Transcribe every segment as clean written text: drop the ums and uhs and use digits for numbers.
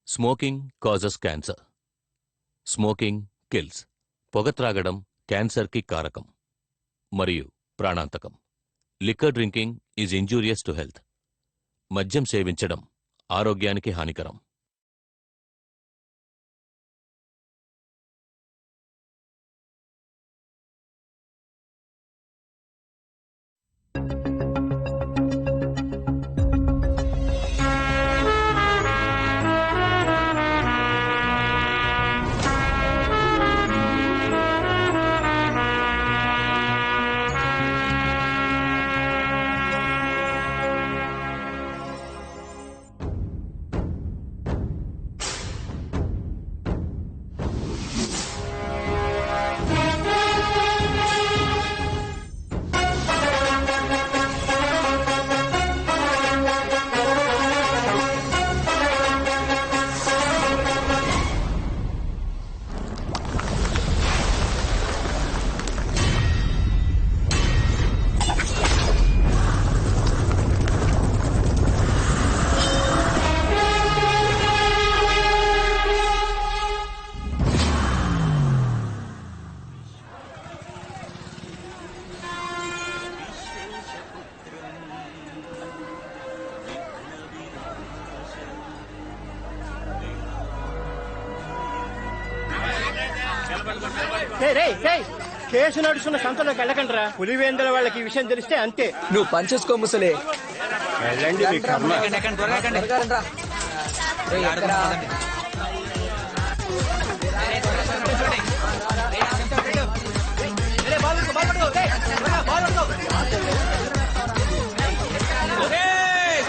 Smoking causes cancer. Smoking kills. పొగ త్రాగడం క్యాన్సర్కి కారకం మరియు ప్రాణాంతకం. Liquor drinking is injurious to health. మద్యం సేవించడం ఆరోగ్యానికి హానికరం. కేసు నడుస్తున్న సంతలోకి వెళ్ళకండిరా. పులివేంద్ర వాళ్ళకి ఈ విషయం తెలిస్తే అంతే. నువ్వు పనిచేసుకో ముసలే. వెళ్ళండి మీ కర్మ.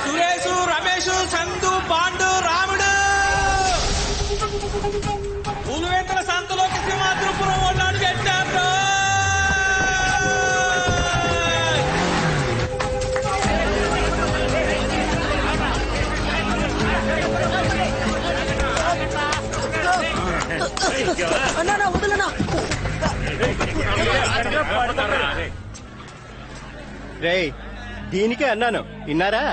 సురేషు, రమేష్, సందు, పాండు, రాముడు పులివేంద్ర సంతలోకి సింహాద్రిపురం వాళ్ళని పెట్టారు. అన్నా వదలనా. రేయ్, దీనికే అన్నాను, విన్నారా?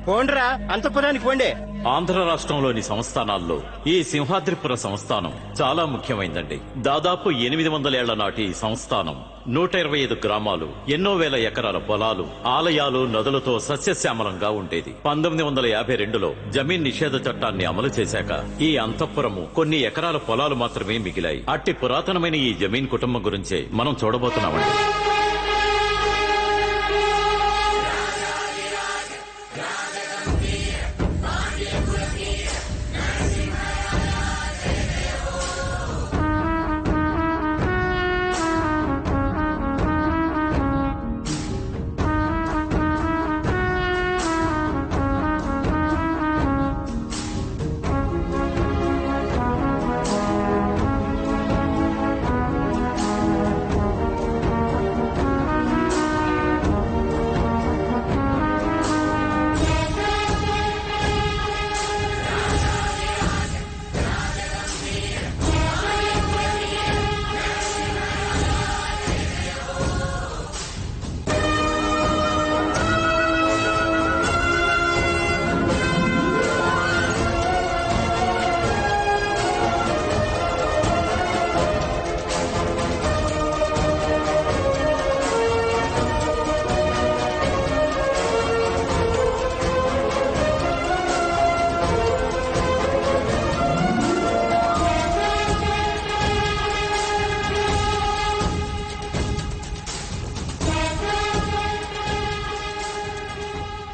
పోండ్రా, అంతఃపురానికి పోండి. ఆంధ్ర రాష్ట్రంలోని సంస్థానాల్లో ఈ సింహాద్రిపుర సంస్థానం చాలా ముఖ్యమైందండి. దాదాపు 800 ఏళ్ల నాటి ఈ సంస్థానం 125 గ్రామాలు, ఎన్నో వేల ఎకరాల పొలాలు, ఆలయాలు, నదులతో సస్యశ్యామలంగా ఉండేది. 1952లో జమీన్ నిషేధ చట్టాన్ని అమలు చేశాక ఈ అంతఃపురము కొన్ని ఎకరాల పొలాలు మాత్రమే మిగిలాయి. అట్టి పురాతనమైన ఈ జమీన్ కుటుంబం గురించే మనం చూడబోతున్నామండి.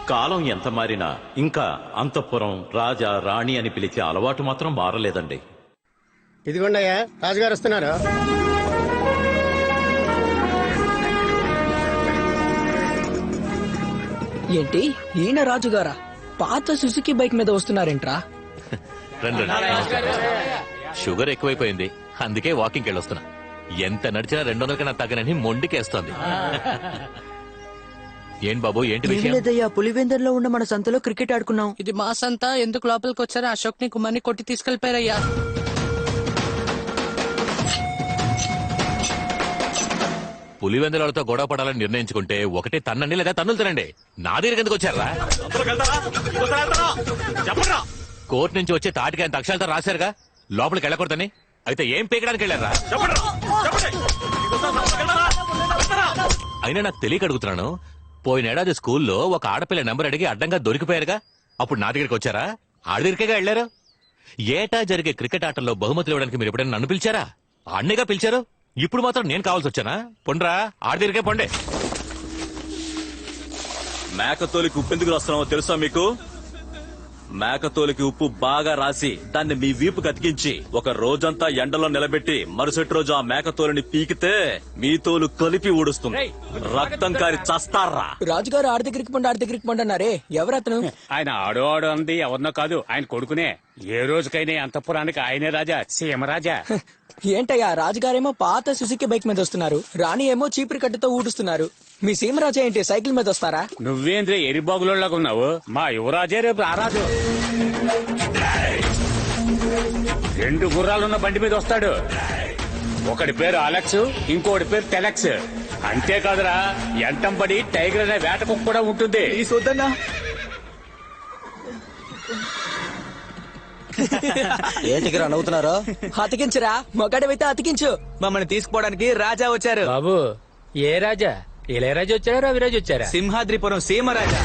కాలం ఎంత మారినా ఇంకా అంతఃపురం రాజా రాణి అని పిలిచే అలవాటు మాత్రం మారలేదండి. ఇదిగోండయ్యా, రాజుగారు వస్తున్నారు. ఏంటి ఈయన రాజుగారా? పాత సుజుకి బైక్ మీద వస్తున్నారేంట్రా? రండి. షుగర్ ఎక్కువైపోయింది, అందుకే వాకింగ్కి వెళ్ళొస్తున్నా. ఎంత నడిచినా 200 కన్నా తగ్గనని మొండికేస్తోంది. ఏం బాబు, ఏంటి విషయం? లేదయ్యా, పులివెందర్లో ఉన్న మన సంతలో క్రికెట్ ఆడుకున్నాం. ఇది మా సంత. ఎందుకు లోపలికి వచ్చారో అశోక్ ని కుమార్ని కొట్టి తీసుకెళ్లిపోయారయ్యా. పులివెందులతో గొడవ పడాలని నిర్ణయించుకుంటే ఒకటి తన్నండి లేదా తన్నులు తినండి. నా దగ్గర ఎందుకు వచ్చారా? కోర్టు నుంచి వచ్చే తాటికి అంత అక్షరాలతో రాశారుగా లోపలికి వెళ్ళకూడదని. అయితే ఏం పీకడానికి వెళ్ళారా? అయినా నాకు తెలియక అడుగుతున్నాను. పోయినేడాది స్కూల్లో ఒక ఆడపిల్ల నెంబర్ అడిగి అడ్డంగా దొరికిపోయారుగా, అప్పుడు నా దగ్గరికి వచ్చారా? ఆడి దగ్గరికేగా వెళ్ళారు. ఏటా జరిగే క్రికెట్ ఆటల్లో బహుమతులు ఇవ్వడానికి మీరు ఎప్పుడైనా నన్ను పిలిచారా? ఆడినేగా పిలిచారు. ఇప్పుడు మాత్రం నేను కావాల్సి వచ్చానా? పొండ్రా, ఆడి దగ్గరికే పొండే. మేకతోలికి ఉప్పు ఎందుకు రాస్తున్నావో తెలుసా మీకు? మేకతోలికి ఉప్పు బాగా రాసి దాన్ని మీ వీపుకి అతికించి ఒక రోజంతా ఎండలో నిలబెట్టి మరుసటి రోజు ఆ మేకతోలిని పీకితే మీ తోలు కలిపి ఊడుస్తుంది. రక్తం కారి చస్తారా? రాజుగారు ఆడి దగ్గరికి పండి అన్నారే, ఎవరతను? ఆయన ఆడు అంది ఎవరినో కాదు, ఆయన కొడుకునే. ఏ రోజుకైనా అంతఃపురానికి ఆయనే రాజా, సీమరాజా. ఏంటయ్యా, రాజుగారేమో పాత సుజుకి బైక్ మీద వస్తున్నారు, రాణి ఏమో చీపురు కట్టుతో ఊడుస్తున్నారు. మీ సీమరాజా ఏంటి సైకిల్ మీద వస్తారా? నువ్వేంద్రే ఎరిబాగులోలాగా ఉన్నావు. మా యువరాజే రేపు రారాజు. 2 గుర్రాలున్న బండి మీద వస్తాడు. ఒకడి పేరు అలెక్స్, ఇంకోటి పేరు టెలెక్స్. అంతేకాదురా, ఎంటంబడి టైగర్ అనే వేట కుక్క కూడా ఉంటుంది. ఏంటికి నవ్వుతున్నారు? అతికించురా, మొగాడివైతే అతికించు. మమ్మల్ని తీసుకుపోవడానికి రాజా వచ్చారు. బాబు, ఏ రాజా? ఇళయరాజు వచ్చారా, రవిరాజు వచ్చారా? సింహాద్రిపురం సీమరాజా.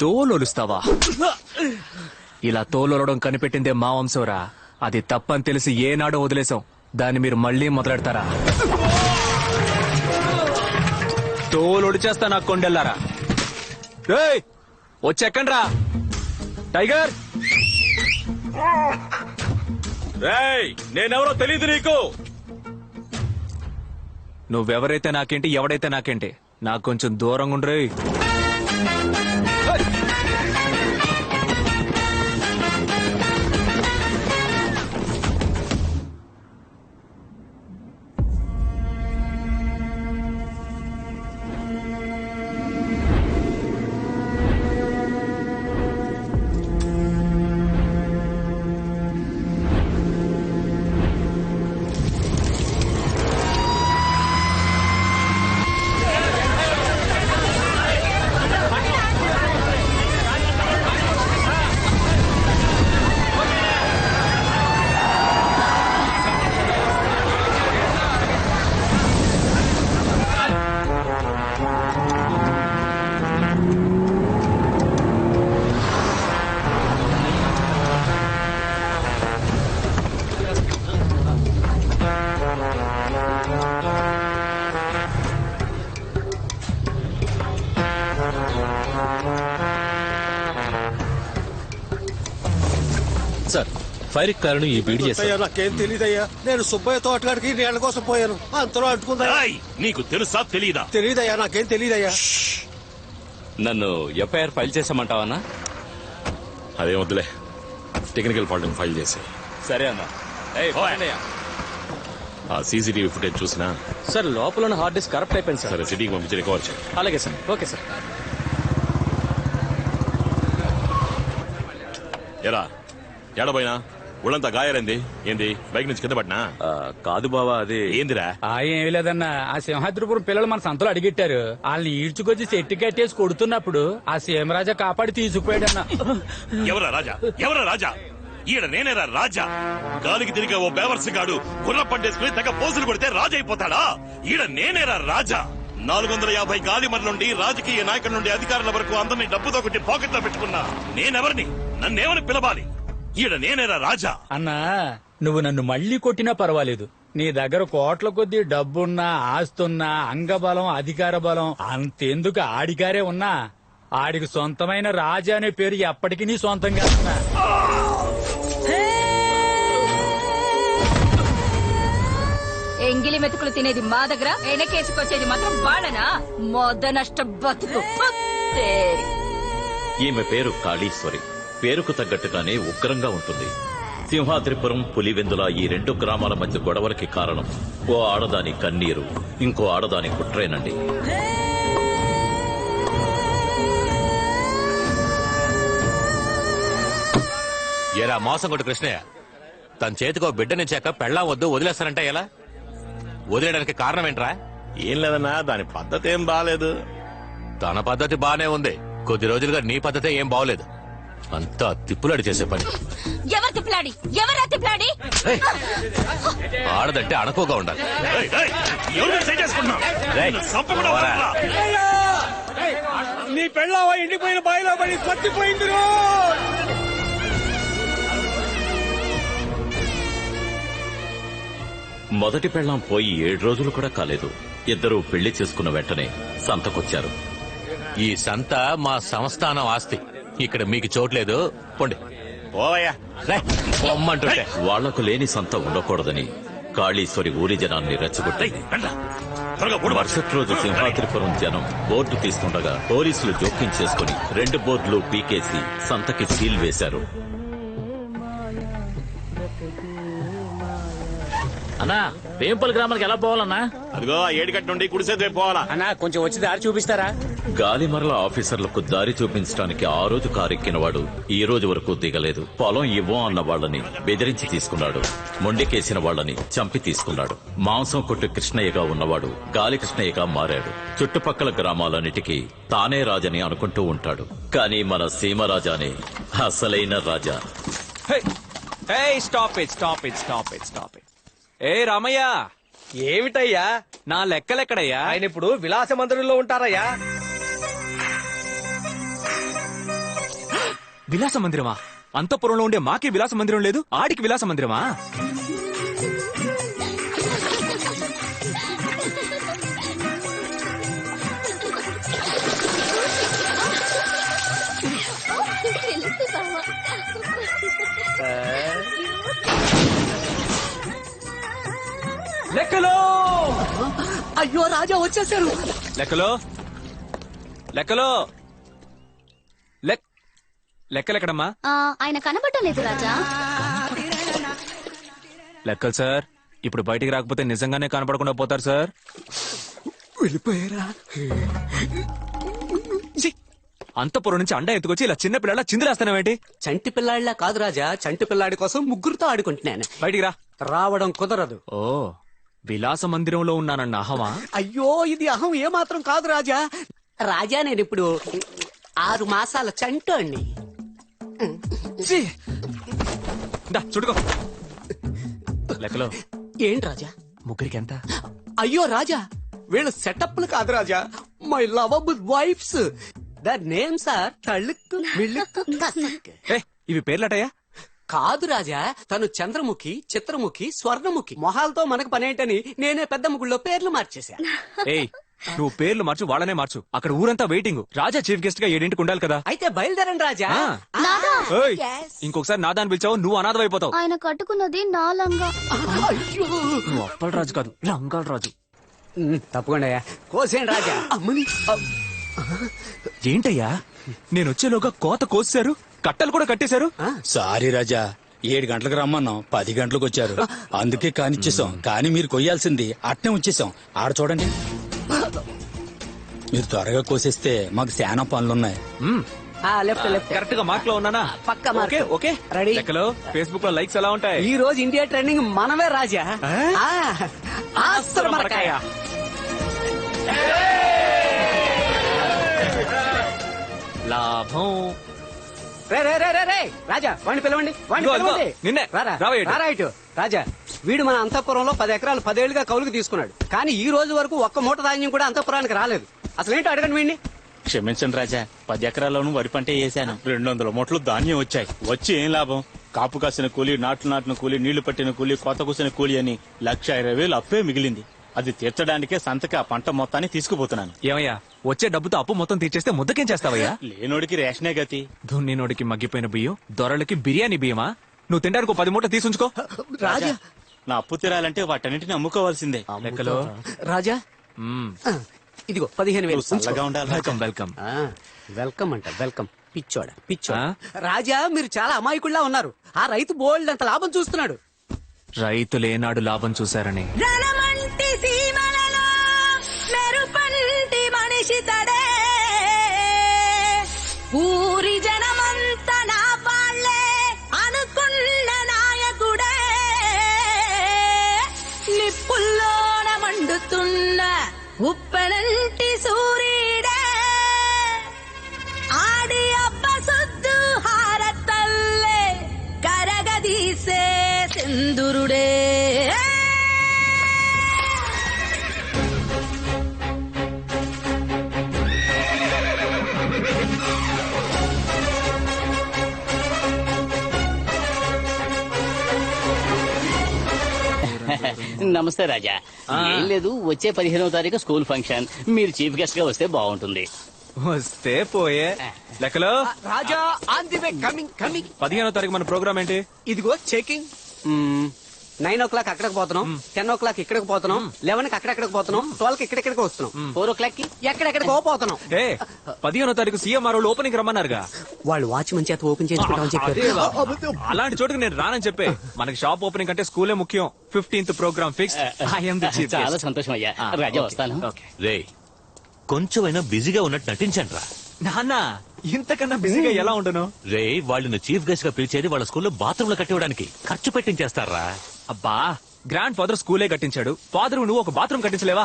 తోలొలుస్తావా? ఇలా తోలొలడం కనిపెట్టిందే మా వంశంరా. అది తప్పని తెలిసి ఏనాడో వదిలేసాం. దాన్ని మీరు మళ్ళీ మొదలెడతారా? తోలొడిచేస్తా నా కొండెల్లారా. వచ్చెక్కండ్రా. టైగర్, నేనెవరో తెలీదు నీకు. నువ్వెవరైతే నాకేంటి, ఎవడైతే నాకేంటి, నాకు కొంచెం దూరంగా ఉండ్రే. సార్, ఫైర్ కారణం ఈ బీడి చేశారు. నాకేం తెలియదయ్యా. నేను సుబ్బయ్య తోటగాడికి నీళ్ల కోసం పోయాను, అంతలో అంటుకుందా. నీకు తెలుసా తెలీదా? తెలియదయ్యా, నాకేం తెలియదయ్యా. నన్ను ఎఫ్ఐఆర్ ఫైల్ చేసామంటావన్నా? అదే వద్దులే, టెక్నికల్ ఫాల్ట్ ఫైల్ చేసి. సరే అన్నా. ఆ సీసీటీవీ ఫుటేజ్ చూసినా? సార్, లోపల హార్డ్ డిస్క్ కరప్ట్ అయిపోయింది సార్. సరే, సిటీకి పంపించి రికవర్ చేయి. అలాగే సార్. Okay sir. ఎరా ఎడబోయినా ఒళ్ళంతా గాయాలంది ఏంది బైక్ నుంచి కింద పడినా కాదు బావా అది ఏందిరా ఏమీ లేదన్నా ఆ సింహాద్రిపురం పిల్లలు మన సంతలో అడిగెట్టారు వాళ్ళని ఈడ్చుకొచ్చి చెట్టు కట్టేసి కొడుతున్నప్పుడు ఆ సీమరాజా కాపాడి తీసుకుపోయాడన్నా. ఎవరా రాజా ఎవరా రాజా ఈడ నేనేరా రాజా గాలికి తిరిగే ఓ బేవర్సి గాడు గుర్ర పట్టేసుకుని తెగ పోసులు కొడితే రాజా అయిపోతాడా ఈడ నేనేరా రాజా 450 గాలిమర్ల నుండి రాజకీయ నాయకుల నుండి అధికారుల వరకు అందరినీ డబ్బుతో కొట్టి పాకెట్ లో పెట్టుకున్నా నేనెవరిని నన్నేమని పిలవాలి ఈడ నేనేరా రాజా. అన్నా నువ్వు నన్ను మళ్ళీ కొట్టినా పర్వాలేదు, నీ దగ్గర కోట్ల కొద్దీ డబ్బున్నా ఆస్తున్నా అంగబలం అధికార బలం అంతెందుకు ఆడిగారే ఉన్నా ఆడికి సొంతమైన రాజా అనే పేరు ఎప్పటికీ నీ సొంతంగా ఉన్నా. ఎంగిలి మెతుకులు తినేది మా దగ్గర, ఎనకేసుకొచ్చేది మాత్రం వాళ్ళనా? మొద నష్ట బతుకు. ఈమె పేరు కాళీశ్వరి. పేరుకు తగ్గట్టుగానే ఉగ్రంగా ఉంటుంది. సింహాద్రిపురం పులివెందుల ఈ 2 గ్రామాల మధ్య గొడవలకి కారణం ఓ ఆడదాని కన్నీరు, ఇంకో ఆడదాని కుట్రేనండి. ఏరా మోసం కొట్టు కృష్ణయ్య, తన చేతికో బిడ్డనిచ్చాక పెళ్ళాం వద్దు వదిలేస్తారంటే ఎలా? వదిలేయడానికి కారణం ఏంట్రా? ఏం లేదన్నా, దాని పద్ధతి ఏం బాలేదు. తన పద్ధతి బానే ఉంది, కొద్ది రోజులుగా నీ పద్ధతి ఏం బాగోలేదు. అంతా తిప్పులాడి చేసే పని. ఎవరు తిప్పలాడి? ఎవరా తిప్పలాడి? ఆడదంటే అణకువగా ఉండాలి. నీ పెళ్ళావా ఎండిపోయిన బాయిలో పడి పట్టిపోయింది. మొదటి పెళ్ళాం పోయి 7 రోజులు కూడా కాలేదు. ఇద్దరూ పెళ్లి చేసుకున్న వెంటనే సంతకొచ్చారు. ఈ సంత మా సంస్థానం ఆస్తి, ఇక్కడ మీకు చోట్లేదు, పోండి. ఓవయ్యా పొమ్మంటుంటే వాళ్లకు లేని సంత ఉండకూడదని కాళీశ్వరి ఊరి జనాన్ని రెచ్చగొట్టింది. మరుసటి రోజు సింహాద్రిపురం జనం బోర్డు తీస్తుండగా పోలీసులు జోక్యం చేసుకుని 2 బోర్డులు పీకేసి సంతకి సీల్ వేశారు. అన్నా వేంపల్లి గ్రామానికి ఎలా పోవాలన్నా? అదిగో ఏడికట్టు నుండి కుడిసేదే పోవాలా అన్నా కొంచెం వచ్చి దారి చూపిస్తారా? గాలిమరల ఆఫీసర్లకు దారి చూపించడానికి ఆ రోజు కారెక్కిన వాడు ఈ రోజు వరకు దిగలేదు. పొలం ఇవ్వం అన్న వాళ్ళని బెదిరించి తీసుకున్నాడు. మొండికేసిన వాళ్ళని చంపి తీసుకున్నాడు. మాంసం కొట్టు కృష్ణయ్యగా ఉన్నవాడు గాలి కృష్ణయ్యగా మారాడు. చుట్టుపక్కల గ్రామాలన్నిటికీ తానే రాజని అనుకుంటూ ఉంటాడు. కానీ మన సీమరాజానే అసలైన రాజా. ఏ రామయ్య, ఏమిటయ్యా నా లెక్కలెక్కడయ్యా? ఆయన ఇప్పుడు విలాస మందిరంలో ఉంటారయ్యా. విలాస మందిరమా? అంతఃపురంలో ఉండే మాకే విలాస మందిరం లేదు, ఆడికి విలాస మందిరమా? లెక్కలో అయ్యో రాజా వచ్చేసారు. లెక్కలో లెక్కలో లెక్కలెక్కడమ్మా? ఆయన కనబడటం లేదు రాజా. లెక్కలు సార్, ఇప్పుడు బయటికి రాకపోతే నిజంగానే కనపడకుండా పోతారు సార్. వెళ్ళిపోయారా? అంతపురం నుంచి అండ ఎత్తుకొచ్చి ఇలా చిన్న పిల్లల చిందులేస్తానేంటి? చంటి పిల్లాడిలా కాదు రాజా, చంటి పిల్లాడి కోసం ముగ్గురుతో ఆడుకుంటున్నాను. బయటికి రా. రావడం కుదరదు. ఓ, విలాస మందిరంలో ఉన్నానన్న అహమా? అయ్యో ఇది అహం ఏమాత్రం కాదు రాజా. రాజా నేను ఇప్పుడు 6 మాసాల చంటోణ్ణి. చుట్టుకో. లెక్కలో ఏంటి రాజా? ముగ్గురికి ఎంత? అయ్యో రాజా, వీళ్ళు సెటప్లు కాదు Raja, my lovable wifes. The names are Thaluk Miluk Kasak. ఇవి పేర్లటయ్యా? కాదు రాజా, తను చంద్రముఖి, చిత్రముఖి, స్వర్ణముఖి. మొహాలతో మనకు పనేంటని నేనే పెద్ద ముగ్గుల్లో పేర్లు మార్చేశా. ఏయ్, నువ్వు పేర్లు మార్చు, వాళ్ళనే మార్చు. అక్కడ ఊరంతా వెయిటింగ్. రాజా చీఫ్ గెస్ట్ గా 7ంటికి ఉండాలి కదా. అయితే బయలుదేరండి రాజా. ఏయ్, ఇంకొకసారి నాదాన్ని పిలిచావు నువ్వు అనాథమైపోతావు. ఆయన కట్టుకున్నది నా లంగా. నువ్వు అప్పల రాజు కాదు, లంగాల రాజు. తప్పకుండా కోసేయండి రాజా. అమ్మని ఏంటయ్యా, నేను వచ్చేలోగా కోత కోసారు, కట్టలు కూడా కట్టేశారు. సారీ రాజా, 7 గంటలకు రమ్మన్నాం, 10 గంటలకు వచ్చారు. అందుకే కానిచ్చేసాం. కానీ మీరు కొయ్యాల్సింది అట్నే వచ్చేసాం. ఆడ చూడండి, మీరు త్వరగా కోసేస్తే మాకు శానా పనులున్నాయి. లెఫ్ట్ లెఫ్ట్ కరెక్ట్ గా మార్క్ లో ఉన్నానా? పక్క మార్క్. Okay okay. రెడీ. లెక్కలో ఫేస్బుక్ లో లైక్స్ ఎలా ఉంటాయి? ఈ రోజు ఇండియా ట్రెండింగ్ మనమే రాజా. ఆస్త్రమరకాయ. లాభం. రే రే రే రే రే రాజా వాడిని పిలవండి, వాడిని ఇదిగో, పిలవండి. ఇదిగో, నిన్నే. రారా, రావా ఇటు. రారా ఇటు. రాజా వీడు మన అంతఃపురంలో 10 ఎకరాలు 10 ఏళ్లుగా కౌలుకు తీసుకున్నాడు. కానీ ఈ రోజు వరకు ఒక్క మూట ధాన్యం కూడా అంతఃపురానికి రాలేదు. అసలేంటో అడగండి వీడిని. క్షమించండి రాజా, 10 ఎకరాల్లోనూ వరి పంటే వేశాను. 200 మూటలు ధాన్యం వచ్చాయి. వచ్చి ఏం లాభం? కాపు కాసిన కూలి, నాటిన కూలి, నీళ్లు పట్టిన కూలి, కోత కూసిన కూలి అని 1,20,000 అప్పే మిగిలింది. అది తీర్చడానికే సంతకి ఆ పంట మొత్తాన్ని తీసుకుపోతున్నాను. ఏమయ్యా, వచ్చే డబ్బుతో అప్పు మొత్తం తీర్చేస్తే ముద్దకేం చేస్తావయ్యా? లేనోడికి రేషనే గతి. దున్నినోడికి మగ్గిపోయిన బియ్యం, దొరలకి బిర్యానీ బియ్యమా? నువ్వు తినడానికి 10 మూట తీసుంచుకో. రాజా నా అప్పు తీరాలంటే వాటన్నింటిని అమ్ముకోవాల్సిందే. లెక్కలో రాజా ఇదిగో 15,000. నువ్వు చల్లగా ఉండాలి. Welcome welcome. వెల్కమ్ అంట, వెల్కమ్. పిచ్చోడా. రాజా మీరు చాలా అమాయకుల్లా ఉన్నారు. ఆ రైతు బోల్డ్ అంత లాభం చూస్తున్నాడు. రైతులేనాడు లాభం చూశారని రణమంటి సీమలలో మెరుపంటి మనిషి తడే ఊరి జనమంతా నా వాళ్ళే అనుకున్న నాయకుడే నిప్పుల్లోన మండుతున్న ఉప్పెనంటి సూర్యుడే ఆడి అబ్బ సుద్దు హారతల్లే కరగదీసే సింధురుడే. నమస్తే రాజా. ఏం లేదు, వచ్చే 15వ తారీఖు స్కూల్ ఫంక్షన్. మీరు చీఫ్ గెస్ట్ గా వస్తే బాగుంటుంది. వస్తే పోయే. లెక్కలో Raja on the way, coming coming. 15వ తారీఖు మన ప్రోగ్రామ్ ఏంటి? ఇదిగో చెకింగ్. 9 o'clock అక్కడికి పోతున్నాం, 10 o'clock ఇక్కడికి పోతున్నాం, 11 అక్కడెక్కడికి పోతున్నాం, 12 ఇక్కడెక్కడికి వస్తున్నాం, 4 o'clock ఎక్కడెక్కడికో పోతున్నాం. 15వ తారీఖు సీఎంఆర్ వాళ్ళు ఓపెనింగ్ రమ్మన్నారుగా. వాళ్ళు వాచ్మెన్ చేత ఓపెన్ చేసుకుంటామని చెప్పారు. అలాంటి చోటుకు నేను రానని చెప్పే. మనకి షాప్ ఓపెనింగ్ అంటే స్కూలే ముఖ్యం. 15th programme fix. చాలా సంతోషం అయ్యా. రాజా వస్తాను. రే కొంచెమైనా బిజీగా ఉన్నట్టు నటించండి రా. నాన్న ఇంతకన్నా బిజీగా ఎలా ఉండను? రే వాళ్ళని చీఫ్ గెస్ట్ గా పిలిచేది వాళ్ళ స్కూల్లో బాత్రూమ్ లో కట్టివ్వడానికి. ఖర్చు పెట్టించేస్తారా? అబ్బా, గ్రాండ్ ఫాదర్ స్కూలే కట్టించాడు. ఫాదర్ నువ్వు ఒక బాత్రూమ్ కట్టించలేవా?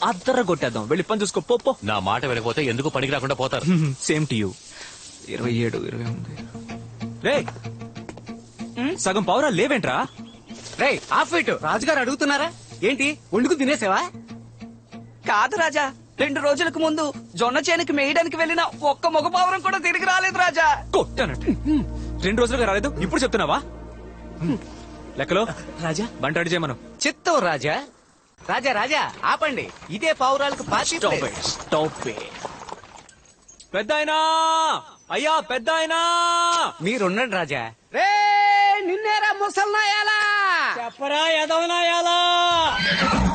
అద్దర కొట్టేద్దాం. వెళ్ళి పని చూసుకో. పో. నా మాట వినకపోతే ఎందుకు పనికి రాకుండా పోతారు. Same to you. 27, 28. రే సగం పౌరా లేవేంట్రా? Ray of it. రాజుగారు అడుగుతున్నారా ఏంటి? వండుకు తినేసావా? కాదు రాజా, 2 రోజులకు ముందు జొన్న చేనుకి మేయడానికి వెళ్ళిన ఒక్క మగ పావురం కూడా తిరిగి రాలేదు రాజా. కొట్టానంటే 2 రోజులుగా రాలేదు, ఇప్పుడు చెప్తున్నావా? లెక్కలో రాజా బంట అడి చేయమను. చిత్తం రాజా. రాజా రాజా ఆపండి. ఇదే పావురాలకు పార్టీ ప్లేస్. స్టాప్. పెద్దాయనా, అయ్యా పెద్దాయనా, మీరుండండి రాజా. రే నిన్నేరా ముసల్నాయాలా, చెప్పరా ఎదవనాయాలా.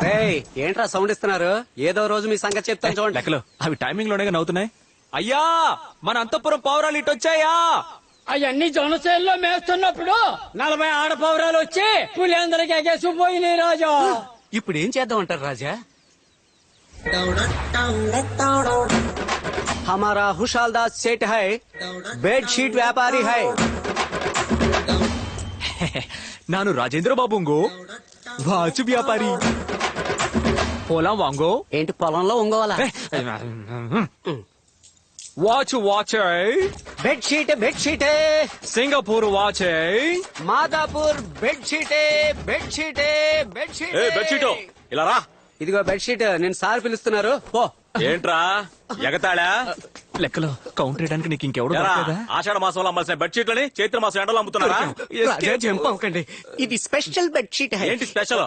రేయ్ ఏంట్రా సౌండ్ ఇస్తున్నారు? ఏదో రోజు మీ సంగతి చెప్తాను చూడండి. లెక్కలో అవి టైమింగ్ లోనే నవ్వుతున్నాయి. అయ్యా మన అంతఃపురం పౌరాలు ఇటు వచ్చాయా? అవన్నీ జొన్న చేనులో మేస్తున్నప్పుడు 40 ఆడపౌరాలు వచ్చి పులిందరికి ఎగేసిపోయినాయి రాజా. ఇప్పుడు ఏం చేద్దాం అంటారు రాజా? हमारा हुशालदास सेठ है, बेडशीट व्यापारी है. ನಾನು రాజేంద్ర బాబుంగో, వాచ్ వ్యాపారి. పొలం వాంగో. ఏంటి పొలంలో ఒంగోవాలా? Watch bedsheet bedsheet, Singapore watch, Madhapur bedsheet bedsheet bedsheet. Bedsheet ఇలా రా. ఇదిగో బెడ్షీట్. నేను సార్ పిలుస్తున్నారు. పో. ఏంట్రా ఎగతాళా? లెక్కలో కౌంటర్ వేయడానికి నీకు ఇంకెవడు ఎరా, దొరకలేదా? ఆషాఢ మాసంలో అమ్మాల్సిన బెడ్షీట్లని చైత్ర మాసం ఎండలో అమ్ముతున్నారా? రాజా జంప్ అవ్వకండి. ఇది స్పెషల్ బెడ్షీట్. ఏంటి స్పెషల్?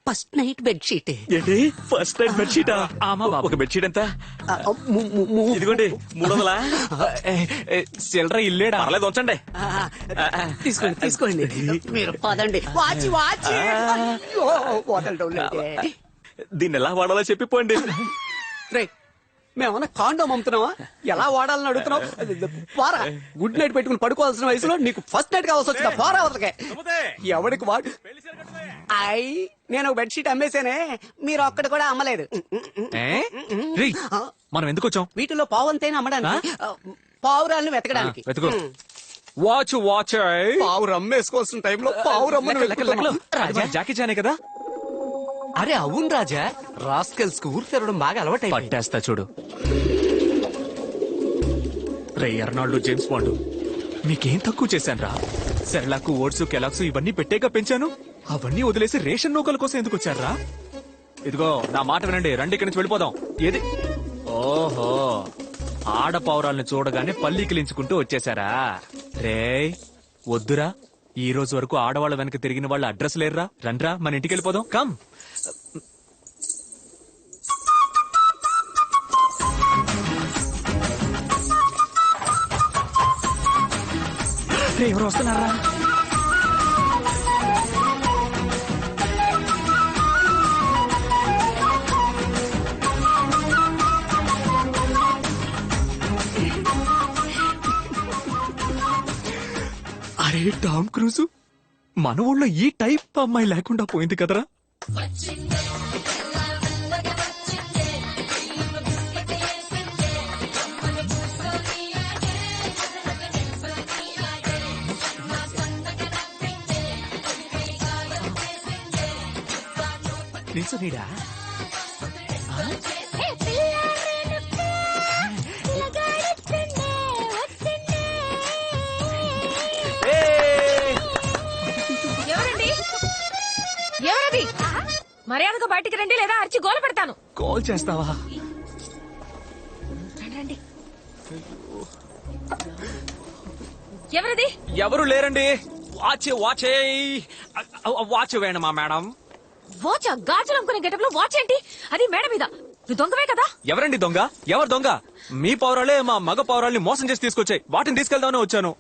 First night bedsheet. ఏంటి ఫస్ట్ టైం బెడ్షీటా? ఆమా బాబు. ఒక బెడ్షీట్ ఎంత? ఇదిగోండి 300. చిల్లర ఇల్లేడా? పర్లేదు ఉంచండి. తీసుకోండి తీసుకోండి. మీరు పదండి. వాచి వాచి. అయ్యో, వదలడం లేదే. దీన్ని ఎలా వాడాలో చెప్పిపోండి. రే మేమన్నా కాండోమ్ అమ్ముతున్నావా? ఎలా వాడాలని అడుగుతున్నావు? పోరా. గుడ్ నైట్ పెట్టుకుని పడుకోవాల్సిన వయసులో నీకు ఫస్ట్ నైట్ కావాల్సి వచ్చిందా? పోరా అవతలకే. ఎవడికి వాడు? అయ్ నేను ఒక బెడ్షీట్ అమ్మేశానే, మీరు ఒక్కటి కూడా అమ్మలేదు. మనం ఎందుకు వచ్చాం? వీటిలో పావంతైనా అమ్మడానికి. పావురాలను వెతకడానికి వెతుకు వాచ్ వాచ్ పావు రమ్మేసుకోవాల్సిన టైంలో పావు రమ్మను జాకీ చానే కదా. అరే అవును రాజా, రాస్కెల్స్ కు ఊరు తిరగడం బాగా అలవాటు. పట్టేస్తా చూడు. రే ఎర్నాల్డ్ జేమ్స్ బాండ్, మీకేం తక్కువ చేశాను రా? సెర్లాకు ఓట్స్ కెలాక్స్ ఇవన్నీ పెట్టేగా పెంచాను. అవన్నీ వదిలేసి రేషన్ నూకల కోసం ఎందుకు వచ్చారా? ఇదిగో నా మాట వినండి, రండి ఇక్కడి నుంచి వెళ్ళిపోదాం. ఏది? ఓహో, ఆడపావురాల్ని చూడగానే పల్లికిలించుకుంటూ వచ్చేసారా? రే వద్దురా, ఈ రోజు వరకు ఆడవాళ్ళ వెనక తిరిగిన వాళ్ళ అడ్రస్ లేరురా. రండ్రా మన ఇంటికి వెళ్ళిపోదాం. కమ్. రే ఎవరు వస్తున్నారా? అరే టామ్ క్రూజ్, మన ఊళ్ళో ఈ టైప్ అమ్మాయి లేకుండా పోయింది కదరా. నిల్చోనీడా? ఎవరండి? ఎవరది? మర్యాదగా బయటికి రండి, లేదా అరిచి గోల పెడతాను. కాల్ చేస్తావా? రండి. ఎవరది? ఎవరు లేరండి. వాచ్ వాచ్ వాచ్ వేణమా మేడం? వాచ్? గాజులు అమ్ముకునే గెటప్ లో వాచ్ ఏంటి? అది మేడ మీద. నువ్వు దొంగవే కదా? ఎవరండి దొంగ? ఎవరు దొంగ? మీ పౌరాలే మా మగ పౌరాల్ని మోసం చేసి తీసుకొచ్చాయి. వాటిని తీసుకెళ్దామని వచ్చాను.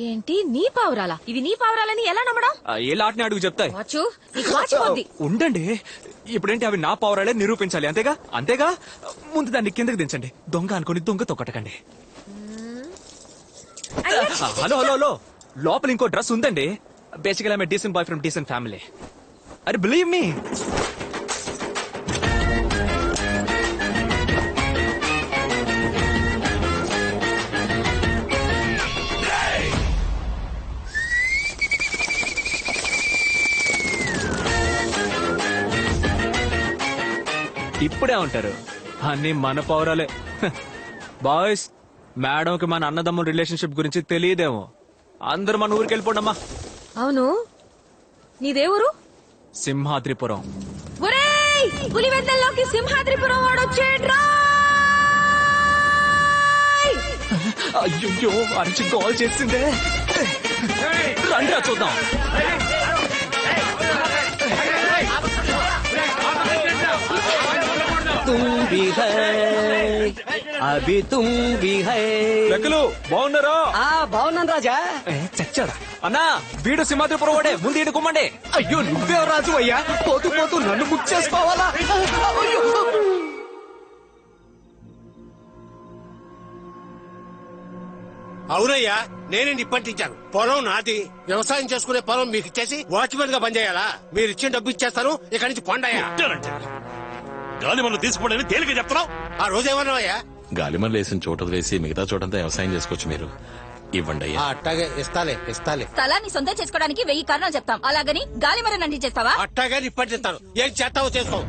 ఏంటి నీ పావురాలా? ఇవి నీ పావురాలని ఎలా నమ్మడం? ఏ లాట్ని అడుగు చెప్తాయి. వాచ్ నీకు వాచ్ పోద్ది. ఉండండి, ఇప్పుడేంటి అవి నా పౌరాలే నిరూపించాలి. అంతేగా అంతేగా. ముందు దాన్ని కిందకి దించండి. దొంగ అనుకుని దొంగ తొక్కటకండి. హలో హలో హలో, లోపల ఇంకో డ్రెస్ ఉందండి. Basically I'm decent boy from decent family. అరే బిలీవ్ మీ. ఇప్పుడే ఉంటారు అన్ని మన పౌరాలే. బాయ్స్, మేడంకి మన అన్నదమ్ముల రిలేషన్షిప్ గురించి తెలియదేమో. అందరూ మన ఊరికి వెళ్ళిపోండమ్మా. అవును, నీదేవురు? సింహాద్రిపురం. ఒరేయ్, పులివెందల్లోకి సింహాద్రిపురం వాడొచ్చేట్రా! అయ్యో అరిచి కాల్ చేసిందే. రండి చూద్దాం. అభి తుమ్ భీ హై. లెక్కలు బాగున్నారా? బాగున్నాను రాజా. చచ్చాడా? అన్నా వీడు సింహాద్రిపురం వాడే, ముందు ఈడు కుమ్మండి. అయ్యో నువ్వే రాజు అయ్యా, పోతూ పోతూ నన్ను బుక్ చేసుకోవాలా? అవునయ్యా, నేనే నిప్పంటించాను. పొలం నాది. వ్యవసాయం చేసుకునే పొలం మీకు ఇచ్చేసి వాచ్మెన్ గా పనిచేయాలా? మీరు ఇచ్చిన డబ్బు ఇచ్చేస్తాను, ఇక్కడి నుంచి పొండయ్యా. గాలి మనం తీసుకోవడానికి తేలిక చెప్తున్నావు. ఆ రోజు ఏమన్నావయ్యా? గాలిమర్లు వేసిన చోట వేసి మిగతా చోటంతా వ్యవసాయం చేసుకోవచ్చు. మీరు ఇవ్వండి అయ్యా. అట్టాగే ఇస్తాలే ఇస్తాలే. స్థలాన్ని సొంతం చేసుకోవడానికి 1000 కారణాలు చెప్తాం, అలాగని గాలిమరని అంటించేస్తావా? అట్టాగే నిప్పంటిస్తాను. ఏం చేస్తావో చేసుకో.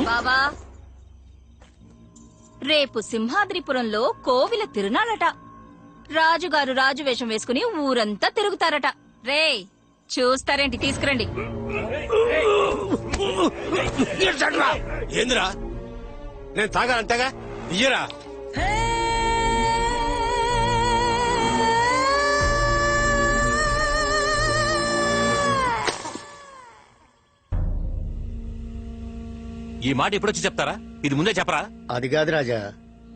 బాబా, రేపు సింహాద్రిపురంలో కోవిల తిరునాళట. రాజుగారు రాజు వేషం వేసుకుని ఊరంతా తిరుగుతారట. రే చూస్తారేంటి? తీసుకురండి. ఏందిరా? నేను తాగాలంతేగా, ఇయ్యరా. ఈ మాట ఎప్పుడొచ్చి చెప్తారా? ఇది ముందే చెప్పరా? అది కాదు రాజా,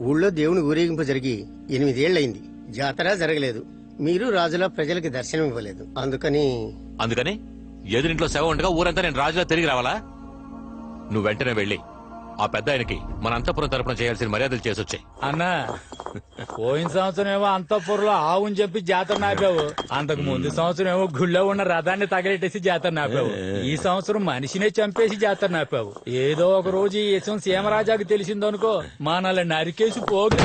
ఊళ్ళో దేవుని ఊరేగింపు జరిగి 8 ఏళ్లయింది. జాతర జరగలేదు. మీరు రాజులా ప్రజలకి దర్శనం ఇవ్వలేదు. అందుకని ఎదురింట్లో సేవ ఉండగా ఊరంతా నేను రాజులా తిరిగి రావాలా? నువ్వు వెంటనే వెళ్ళి ఆ పెద్ద ఆయనకి మన అంతపురం తరపున చేయాల్సిన మర్యాదలు చేసొచ్చాయి. అన్నా పోయిన సంవత్సరం ఏమో అంతఃపురంలో ఆవుని చెప్పి జాతర నాపావు, అంతకు ముందు సంవత్సరం ఏమో గుళ్ళో ఉన్న రథాన్ని తగలెట్టేసి జాతర నాపావు, ఈ సంవత్సరం మనిషినే చంపేసి జాతర నాపావు. ఏదో ఒక రోజు ఈ విషయం సీమరాజాకి తెలిసిందనుకో మనల్ని నరికేసి పోగు.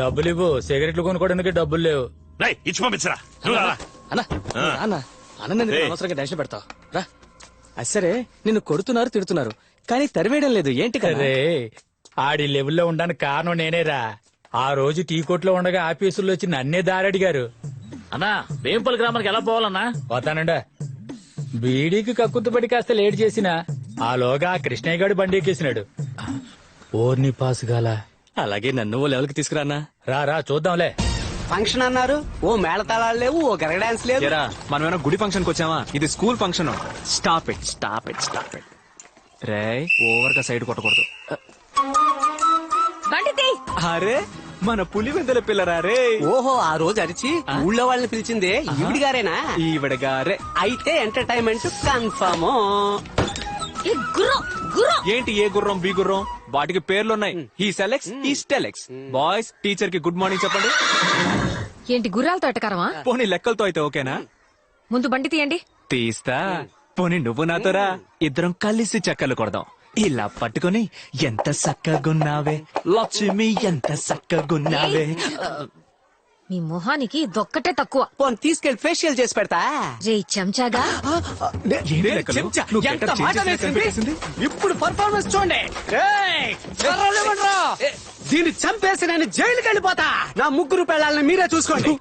డబ్బులు ఇవ్వు, సిగరెట్లు కొనుక్కోవడానికి డబ్బులు లేవు. ఇచ్చి పంపించరా. అనవసరంగా డేషన్ పెడతావు రా. అది సరే నిన్ను కొడుతున్నారు తిడుతున్నారు కానీ తరివేయడం లేదు ఏంటి కదా? అరే ఆడి లెవెల్లో ఉండడానికి కారణం నేనేరా. ఆ రోజు టీ కొట్లో ఉండగా ఆఫీసుల్లో వచ్చి నన్నే దారడిగారు. అన్నా వేంపల్లి గ్రామానికి ఎలా పోవాలన్నా? పోతానండా. బీడీకి కక్కుతుపడి కాస్త లేట్ చేసినా ఆలోగా ఆ కృష్ణయ్య గారు బండి ఎక్కేసినాడు. ఓర్ని పాసుగాల. అలాగే నన్ను ఓ లెవెల్కి తీసుకురానా? రా చూద్దాంలే. ఫంక్షన్ అన్నారు, ఓ మేళతాళాలు లేవు, ఓ గరగ డాన్స్ లేదు. ఏరా మనం ఏమైనా గుడి ఫంక్షన్ కి వచ్చావా? ఇది school function. Stop it stop it stop it. Ray over గా సైడ్ కొట్టకూడదు. అరే మన పులివెందుల పిల్లరా రే. ఓహో ఆ రోజు అరిచి ఊళ్ళో వాళ్ళని పిలిచిందే ఈవిడి గారేనా? ఈవిడ గారే. అయితే ఎంటర్టైన్మెంట్ కన్ఫర్మ్. ఏంటి ఏ గుర్రం బి గుర్రం? వాటికి పేర్లున్నాయి. ఈ సెలెక్స్ ఈ స్టెలెక్స్. బాయ్స్ టీచర్ కి గుడ్ మార్నింగ్ చెప్పండి. ఏంటి గుర్రాలతో ఎటకారమా? పోనీ లెక్కలతో అయితే ఓకేనా? ముందు బండి తీయండి. తీస్తా. పోనీ నువ్వు నాతోరా, ఇద్దరం కలిసి చెక్కలు కొడదాం. ఇలా పట్టుకుని ఎంత సక్కగున్నావే లక్ష్మి, ఎంత సక్కగున్నావే. మీ మొహానికి దొక్కటే తక్కువ. పోనీ తీసుకెళ్లి ఫేషియల్ చేసి పెడతా. రే చెంచాగా. ఏంటి లెక్కలు? నువ్వు ఎంత getup మాట change చేసి వేసింది? కనిపెట్టేసింది? ఇప్పుడు పర్ఫార్మెన్స్ చూడండి. ఏయ్, కర్రలు ఇవ్వండ్రా. దీన్ని చంపేసి నేను జైలుకి వెళ్ళిపోతా. నా ముగ్గురు పెళ్ళాలని మీరే చూసుకోండి.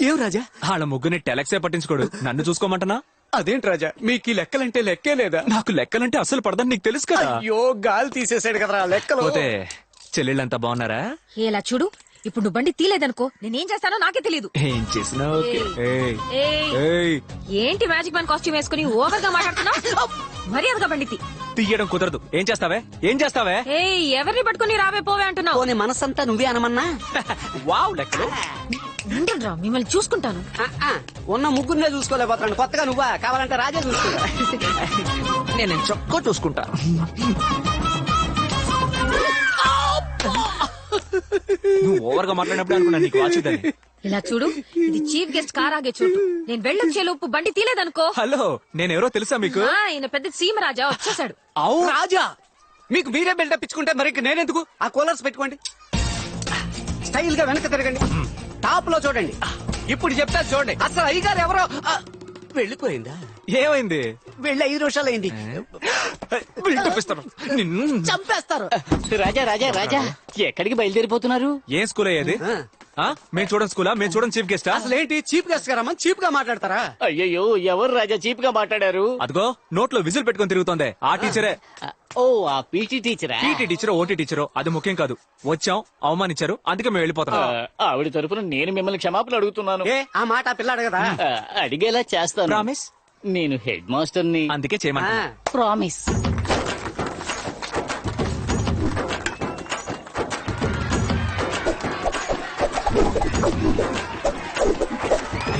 ఏం రాజా? వాళ్ళ ముగ్గురిని టెలక్సే పట్టించుకోడు, నన్ను చూసుకోమంటనా? అదేంటి రాజా, మీకు ఈ లెక్కలంటే లెక్కే లేదా? నాకు లెక్కలంటే అసలు పడదని నీకు తెలుసు కదా. అయ్యో గాలి తీసేసాడు కదరా లెక్కలు. పోతే చెల్లెళ్ళంతా బాగున్నారా? ఎలా చూడు, ఇప్పుడు నువ్వు బండి తీలేదనుకో నేనేం చేస్తానో నాకే తెలీదు. ఏం చేసినా ఓకే. ఏయ్, ఏయ్, ఏయ్, ఏంటి మ్యాజిక్ మ్యాన్ కాస్ట్యూమ్ వేసుకుని ఓవర్ గా మాట్లాడుతున్నావు? మర్యాదగా బండి తీ. తీయడం కుదరదు. ఏం చేస్తావే? ఏం చేస్తావే? ఏయ్, ఎవరిని పట్టుకుని రావే పోవే అంటున్నావు? పోనీ మనసంతా నువ్వే అనమన్నా. వావ్ లెక్కలు. ఉండురా, మిమ్మల్ని చూసుకుంటాను. ఉన్న ముగ్గురునే చూసుకోలేకపోతున్నాను, కొత్తగా నువ్వా? కావాలంటే రాజా చూసుకుంటా. నేను చొక్క చూసుకుంటా. నువ్వు ఓవర్ గా మాట్లాడినప్పుడు అనుకున్నా నీకు వాచిదని. ఇలా చూడు, ఇది చీఫ్ గెస్ట్ కార్ ఆగే చోటు. నేను వెళ్ళొచ్చే లోపు బండి తీలేదనుకో. హలో, నేనెవరో తెలుసా మీకు? ఈయన పెద్ద సీమరాజా వచ్చేసాడు. అవు రాజా, మీకు మీరే బిల్డప్ ఇచ్చుకుంటే మరి నేనెందుకు? ఆ కూలర్స్ పెట్టుకోండి, స్టైల్ గా వెనక తిరగండి, టాప్ లో చూడండి. ఇప్పుడు చెప్తా చూడండి. అసలు అయ్యగారు ఎవరో వెళ్ళిపోయిందా? ఏమైంది? వెళ్ళి 5 నిమిషాలు అయింది. చంపేస్తారు. రాజా రాజా రాజా ఎక్కడికి బయలుదేరిపోతున్నారు? ఏ స్కూల్ అయ్యేది? మేము చూడండి స్కూలా? మేము చూడండి చీఫ్ గెస్ట్. అసలు ఏంటి చీఫ్ గెస్ట్ గారా? చీప్ గా మాట్లాడతారా? అయ్యయ్యో, ఎవరు రాజా చీప్ గా మాట్లాడారు? అదిగో నోట్లో విజిల్ పెట్టుకొని తిరుగుతోంది ఆ టీచరే. ఓ ఆ పీటీ టీచరా? పీటీ టీచరో ఓటీ టీచరో అది ముఖ్యం కాదు. వచ్చాం, అవమానించారు, అందుకే మేము వెళ్ళిపోతాం. ఆవిడ తరపున నేను మిమ్మల్ని క్షమాపణ అడుగుతున్నాను. ఏ ఆ మాట పిల్లాడు కదా. అడిగేలా చేస్తాను. ప్రామిస్? నేను హెడ్ మాస్టర్ ని, అందుకే చేయమన్నా. ప్రామిస్.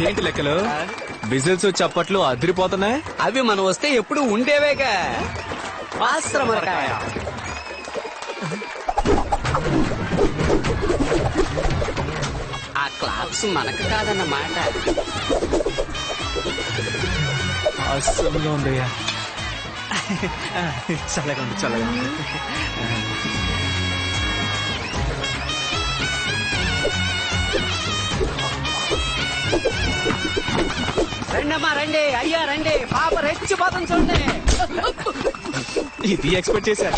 ఏంటి లెక్కలు? విజిల్స్ చప్పట్లు అదిరిపోతున్నాయి. అవి మనం వస్తే ఎప్పుడు ఉండేవేగా. ఆశ్రమకాయ ఆ క్లాప్స్ మనకు కాదన్నమాట. అస్సలుగా ఉందయ్యా. చల్లగా ఉంది, చల్లగా ఉంది. రండమ్మా రండి, అయ్యా రండి, పాప రెచ్చిపోతాం చూడండి. ఇది ఎక్స్పెక్ట్ చేశారు.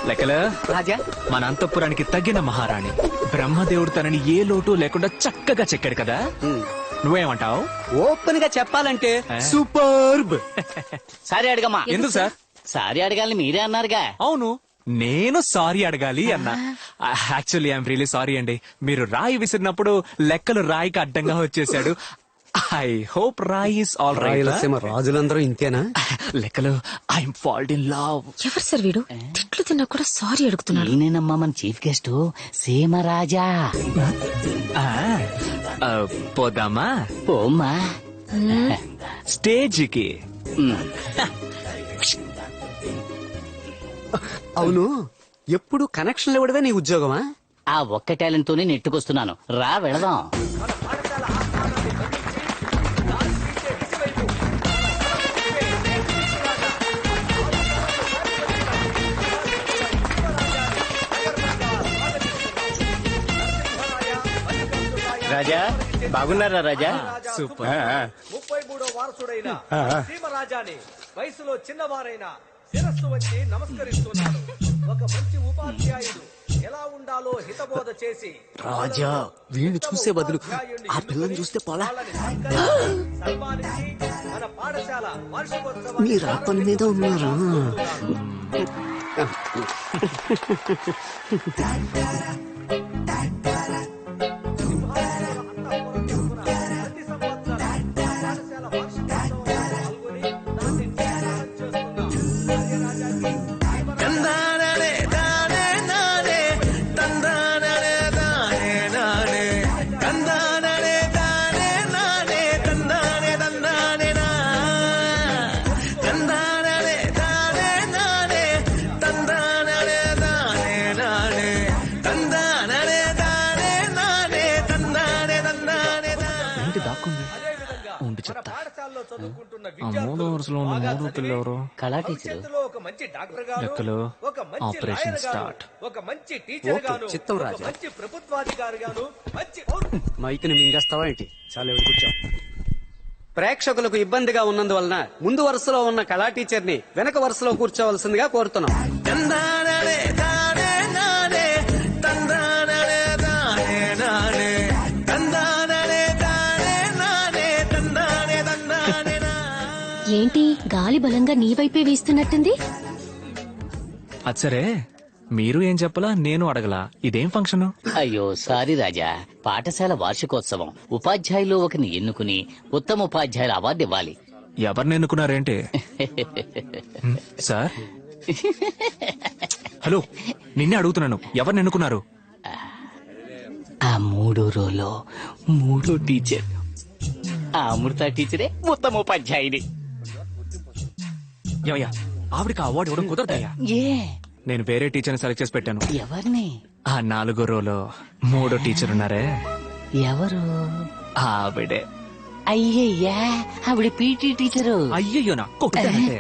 లెక్కలు రాజా, మన అంతఃపురానికి తగిన మహారాణి బ్రహ్మదేవుడు తనని ఏ లోటు లేకుండా చక్కగా చెక్కాడు కదా. నువ్వేమంటావు? ఓపెన్ గా చెప్పాలంటే సూపర్బ్. సారీ అడగమ్మా. ఎందుకు సార్? సారీ అడగాలని మీరే అన్నారుగా. అవును, నేను సారీ అడగాలి అన్నా. యాక్చువల్లీ ఐఎమ్ రియలీ సారీ అండి. మీరు రాయి విసిరినప్పుడు లెక్కలు రాయికి అడ్డంగా వచ్చేసాడు. I hope Roy is all right. Rayalaseema రాజులందరూ ఇంతేనా? లెక్కలు ఐఎమ్ ఫాల్డ్ ఇన్ లవ్. ఎవరు సార్ వీడు? తిట్లు తిన్నా కూడా సారీ అడుగుతున్నాడు. నేనేనమ్మా మన చీఫ్ గెస్ట్ సీమరాజా. పోదామా? ఓమ్మా స్టేజ్ కి. అవును, ఎప్పుడు కనెక్షన్లు ఇవ్వడమే నీ ఉద్యోగమా? ఆ ఒక్క టాలెంట్ తోనే నెట్టుకొస్తున్నాను. రా వెళదాం. రాజా బాగున్నారా రాజా? సూపర్. 33వ వారసుడైన సీమరాజాని వయసులో చిన్నవారైన శిరస్సు వచ్చి నమస్కరిస్తున్నాడు. ఒక మంచి ఉపాధ్యాయుడు ఎలా ఉండాలో హితబోధ చేసి రాజా వీణ్ణి చూసే బదులు ఆ పిల్లని చూస్తే పోలా. సన్మానించి మన పాఠశాల మీరు ఆ పని మీద ఉన్నారా? మూడో వరుసలో ఉన్న మూడో పిల్ల ఎవరు? కళా టీచర్. ఒక మంచి డాక్టర్ గాను, లెక్కలు ఒక మంచి ఆపరేషన్ లాయర్ స్టార్ట్. గాను, ఒక మంచి టీచర్ గాను, చిత్తం ఒక రాజా. మంచి ప్రభుత్వాధికారి గాను, మంచి మైకుని మింగేస్తావా ఏంటి? చాలా ఎవరు కూర్చో. ప్రేక్షకులకు ఇబ్బందిగా ఉన్నందువలన ముందు వరుసలో ఉన్న కళా టీచర్ ని వెనక వరుసలో కూర్చోవలసిందిగా కోరుతున్నాం. ఏంటి గాలి బలంగా నీ వైపే వీస్తున్నట్టుంది? అది సరే, మీరు ఏం చెప్పలా, నేను అడగలా. ఇదేం ఫంక్షన్? అయ్యో సారీ రాజా, పాఠశాల వార్షికోత్సవం. ఉపాధ్యాయులు ఒకరిని ఎన్నుకుని ఉత్తమ ఉపాధ్యాయుల అవార్డు ఇవ్వాలి. ఎవరిని ఎన్నుకున్నారేంటి? సార్ హలో, నిన్నే అడుగుతున్నాను, ఎవరిని ఎన్నుకున్నారు? ఆ మూడో రోలో మూడో టీచర్, ఆ అమృత టీచరే ఉత్తమ ఉపాధ్యాయుని. ఏమయ్యా, ఆవిడకి అవార్డు ఇవ్వడం కుదరదయ్యా. ఏ నేను వేరే టీచర్ని సెలెక్ట్ చేసి పెట్టాను. ఎవరిని? ఆ 4వ రోలో మూడో టీచర్ ఉన్నారే, ఎవరు? ఆవిడే. అయ్యయ్యా, ఆవిడ పీటీ టీచరు. అయ్యయ్యో నా కొట్టానంటే.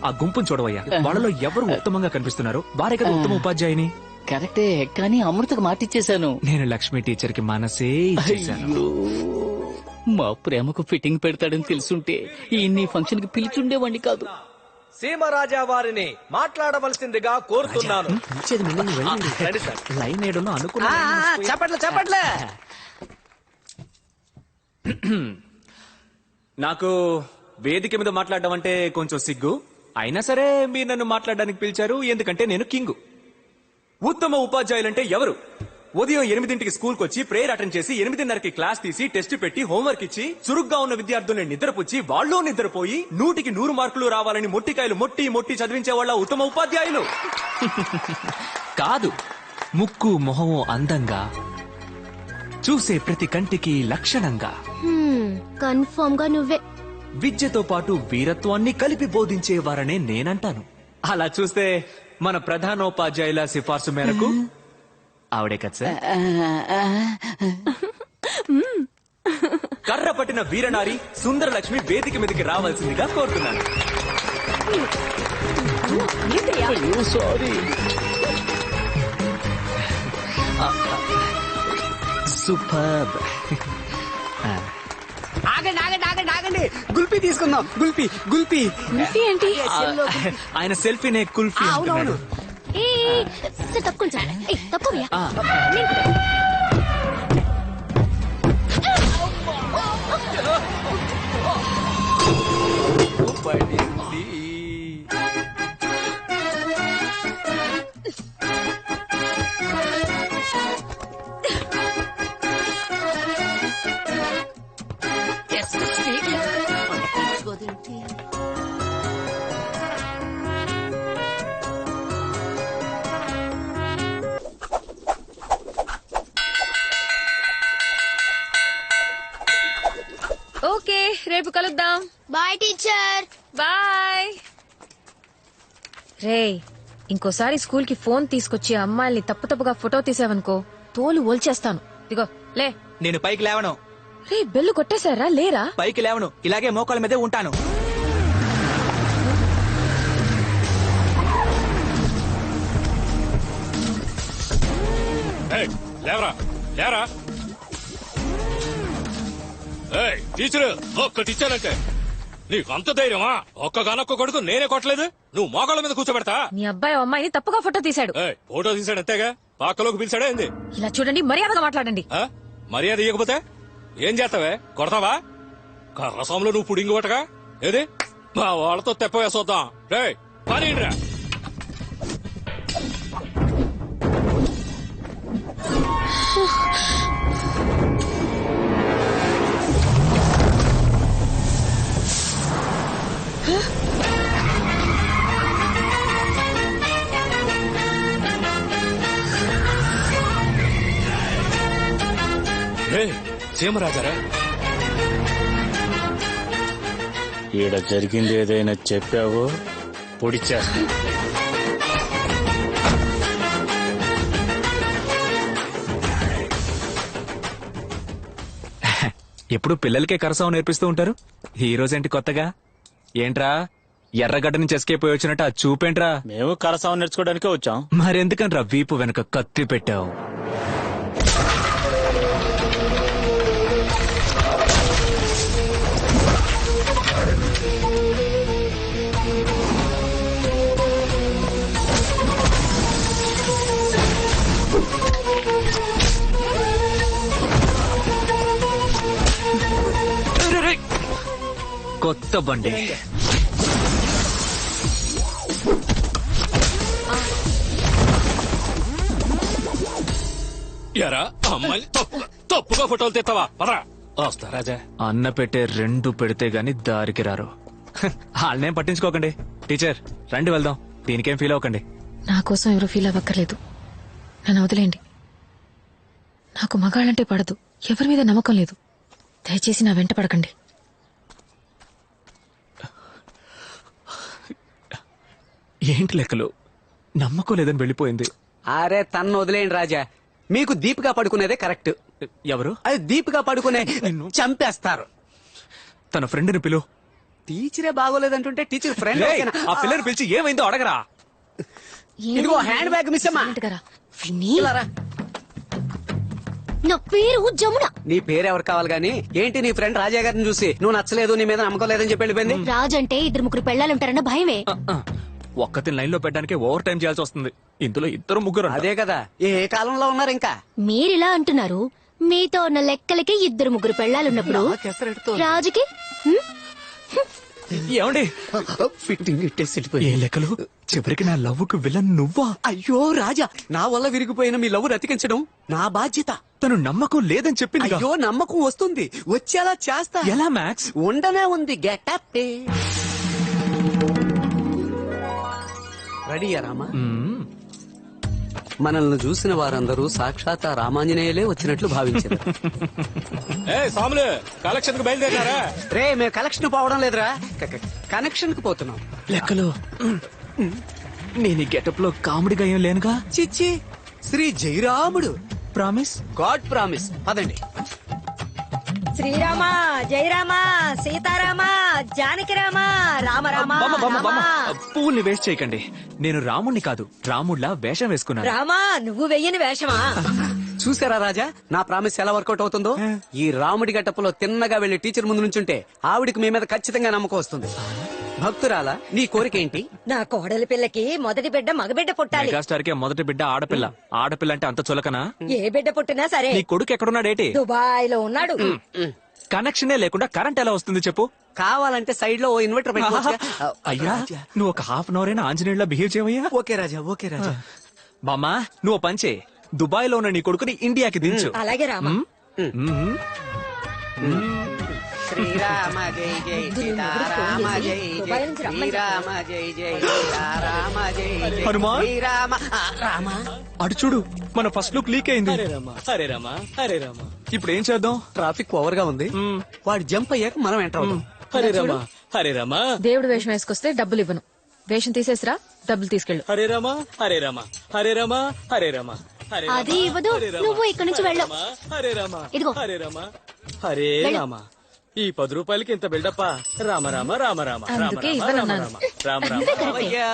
ఆ గుంపును చూడవయ్యా, వాళ్ళలో ఎవరు ఉత్తమంగా కనిపిస్తున్నారు? వారే కదా ఉత్తమ ఉపాధ్యాయుని. కరెక్టే, కానీ అమృతకు మాటిచ్చేశాను. నేను లక్ష్మి టీచర్ కి మనసే ఇచ్చేశాను. మా ప్రేమకు ఫిట్టింగ్ పెడతాడని తెలుసుంటే ఈ ఫంక్షన్ కి పిలిచుండేవాడిని కాదు. సీమరాజా వారిని మాట్లాడవలసిందిగా కోరుతున్నాను. రండి సార్. లైన్ ఏడులో అనుకున్నా. చెప్పట్లే చెప్పట్లే. నాకు వేదిక మీద మాట్లాడడం అంటే కొంచెం సిగ్గు. అయినా సరే మీరు నన్ను మాట్లాడడానికి పిలిచారు, ఎందుకంటే నేను కింగు. ఉత్తమ ఉపాధ్యాయులంటే ఎవరు? ఉదయం 8ంటికి స్కూల్కి వచ్చి ప్రేయర్ అటెండ్ చేసి 8:30కి క్లాస్ తీసి టెస్ట్ పెట్టి హోంవర్క్ ఇచ్చి చురుగ్గా ఉన్న విద్యార్థుల్ని నిద్రపుచ్చి వాళ్ళు నిద్రపోయి 100కి 100 మార్కులు రావాలని మొట్టికాయలు మొట్టి చదివించే వాళ్ళ ఉత్తమ ఉపాధ్యాయులు కాదు. ముక్కు మొహము అందంగా, చూసే ప్రతి కంటికి లక్షణంగా, కన్ఫర్మ్ గా నువ్వే. విద్యతో పాటు వీరత్వాన్ని కలిపి బోధించేవారనే నేనంటాను. అలా చూస్తే మన ప్రధానోపాధ్యాయుల సిఫార్సు మేరకు ఆవిడే కదా సార్. కర్ర పట్టిన వీరనారి సుందరలక్ష్మి వేదిక మీదకి రావాల్సిందిగా కోరుతున్నాను. సూపర్. ఆగండి ఆగండి ఆగండి ఆగండి, గుల్పీ తీసుకుందాం. గుల్పీ గుల్పీ కుల్ఫీ ఏంటి? ఆయన సెల్ఫీనే కుల్ఫీ అంటున్నాడు. తక్కువ. Bye teacher. బాయ్. రే ఇంకోసారి స్కూల్ కి ఫోన్ తీసుకొచ్చి అమ్మాయిల్ని తప్పుగా ఫోటో తీసావనుకో తోలు ఓల్చేస్తాను. ఇదిగో లే. నేను పైకి లేవను. రే బెల్లు కొట్టేశారా లేరా? పైకి లేవను, ఇలాగే మోకాళ్ళ మీదే ఉంటాను. లేవరా లేరా. టీచరు ఒక్కటి ఇచ్చానంటే నీకు అంత ధైర్యమా? ఒక్కగానొక్క కొడుకు నేనే కొట్టలేదు, నువ్వు మోకాళ్ళ మీద కూర్చోబెడతా. మీ అబ్బాయి అమ్మాయిని తప్పుగా ఫోటో తీశాడు. ఫోటో తీసాడు అంతేగా, పాకలోకి పిలిచాడా ఏంది? ఇలా చూడండి, మర్యాదగా మాట్లాడండి. మర్యాద ఇవ్వకపోతే ఏం చేస్తావే? కొడతావా? కర్రసంలో నువ్వు పుడింగి కొట్టగా ఏది మా వాళ్ళతో తెప్ప వేసొద్దాం. రే పని రా. సీమరాజారా, ఈడ జరిగింది ఏదైనా చెప్పావో పొడిచా. ఎప్పుడు పిల్లలకే కరసావు నేర్పిస్తూ ఉంటారు, ఈ రోజేంటి కొత్తగా? ఏంట్రా ఎర్రగడ్డ నుంచి ఎస్కేప్ పోయి వచ్చినట్టు ఆ చూపేంట్రా? మేము కరసావు నేర్చుకోవడానికే వచ్చాం. మరెందుకంట్రా వీపు వెనక కత్తి పెట్టావు? కొత్త బండి. ఎరా అమ్మాయి తప్పుగా ఫోటోలు తెస్తావా? పరా వస్తా రాజా. అన్న పెట్టే రెండు పెడితే గాని దారికి రారు. వాళ్ళనేం పట్టించుకోకండి. టీచర్ రండి వెళ్దాం, దీనికేం ఫీల్ అవ్వకండి. నా కోసం ఎవరు ఫీల్ అవ్వక్కర్లేదు, నన్ను వదిలేండి. నాకు మగాళ్ళంటే పడదు, ఎవరి మీద నమ్మకం లేదు. దయచేసి నా వెంట పడకండి. ఏంటి లెక్కలు? నమ్మకం లేదని వెళ్ళిపోయింది. అరే తన్ను వదిలేండి రాజా, మీకు దీపిక పడుకునేదే కరెక్ట్. ఎవరు? అది దీపిక పడుకునే చంపేస్తారు. తన ఫ్రెండ్ని పిలు. టీచరే బాగోలేదంటుంటే టీచర్ ఫ్రెండ్. ఆ పిల్లని పిలిచి ఏమైందో అడగరా. ఇదిగో హ్యాండ్ బ్యాగ్ మిస్ అమ్మా. నా పేరు జమున. నీ పేరు ఎవరు కావాలి గానీ ఏంటి నీ ఫ్రెండ్ రాజా గారిని చూసి నువ్వు నచ్చలేదు, నీ మీద నమ్మకం లేదని చెప్పి వెళ్ళిపోయింది. రాజు అంటే 2-3 పెళ్ళాలుంటారన్న భయమే. ఒక్కతిని లైన్ లో పెట్టడానికి ఓవర్ టైం చేయాల్సి వస్తుంది. ఇందులో 2-3. అదే కదా, ఏ కాలంలో ఉన్నారు ఇంకా. మీరిలా అంటున్నారు, మీతో ఉన్న లెక్కలకి 2-3 పెళ్ళాలున్నప్పుడు రాజుకి ఏమండి ఫిట్టింగ్ ఇట్టేసి ఏ లెక్కలు? చివరికి నా లవ్వుకు విలన్ నువ్వా? అయ్యో రాజా, నా వల్ల విరిగిపోయిన మీ లవ్ రతికించడం నా బాధ్యత. తను నమ్మకం లేదని చెప్పింది. అయ్యో నమ్మకం వస్తుంది, వచ్చేలా చేస్తా. ఎలా మ్యాక్స్? ఉండనే ఉంది, గెటప్ రెడీయా రామా? మనల్ని చూసిన వారందరూ సాక్షాత్ రామాంజనేయులే వచ్చినట్లు భావించారు. సాములు కలెక్షన్ కు బయలుదేరారా? రే మేము కలెక్షన్ పోవడం లేదురా, కనెక్షన్ కు పోతున్నాం. లెక్కలు నేను ఈ గెటప్ లో కామెడీగా ఏం లేనుగా. చిచ్చి, శ్రీ జయరాముడు. ప్రామిస్? God promise. పదండి. శ్రీరామ జయరామ సీతారామ జానకిరామ రామ రామ పువ్వుల్ని వేస్ట్ చేయకండి. నేను రాముణ్ణి కాదు, రాముడిలా వేషం వేసుకున్నాను. రామా నువ్వు వెయ్యని వేషమా? చూసారా రాజా, నా ప్రామిస్ ఎలా వర్కౌట్ అవుతుందో. ఈ రాముడి గట్టపులో తిన్నగా వెళ్లి టీచర్ ముందు నుంచుంటే ఆవిడికి మీ మీద ఖచ్చితంగా నమ్మకం వస్తుంది. భక్తురాలా, నీ కోరికేంటి? నా కోడలి పిల్లకి మొదటి బిడ్డ మగబిడ్డ పుట్టాలి. మెగాస్టార్ కి మొదటి బిడ్డ ఆడపిల్ల. ఆడపిల్ల అంటే అంత చులకనా? ఏ బిడ్డ పుట్టినా సరే. నీ కొడుకు ఎక్కడున్నాడేటి? దుబాయ్ లో ఉన్నాడు. కనెక్షనే లేకుండా కరెంట్ ఎలా వస్తుంది చెప్పు? కావాలంటే సైడ్ లో ఓ ఇన్వర్టర్ పెట్టుకోవచ్చు. అయ్యా నువ్వు ఒక హాఫ్ అన్ అవర్ అయినా ఆంజనేయుల్లా బిహేవ్ చేయవయ్యా. ఓకే రాజా, ఓకే రాజా. బామ్మా నువ్వు పంచే, దుబాయ్ లో ఉన్న నీ కొడుకుని ఇండియాకి దించు. అలాగే రామా. శ్రీరామ జై జై సీతారామ జై జై శ్రీరామ జై జై సీతారామ జై జై హనుమాన్. శ్రీరామ రామ. అటు చూడు, మన ఫస్ట్ లుక్ లీక్ అయింది. హరే రామ హరే రామ. ఇప్పుడు ఏం చేద్దాం? ట్రాఫిక్ ఓవర్ గా ఉంది, వాడు జంప్ అయ్యాక మనం ఎంటర్ అవుతాం. హరే రామ హరే రామా దేవుడు వేషం వేసుకొస్తే డబ్బులు ఇవ్వను. వేషం తీసేసిరా, డబ్బులు తీసుకెళ్ళు. హరే రామా హరే రామా హరే రామా హరే రామా హరే రామా, అది ఇవ్వదు, హరే రామా, నువ్వు ఇక్కడి నుంచి వెళ్ళు. హరే రామా ఇదిగో. హరే రామా హరే వెళ్ళు. రామా. ఈ 10 రూపాయలకి ఇంత బిల్డప్పా? రామ రామ రామ రామ రామ అందుకే రామ ఇవ్వనన్నాను. రామ రామ రామయ్యా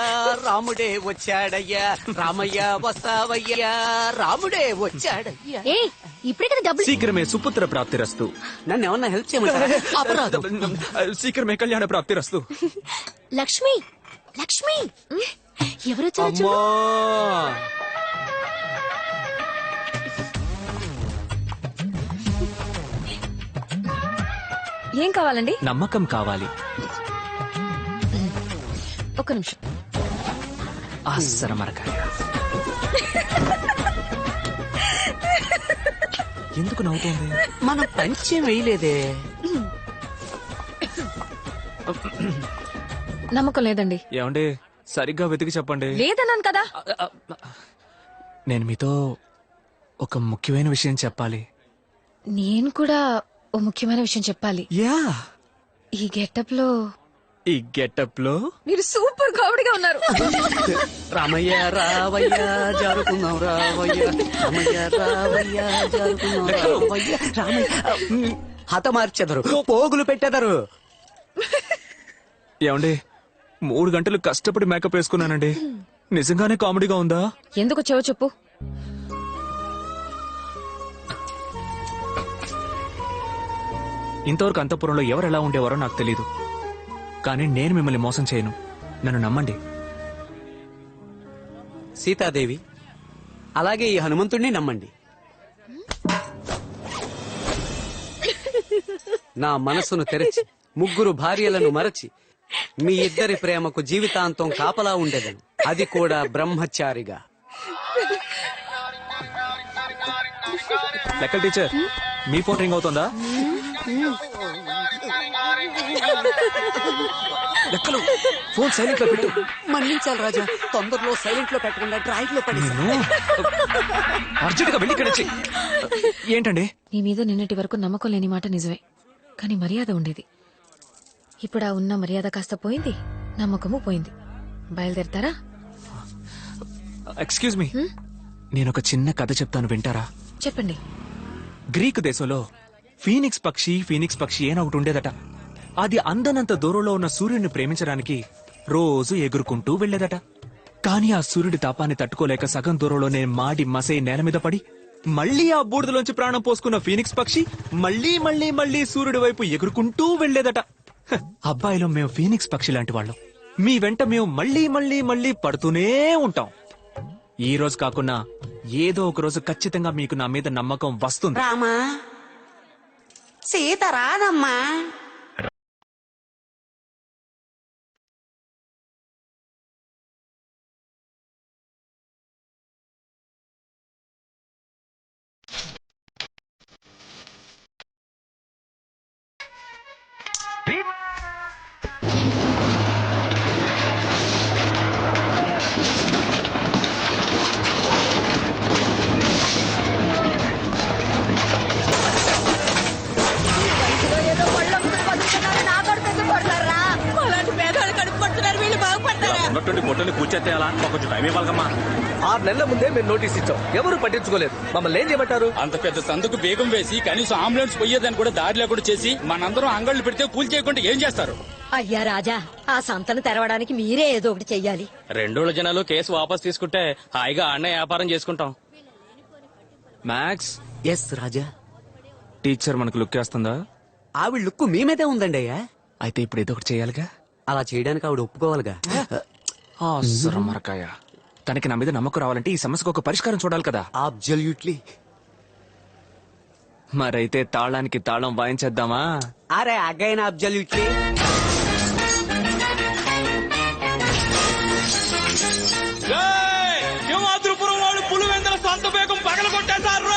రాముడే వచ్చాడయ్యా, రామయ్య వస్తావయ్యా, రాముడే వచ్చాడయ్యా. ఏ ఇప్పుడే కదా డబ్బులు. శీఘ్రమే సుపుత్ర ప్రాప్తిరస్తు. నన్ను ఏమన్నా హెల్ప్ చేయమంటారా? అపరాధం. శీఘ్రమే కళ్యాణ ప్రాప్తిరస్తు. లక్ష్మి లక్ష్మి ఎవరు వచ్చారో చూడు. ఏం కావాలండి? నమ్మకం కావాలి. ఒక్క నిమిషం. అస్సర మరకాయ. ఎందుకు నవ్వుతోంది? మనం పంచం వేయలేదే. నమ్మకం లేదండి. ఏమండి సరిగ్గా వెతికి చెప్పండి. లేదన్నాను కదా. నేను మీతో ఒక ముఖ్యమైన విషయం చెప్పాలి. నేను కూడా ఓ ముఖ్యమైన విషయం చెప్పాలి. యా, ఈ గెటప్ లో ఈ గెటప్ లో మీరు సూపర్ కామెడీగా ఉన్నారు. రామయ్య రావయ్య జరుపుకుందాం రావయ్య, రామయ్య రావయ్య జరుపుకుందాం రావయ్య, రామయ్య హతమార్చెదరు, పోగులు పెట్టెదరు. ఏమండి 3 గంటలు కష్టపడి మేకప్ వేసుకున్నానండి. నిజంగానే కామెడీగా ఉందా? ఎందుకు వచ్చావో చెప్పు. ఇంతవరకు అంతఃపురంలో ఎవరు ఎలా ఉండేవారో నాకు తెలీదు, కానీ నేను మిమ్మల్ని మోసం చేయను. నన్ను నమ్మండి. సీతాదేవి అలాగే ఈ హనుమంతుడిని నమ్మండి. నా మనసును తెరచి 3 భార్యలను మరచి మీ ఇద్దరి ప్రేమకు జీవితాంతం కాపలా ఉండేదను, అది కూడా బ్రహ్మచారిగా. లెక్కల టీచర్, మీ ఫోన్ రింగ్ అవుతుందా? లెక్కలు ఫోన్ సైలెంట్ లో పెట్టు. మన్నించాలి రాజా, తొందరలో సైలెంట్ లో పెట్టకుండా డ్రాయింగ్ లో పడి. అర్జెంట్ గా వెళ్ళి ఇక్కడికి. ఏంటండి? నీ మీద నిన్నటి వరకు నమ్మకం లేని మాట నిజమే, కానీ మర్యాద ఉండేది. ఇప్పుడు ఆ ఉన్న మర్యాద కాస్త పోయింది, నమ్మకము పోయింది. బయలుదేరతారా? ఎక్స్క్యూజ్ మీ, నేను ఒక చిన్న కథ చెప్తాను, వింటారా? చెప్పండి. గ్రీకు దేశంలో ఫీనిక్స్ పక్షి అని ఒకటి ఉండేదట. అది అందనంత దూరంలో ఉన్న సూర్యుడిని ప్రేమించడానికి రోజు ఎగురుకుంటూ వెళ్లేదట. కానీ ఆ సూర్యుడి తాపాన్ని తట్టుకోలేక సగం దూరంలోనే మాడి మసై నేల మీద పడి మళ్లీ ఆ బూడిదలోంచి ప్రాణం పోసుకున్న ఫీనిక్స్ పక్షి మళ్లీ మళ్లీ మళ్లీ సూర్యుడి వైపు ఎగురుకుంటూ వెళ్లేదట. అబ్బాయిలో మేము ఫీనిక్స్ పక్షి లాంటి వాళ్ళం. మీ వెంట మేము మళ్లీ మళ్లీ మళ్లీ పడుతూనే ఉంటాం. ఈ రోజు కాకున్నా ఏదో ఒక రోజు ఖచ్చితంగా మీకు నా మీద నమ్మకం వస్తుంది. రామా సీత రాదమ్మా. ఉన్నటువంటి పొట్టని కూర్చేలా కొంచెం టైం ఇవ్వాలమ్మా. 6 నెలల ముందే మేము నోటీస్ ఇచ్చాం, ఎవరు పట్టించుకోలేదు. మమ్మల్ని ఏం చేయమంటారు? అంత పెద్ద సందుకు బేగం వేసి కనీసం అంబులెన్స్ పోయేదని కూడా దారి లేకుండా చేసి మనందరం అంగళ్ళు పెడితే కూల్ చేయకుండా ఏం చేస్తారు? అయ్యా రాజా, ఆ సంతను తెరవడానికి మీరే ఏదో ఒకటి చెయ్యాలి. 2 రోజుల జనాలు కేసు వాపస్ తీసుకుంటే హాయిగా అన్నయ్య వ్యాపారం చేసుకుంటాం. మ్యాక్స్. ఎస్ రాజా. టీచర్ మనకు లుక్ వేస్తుందా? ఆవిడ లుక్కు మీ మీదే ఉందండి అయ్యా. అయితే ఇప్పుడు ఏదో ఒకటి చేయాలిగా. అలా చేయడానికి ఆవిడ ఒప్పుకోవాలిగా. మరకాయ. తనకి నా మీద నమ్మకం రావాలంటే ఈ సమస్యకు ఒక పరిష్కారం చూడాలి కదా. అబ్జల్యూట్లీ. మరైతే తాళానికి తాళం వాయించేద్దామా? అరే అగైన్ అబ్జల్యూట్లీ. సింహాద్రిపురం వాళ్ళు పులివెందుల సొంత బేగం పగల కొట్టేశారు.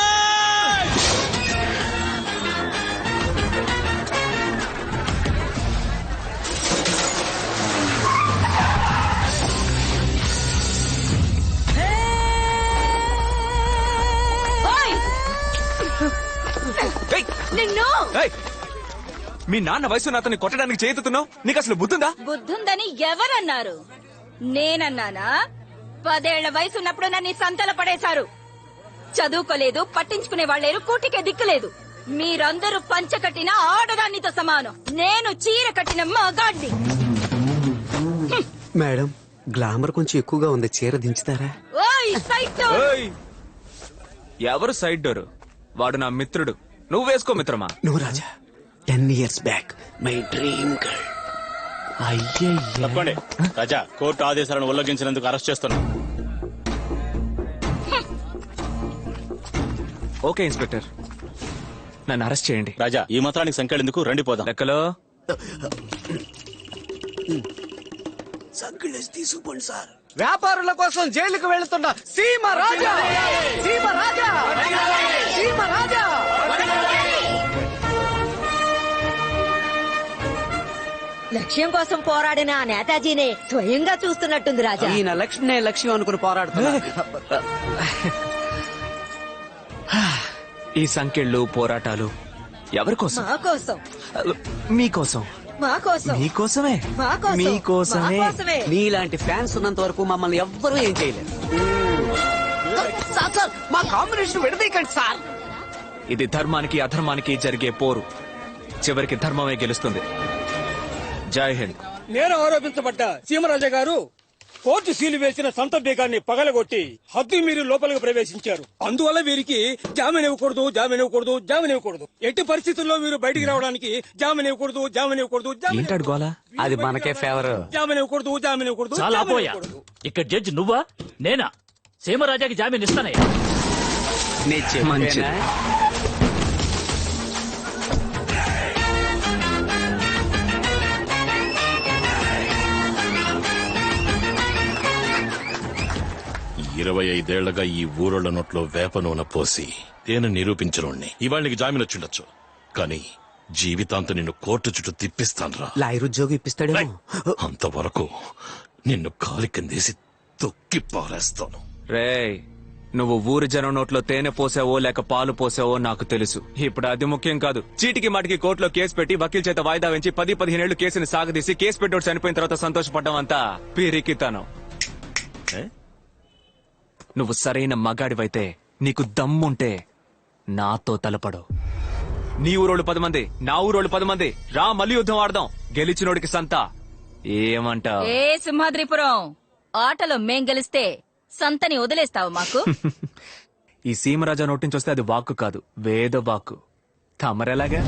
నిన్ను మీ నాన్న వయసు అతన్ని కొట్టడానికి చేతుతున్నావు? నీకు అసలు బుద్ధుందా? బుద్ధుందని ఎవరన్నారు? నేనన్నానా? 10 ఏళ్ల వయసున్నప్పుడు నన్ను ఈ సంతల పడేశారు. చదువుకోలేదు, పట్టించుకునే వాళ్ళేరు, కూటికే దిక్కులేదు. మీరందరూ పంచ కట్టిన ఆడదానితో సమానం. నేను చీర కట్టిన మగాడ్ని. మేడం, గ్లామర్ కొంచెం ఎక్కువగా ఉంది, చీర దించుతారా? ఓయ్ సైటో! ఏయ్! ఎవరు సైడ్ డోర్? వాడు నా మిత్రుడు. నువ్వు వేసుకో మిత్రమా. నువ్వు రాజా, 10 years back my dream girl. తప్పండి రాజా, కోర్టు ఆదేశాలను ఉల్లంఘించినందుకు అరెస్ట్ చేస్తున్నాం. ఓకే ఇన్స్పెక్టర్, నన్ను అరెస్ట్ చేయండి. రాజా, ఈ మాత్రానికి సంఖ్యలెందుకు, రండి పోదాం. లెక్కలో సంఖ్యలేసి తీసుకుపోండి సార్. వ్యాపారుల కోసం జైలుకు వెళుతున్న సీమ రాజా, సీమ రాజా, సీమ రాజా. లక్ష్యం కోసం పోరాడిన ఆ నేతాజీనే స్వయంగా చూస్తున్నట్టుంది రాజా. ఈయన లక్ష్మీ లక్ష్యం అనుకుని పోరాడుతున్నా. ఈ సంఖ్యలు పోరాటాలు ఎవరి కోసం? మా కోసం, మీకోసం, మా కోసం, మీకోసమే, మా కోసం, మీకోసమే. మా కోసమే. నీలాంటి ఫ్యాన్స్ ఉన్నంత వరకు మమ్మల్ని ఎవ్వరూ ఏం చేయలేరు. సార్, సార్, మా కాంబినేషన్ విడదీయకండి సార్. ఇది ధర్మానికి అధర్మానికి జరిగే పోరు. చివరికి ధర్మమే గెలుస్తుంది. జై హింద్. నేను ఆరోపించబడ్డ సీమరాజా గారు కోర్టు సీలు వేసిన సంత బీగాన్ని పగలగొట్టి హద్దు మీరు లోపలికి ప్రవేశించారు. అందువల్ల వీరికి జామీన్ ఇవ్వకూడదు, జామీన్ ఇవ్వకూడదు, జామీన్ ఇవ్వకూడదు. ఎట్టి పరిస్థితుల్లో మీరు బయటికి రావడానికి జామీన్ ఇవ్వకూడదు, జామీన్ ఇవ్వకూడదు, ఏంటాడు గోలా? అది మనకే ఫేవర్. జామీన్ ఇవ్వకూడదు, జామీన్ ఇవ్వకూడదు. చాలా పోయా. ఇక్కడ జడ్జి నువ్వా నేనా? సీమరాజాకి జామీన్ ఇస్తానయ్యా. మంచిది. ఇరవై 25 ఈ ఊరోళ్ల నోట్లో వేప నూనె పోసి తేనె నిరూపించనుండి ఇవాళ నీకు జామీన్ వచ్చిండొచ్చు, కానీ జీవితాంతం నిన్ను కోర్టు చుట్టూ తిప్పిస్తాన్రా. లాయర్ ఉద్యోగం ఇప్పిస్తాడేమో. అంతవరకు నిన్ను కాలి కిందేసి తొక్కి పారేస్తాను. రేయ్, నువ్వు ఊరి జనం నోట్లో తేనె పోసావో లేక పాలు పోసావో నాకు తెలుసు. ఇప్పుడు అది ముఖ్యం కాదు. చీటికి మాటికి కోర్టులో కేసు పెట్టి వకీల్ చేత వాయిదా వేయించి 10-15 ఏళ్లు కేసుని సాగదీసి కేసు పెట్టోడు చనిపోయిన తర్వాత సంతోషపడ్డం అంతా పిరికితనం. నువ్వు సరైన మగాడివైతే, నీకు దమ్ముంటే నాతో తలపడు. నీ ఊరోళ్ళు 10 మంది, నా ఊరోళ్ళు 10 మంది, రా మళ్ళీ యుద్ధం ఆడదాం. గెలిచినోడికి సంత. ఏమంటావ్? ఏ సింహాద్రిపురం, ఆటలో మేం గెలిస్తే సంతని వదిలేస్తావు మాకు? ఈ సీమరాజా నోటి నుంచి వస్తే అది వాక్కు కాదు, వేద వాక్కు. తమరెలాగా?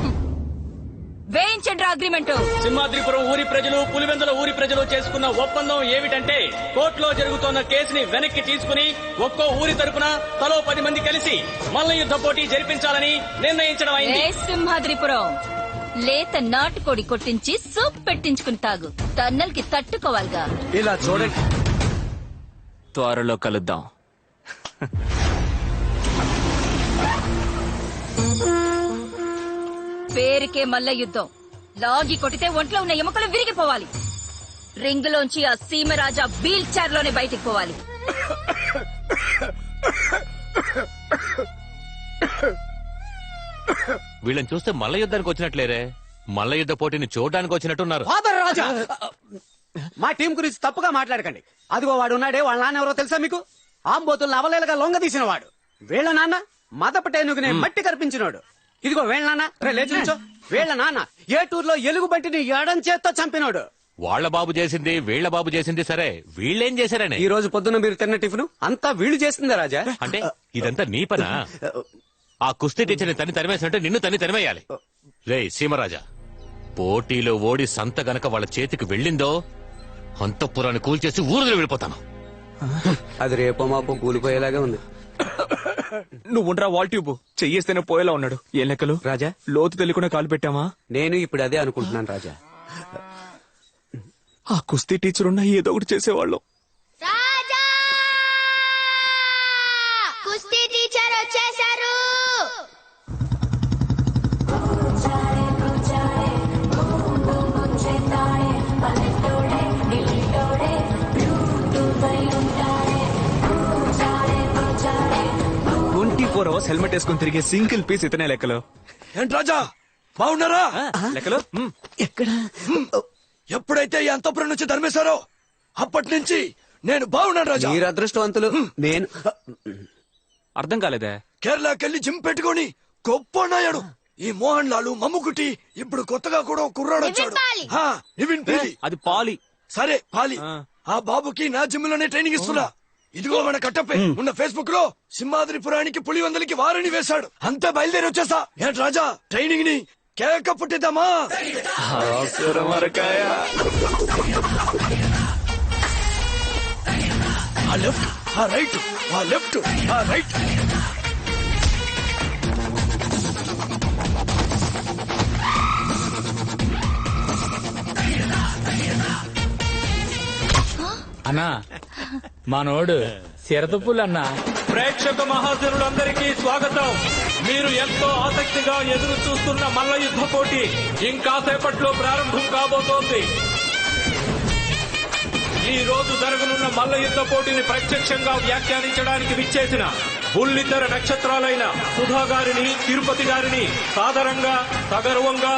వేయించండి అగ్రిమెంట్. సింహాద్రిపురం ఊరి ప్రజలు, పులివెందుల ఊరి ప్రజలు చేసుకున్న ఒప్పందం ఏమిటంటే, కోర్టులో జరుగుతున్న కేసుని వెనక్కి తీసుకుని ఒక్కో ఊరి తరపున తలో 10 మంది కలిసి మల్ల యుద్ధ పోటీ జరిపించాలని నిర్ణయించడం అయింది. ఏ సింహాద్రిపురం, లేత నాటుకోడి కొట్టించి సూప్ పెట్టించుకుని తాగు. తన్నల్కి తట్టుకోవాలిగా. ఇలా చూడండి. త్వరలో కలుద్దాం. పేరుకే మల్ల యుద్ధం. లాగి కొట్టితే ఒంట్లో ఉన్న ఎముకలు విరిగిపోవాలి. రింగులోంచి ఆ సీమరాజా వీల్ చైర్ లోనే బయటికి పోవాలి. వీళ్ళని చూస్తే మల్ల యుద్ధానికి వచ్చినట్లేరే, మల్ల యుద్ధ పోటీని చూడడానికి వచ్చినట్టున్నారు. ఫాదర్ రాజా, మా టీం గురించి తప్పుగా మాట్లాడకండి. అదిగో వాడు ఉన్నాడే, వాళ్ళ నాన్న ఎవరో తెలుసా మీకు? ఆంబోతులను అవలేలుగా లొంగ తీసిన వాడు. వీళ్ళ నాన్న మదపటేనుగునే మట్టి కనిపించినోడు. ఇదిగో వీళ్ళ నాన్న, రే లేచి నిల్చో. వీళ్ళ నాన్న ఏటూరులో ఎలుగు బంటిని ఎడం చేత్తో చంపినోడు. వాళ్ళ బాబు చేసింది, వీళ్ళ బాబు చేసింది సరే, వీళ్ళేం చేశారని? ఈ రోజు పొద్దున్న మీరు తిన్న టిఫిన్ అంతా వీళ్ళు చేస్తుందా రాజా? అంటే ఇదంతా నీ పనా? ఆ కుస్తీ టీచర్ని తని తరిమేసినట్టు నిన్ను తని తరిమేయాలి. రే సీమరాజా, పోటీలో ఓడి సంత గనక వాళ్ళ చేతికి వెళ్ళిందో అంతఃపురాన్ని కూల్చేసి ఊరులో వెళ్ళిపోతాను. అది రేపో మాపో కూలిపోయేలాగా ఉంది. నువ్వు ఉండరా వాల్ ట్యూబ్, చెయ్యేస్తేనే పోయేలా ఉన్నాడు. ఏ లెక్కలు రాజా? లోతు తెలియకుండా కాలు పెట్టామా? నేను ఇప్పుడు అదే అనుకుంటున్నాను రాజా. ఆ కుస్తీ టీచర్ ఉన్నా ఏదో ఒకటి చేసేవాళ్ళం. కుస్తీ టీచర్ వచ్చేసారు. ట్వంటీ 24 hours హెల్మెట్ వేసుకుని తిరిగే సింగిల్ పీస్ ఇతనే లెక్కలో. ఏంటి రాజా, బాగున్నారా? లెక్కలు ఎక్కడ? ఎప్పుడైతే ఈ అంతపురం నుంచి ధర్మేశారో అప్పటి నుంచి నేను బాగున్నాను రాజా. మీరు అదృష్టవంతులు. నేను అర్థం కాలేదే. కేరళకెళ్ళి జిమ్ పెట్టుకొని గొప్ప నాయుడు ఈ మోహన్ లాలు మమ్ముకుటి ఇప్పుడు కొత్తగా కూడా ఒక కుర్రాడు వచ్చాడు. నివిన్ పాలి. అది పాలి. సరే పాలి. ఆ బాబుకి నా జిమ్ లోనే ట్రైనింగ్ ఇస్తున్నా. ఇదిగో మన కట్టపై ఉన్న ఫేస్బుక్ లో సింహాద్రిపురానికి పులివందలకి వారిని వేశాడు. అంతా బయలుదేరి వచ్చేస్తా. ఏంటి రాజా ట్రైనింగ్ ని కేక పుట్టిద్దామా? ఆ లెఫ్ట్ ఆ రైట్ ఆ లెఫ్ట్ ఆ రైట్. అన్నా మనోడు సిరతపుల్ అన్నా. ప్రేక్షక మహాజనులందరికీ స్వాగతం. మీరు ఎంతో ఆసక్తిగా ఎదురు చూస్తున్న మల్ల యుద్ధ పోటీ ఇంకాసేపట్లో ప్రారంభం కాబోతోంది. ఈ రోజు జరగనున్న మల్ల యుద్ధ పోటీని ప్రత్యక్షంగా వ్యాఖ్యానించడానికి విచ్చేసిన బుల్లితెర నక్షత్రాలైన సుధా గారిని, తిరుపతి గారిని సాదరంగా సగర్వంగా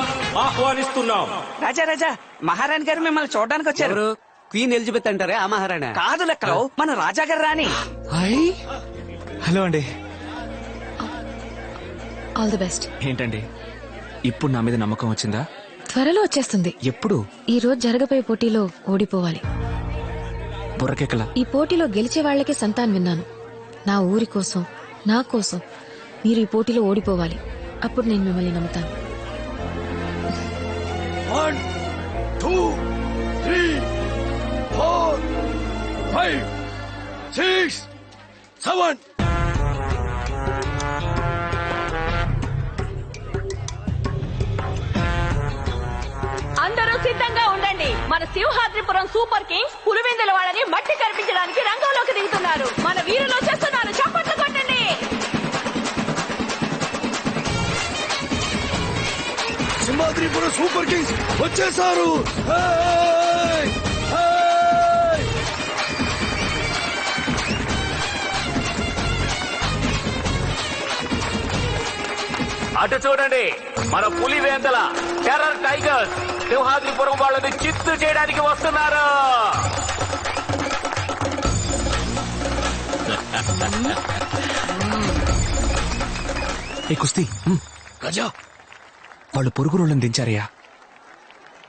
ఆహ్వానిస్తున్నాం. రాజా రాజా మహారాణి గారు మిమ్మల్ని చూడడానికి వచ్చారు. క్వీన్ ఎలిజబెత్ అంటారే ఆ మహారాణా? కాదు లెక్కలో మన రాజా గారు రాని. హలో అండి. All the best. ఏంటండి ఇప్పుడు నా మీద నమ్మకం వచ్చిందా? త్వరలో వచ్చేస్తుంది. ఎప్పుడు? ఈ రోజు జరగబోయే పోటీలో ఓడిపోవాలి. బుర్రకెక్కలా. ఈ పోటీలో గెలిచే వాళ్లకే సంతాన్ విన్నాను. నా ఊరి కోసం, నా కోసం మీరు ఈ పోటీలో ఓడిపోవాలి. అప్పుడు నేను మిమ్మల్ని నమ్ముతాను. 1 2 3 4 5 6 7. అందరూ సిద్ధంగా ఉండండి. మన సింహాద్రిపురం సూపర్ కింగ్స్ పులివెందుల వాళ్ళని మట్టి కనిపించడానికి రంగంలోకి దిగుతున్నారు. మన వీరులు వచ్చేస్తున్నారు. చప్పట్లు కొట్టండి. సింహాద్రిపురం సూపర్ కింగ్స్ వచ్చేసారు. అటు చూడండి, మన పులివేందల టెర్రర్ టైగర్స్ సింహాద్రిపురం వాళ్ళని చిత్తు చేయడానికి వస్తున్నారు. ఏ కుస్తీ రాజా వాళ్ళు పొరుగు రోళ్ళని దించారయ్యా.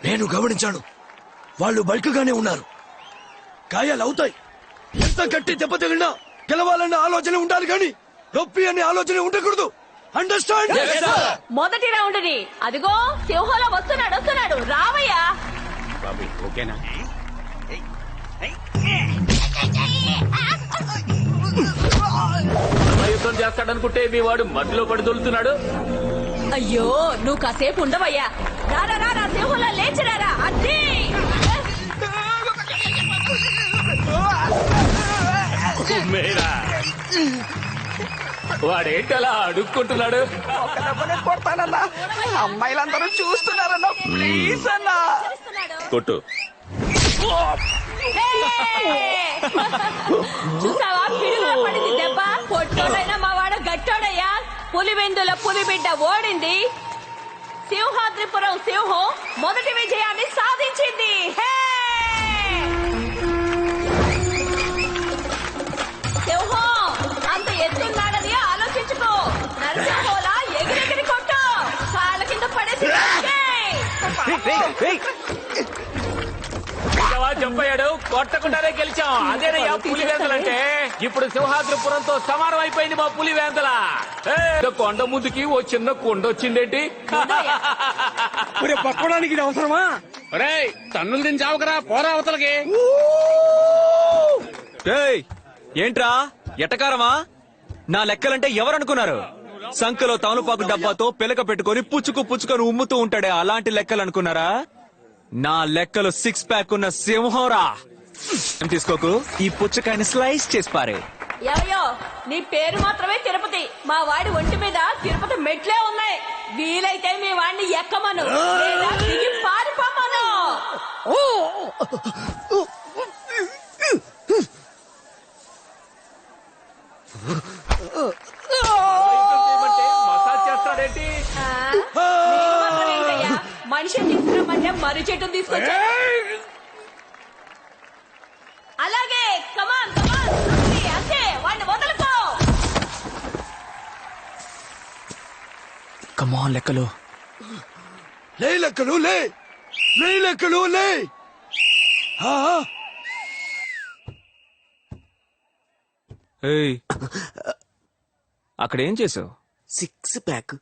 నేను గమనించాను. వాళ్ళు బల్క్ గానే ఉన్నారు. గాయాలు అవుతాయి. ఎంత గట్టి దెబ్బ తగిలినా గెలవాలన్న ఆలోచన ఉండాలి కానీ నొప్పి అనే ఆలోచన ఉండకూడదు. అండర్స్టాండ్? మొదటి రౌండ్ ని అదిగో సింహంలో వస్తున్నాడు రావయ్యా. ఓకేనా? యుద్ధం చేస్తాడనుకుంటే మీ వాడు మధ్యలో పడి దొలుతున్నాడు. అయ్యో నువ్వు కాసేపు ఉండవయ్యా. రారా సింహంలో లేచిరారా. అద్దీ వాడేంటలా అడుక్కుంటున్నాడు. ఒక దెబ్బనే కొడతానన్నా. అమ్మాయిలందరూ చూస్తున్నారన్నా. ప్లీజ్ అన్నా కొట్టు. చూసావా పిడుగులా పడింది దెబ్బ. పొట్టోడైనా మా వాడు గట్టోడయ్యా. పులివెందుల పులిబిడ్డ ఓడింది. సింహాద్రిపురం సింహం మొదటి విజయాన్ని సాధించింది. సింహం అంత ఎత్తున్నాడని ఆలోచించుకో. నరసింహోలా ఎగిరెగిరి కొట్టు. కాళ్ళ కింద పడేసి చంపయ్యాడు. కొట్టకుండానే గెలిచాం. అదేనయ్యా పులివేందలంటే. ఇప్పుడు సింహాద్రిపురంతో సమానం అయిపోయింది మా పులివేందల. కొండ ముందుకి ఓ చిన్న కొండ వచ్చిందేంటి? పట్టుకోవడానికి ఇది అవసరమా? తన్నులు తిని చావకరా. పోరా అవతలకి. ఏంట్రా ఎటకారమా? నా లెక్కలంటే ఎవరనుకున్నారు? సంకలో తమలపాకు డబ్బాతో పిలక పెట్టుకుని పుచ్చుకొని ఉమ్ముతూ ఉంటాడే అలాంటి లెక్కలు అనుకున్నారా? నా లెక్కలు 6 ప్యాక్ ఉన్న సింహంరా. తీసుకోకు. ఈ పుచ్చకాయని స్లైస్ చేసి పారే. ఎవయో నీ పేరు మాత్రమే తిరుపతి. మా వాడి ఒంటి మీద తిరుపతి మెట్లే ఉన్నాయి. వీలైతే మీ వాడిని ఎక్కమను లేదా దిగి పారిపోమను. మసాజ్ చేస్తాడేంటి? మీరు మాత్రమే మోహన్ లెక్కలు లే లెక్కలు లే లే లెక్కలు లే ఆ, ఏయ్, అక్కడ ఏం చేసావు? 6 ప్యాక్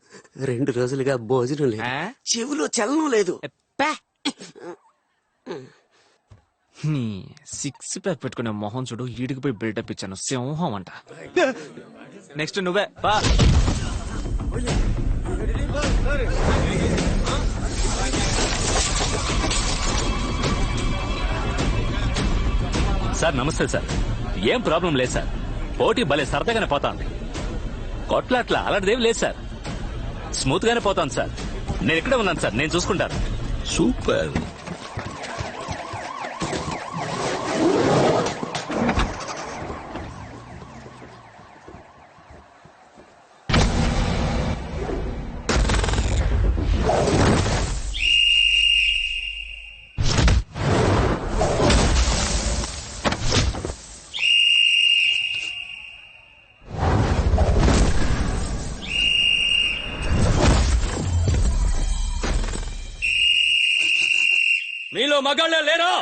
2 రోజులుగా భోజనం లేదు, చెవులో చలనం లేదు. నీ 6 ప్యాక్ పెట్టుకునే మొహం చూడు, ఈడికి పోయి బిల్డప్ ఇచ్చాను, సింహం అంట. నెక్స్ట్ నువ్వే పా. సార్ నమస్తే సార్. ఏం ప్రాబ్లం లేదు సార్. పోటీ భలే సరదాగానే పోతాంది. కొట్లాట్లా అలాంటిదేం లేదు సార్. స్మూత్ గానే పోతాను సార్. నేను ఇక్కడే ఉన్నాను సార్, నేను చూసుకుంటాను. సూపర్. మీలో మగాళ్ళే లేరా?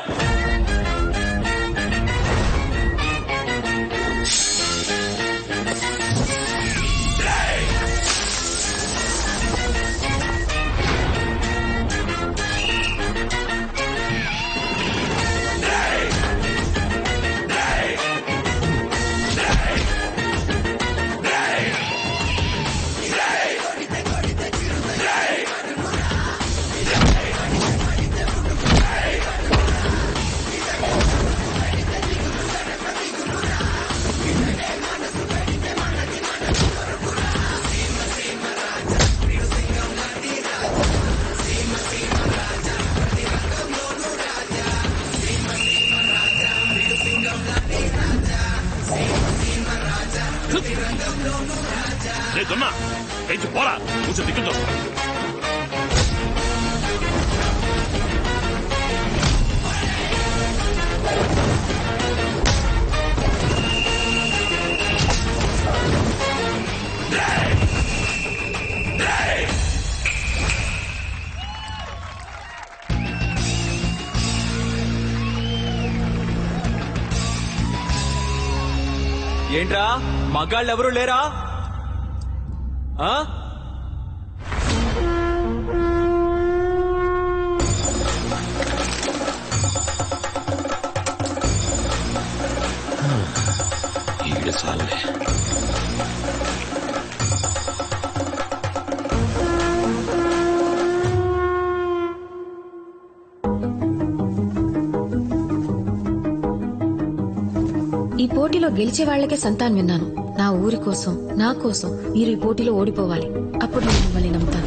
దున్నా తెచ్చి పోరా, కూర్చొని దిగుతో. ఏంట్రా మగాళ్ళు ఎవరు లేరా? ఆ? ఈడు సాలే. ఈ పోటీలో గెలిచే వాళ్లకే సంతానం విన్నాను. నా ఊరి కోసం, నా కోసం మీరు ఈ పోటీలో ఓడిపోవాలి. అప్పుడు నేను మిమ్మల్ని నమ్ముతాను.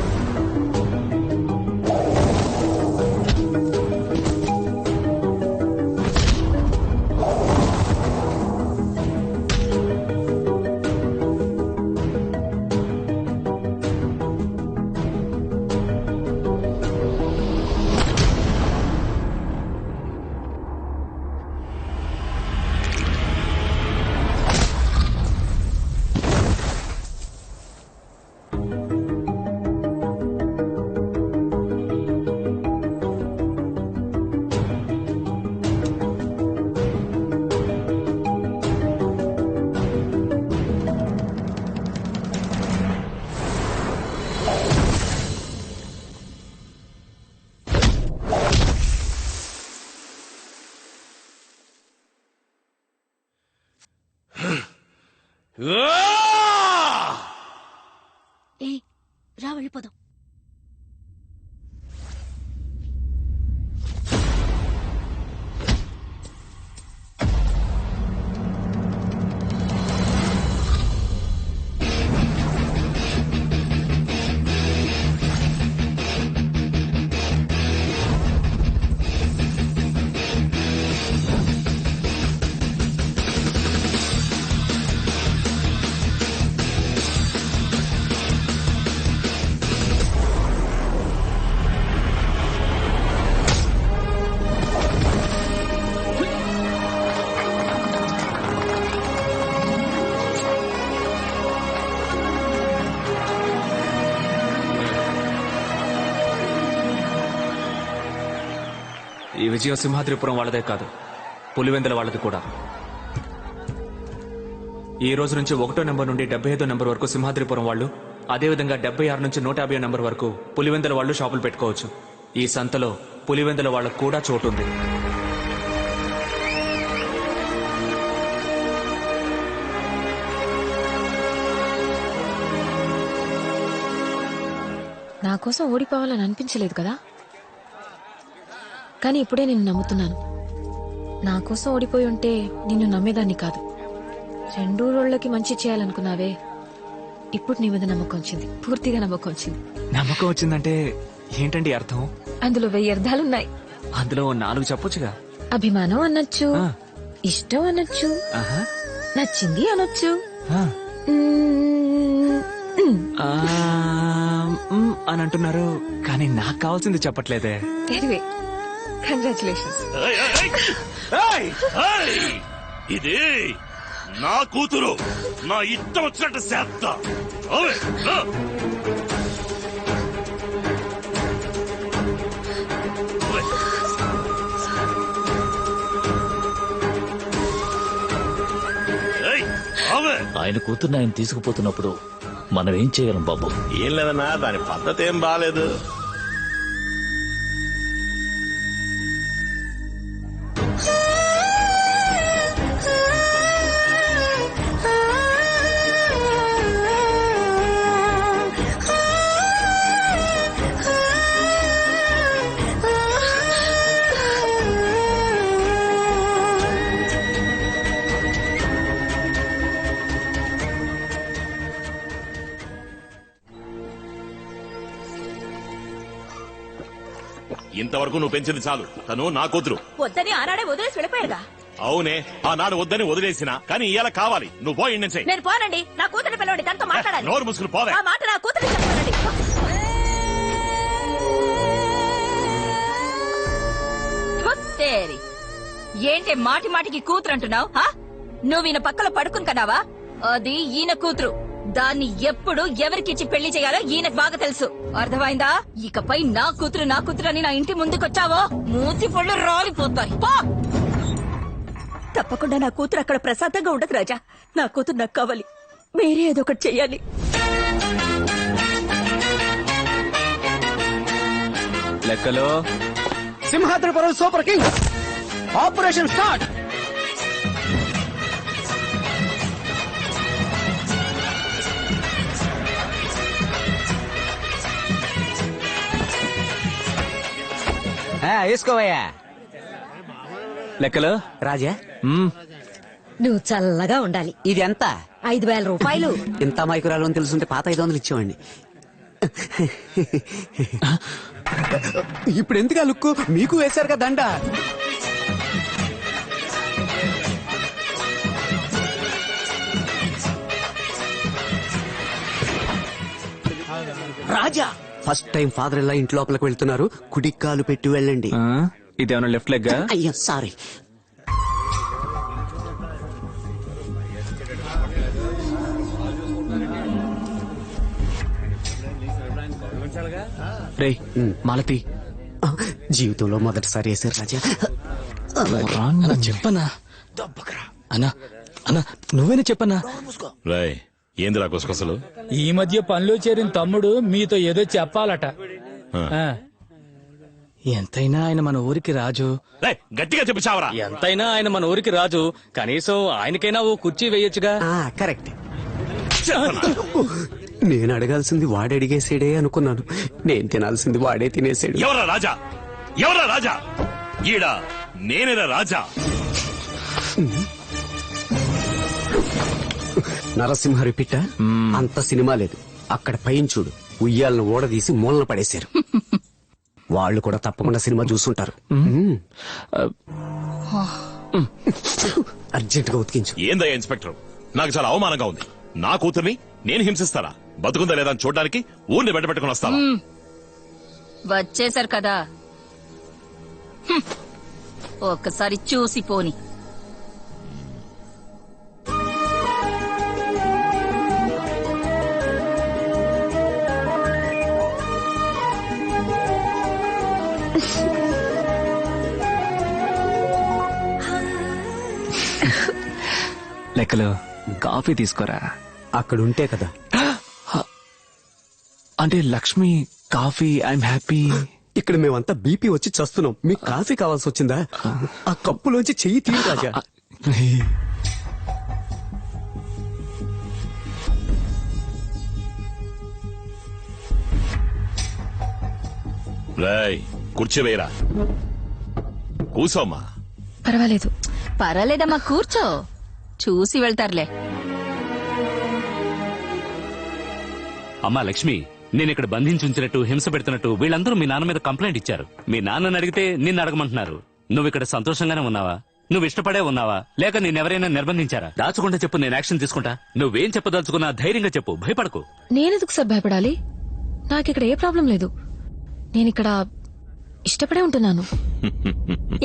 రా వెళ్ళిపోదాం. విజయం సింహాద్రిపురం వాళ్ళదే కాదు, పులివెందుల వాళ్ళది కూడా. ఈ రోజు నుంచి 1వ నెంబర్ నుండి 75వ నెంబర్ వరకు సింహాద్రిపురం వాళ్ళు, అదేవిధంగా 76 నుంచి 150 నెంబర్ వరకు పులివెందుల వాళ్ళు షాపులు పెట్టుకోవచ్చు. ఈ సంతలో పులివెందుల వాళ్ళకు కూడా చోటుంది. నా కోసం ఓడిపోవాలని అనిపించలేదు కదా, కానీ ఇప్పుడే నిన్ను నమ్ముతున్నాను. నా కోసం ఓడిపోయి ఉంటే నిన్ను నమ్మేదాన్ని కాదు. 2 రోజులకి మంచి చేయాలనుకున్నావే, ఇప్పుడు నీ మీద నమ్మకం వచ్చింది, పూర్తిగా నమ్మకం వచ్చింది. నమ్మకం వచ్చిందంటే ఏంటండి అర్థం? అందులో 1000 అర్థాలున్నాయి. అందులో 4 చెప్పొచ్చుగా. అభిమానం అనొచ్చు, ఇష్టం అనొచ్చు, నచ్చింది అనొచ్చు, అని అంటున్నారు, కానీ నాకు కావాల్సింది చెప్పట్లేదే. Anyway, congratulations. ఇది నా కూతురు, నా ఇష్టం వచ్చినట్టు చేస్తా. ఆయన కూతుర్ని ఆయన తీసుకుపోతున్నప్పుడు మనం ఏం చేయగలం బాబు? ఏం లేదన్నా, దాని పద్ధతి ఏం బాలేదు. ఇంతవరకు నువ్వు పెంచింది చాలు. తను నా కూతురు. వద్దని ఆనాడే వదిలేసి వెళ్ళిపోయారుగా. అవునే, ఆనాడు వద్దని వదిలేసిన, కానీ ఇవాళ కావాలి. నువ్వు పోయి నుంచి. నేను పోనండి, నా కూతురిని పిలవండి, తనతో మాట్లాడాలి. నోరు ముసుకుని పోవే. ఆ మాట నా కూతురిని చెప్పానండి. ఏంటి మాటి మాటికి కూతురు అంటున్నావు? నువ్వు ఈయన పక్కలో పడుకుని కన్నావా? అది ఈయన కూతురు. దాన్ని ఎప్పుడు ఎవరికిచ్చి పెళ్లి చేయాలో ఈయనకు బాగా తెలుసు. అర్థమైందా? ఇకపై నా కూతురు అని నా ఇంటి ముందుకొచ్చావో మూతి పళ్ళు రాలిపోతాయి. తప్పకుండా నా కూతురు అక్కడ ప్రశాంతంగా ఉండకు రాజా. నా కూతురు నాకు కావాలి. మీరే ఏదో ఒకటి చెయ్యాలి. లెక్కలో Simhadripuram super king operation start. వేసుకోవయ్యా. లెక్కలో రాజా, నువ్వు చల్లగా ఉండాలి. ఇది ఎంత? 5,000 రూపాయలు. ఇంత మైకురాలు అని తెలుసుంటే పాత 500 ఇచ్చేవాడిని. ఇప్పుడు ఎందుకు లుక్కు? మీకు వేశారు కదా దండ. రాజా, ఫస్ట్ టైం ఫాదర్ ఇలా ఇంటి లోపలికి వెళ్తున్నారు. కుడికాలు పెట్టి వెళ్ళండి. ఇదేమన్నా లెఫ్ట్ లెగ్? అయ్యో సారీ. రే మాలతి, జీవితంలో మొదటిసారి వేశారు రాజా. చెప్పనా? అన్నా అన్నా నువ్వేనా చెప్పన్నా? రాయ్, ఏందిరా కొసకొసలు? ఈ మధ్య పనిలో చేరిన తమ్ముడు మీతో ఏదో చెప్పాలట. ఎంతైనా ఆయన మన ఊరికి రాజు. గట్టిగా చెప్పి చావరా. ఎంతైనా ఆయన మన ఊరికి రాజు, కనీసం ఆయనకైనా ఓ కుర్చీ వేయొచ్చుగా. కరెక్ట్. నేను అడగాల్సింది వాడు అడిగేసాడే అనుకున్నాను. నేను తినాల్సింది వాడే తినేసాడు. ఎవరా రాజా? ఎవరా రాజా? ఈడ నేనేరా రాజా? నరసింహరి పిట్ట అంత సినిమా లేదు. అక్కడ పైన చూడు, ఉయ్యాలను ఓడదీసి మూలన పడేశారు. వాళ్ళు కూడా తప్పకుండా సినిమా చూస్తుంటారు. అర్జెంట్ గా ఉతికించు. ఏందయ్యా ఇన్స్పెక్టర్, నాకు చాలా అవమానంగా ఉంది. నా కూతుర్ని నేను హింసిస్తారా? బతుకుందా లేదా అని చూడడానికి ఊరిని వెంట పెట్టుకుని వస్తావా? వచ్చేసారు కదా, ఒక్కసారి చూసి పోని. లెక్కలు కాఫీ తీసుకోరా. అక్కడుంటే కదా. అంటే లక్ష్మి కాఫీ ఐఎమ్ హ్యాపీ. ఇక్కడ మేమంతా బీపీ వచ్చి చస్తున్నాం, మీకు కాఫీ కావాల్సి వచ్చిందా? ఆ కప్పులోంచి చెయ్యి తీరు రాజా. రాయ్ కుర్చీ వేయరా. కూసోమ్మా. పర్వాలేదు. పర్వాలేదమ్మా, కూర్చో, చూసి వెళ్తారులే. అమ్మా లక్ష్మి, నేను ఇక్కడ బంధించి ఉంచినట్టు హింస పెడుతున్నట్టు వీళ్ళందరూ మీ నాన్న మీద కంప్లైంట్ ఇచ్చారు. మీ నాన్నని అడిగితే నిన్ను అడగమంటున్నారు. నువ్వు ఇక్కడ సంతోషంగానే ఉన్నావా? నువ్వు ఇష్టపడే ఉన్నావా? లేక నేనెవరైనా నిర్బంధించారా? దాచకుండా చెప్పు, నేను యాక్షన్ తీసుకుంటా. నువ్వేం చెప్పదలుచుకున్నా ధైర్యంగా చెప్పు, భయపడకు. నేనెందుకు సార్ భయపడాలి? నాకిక్కడ ఏ ప్రాబ్లం లేదు. నేనిక్కడ ఇష్టపడే ఉంటున్నాను.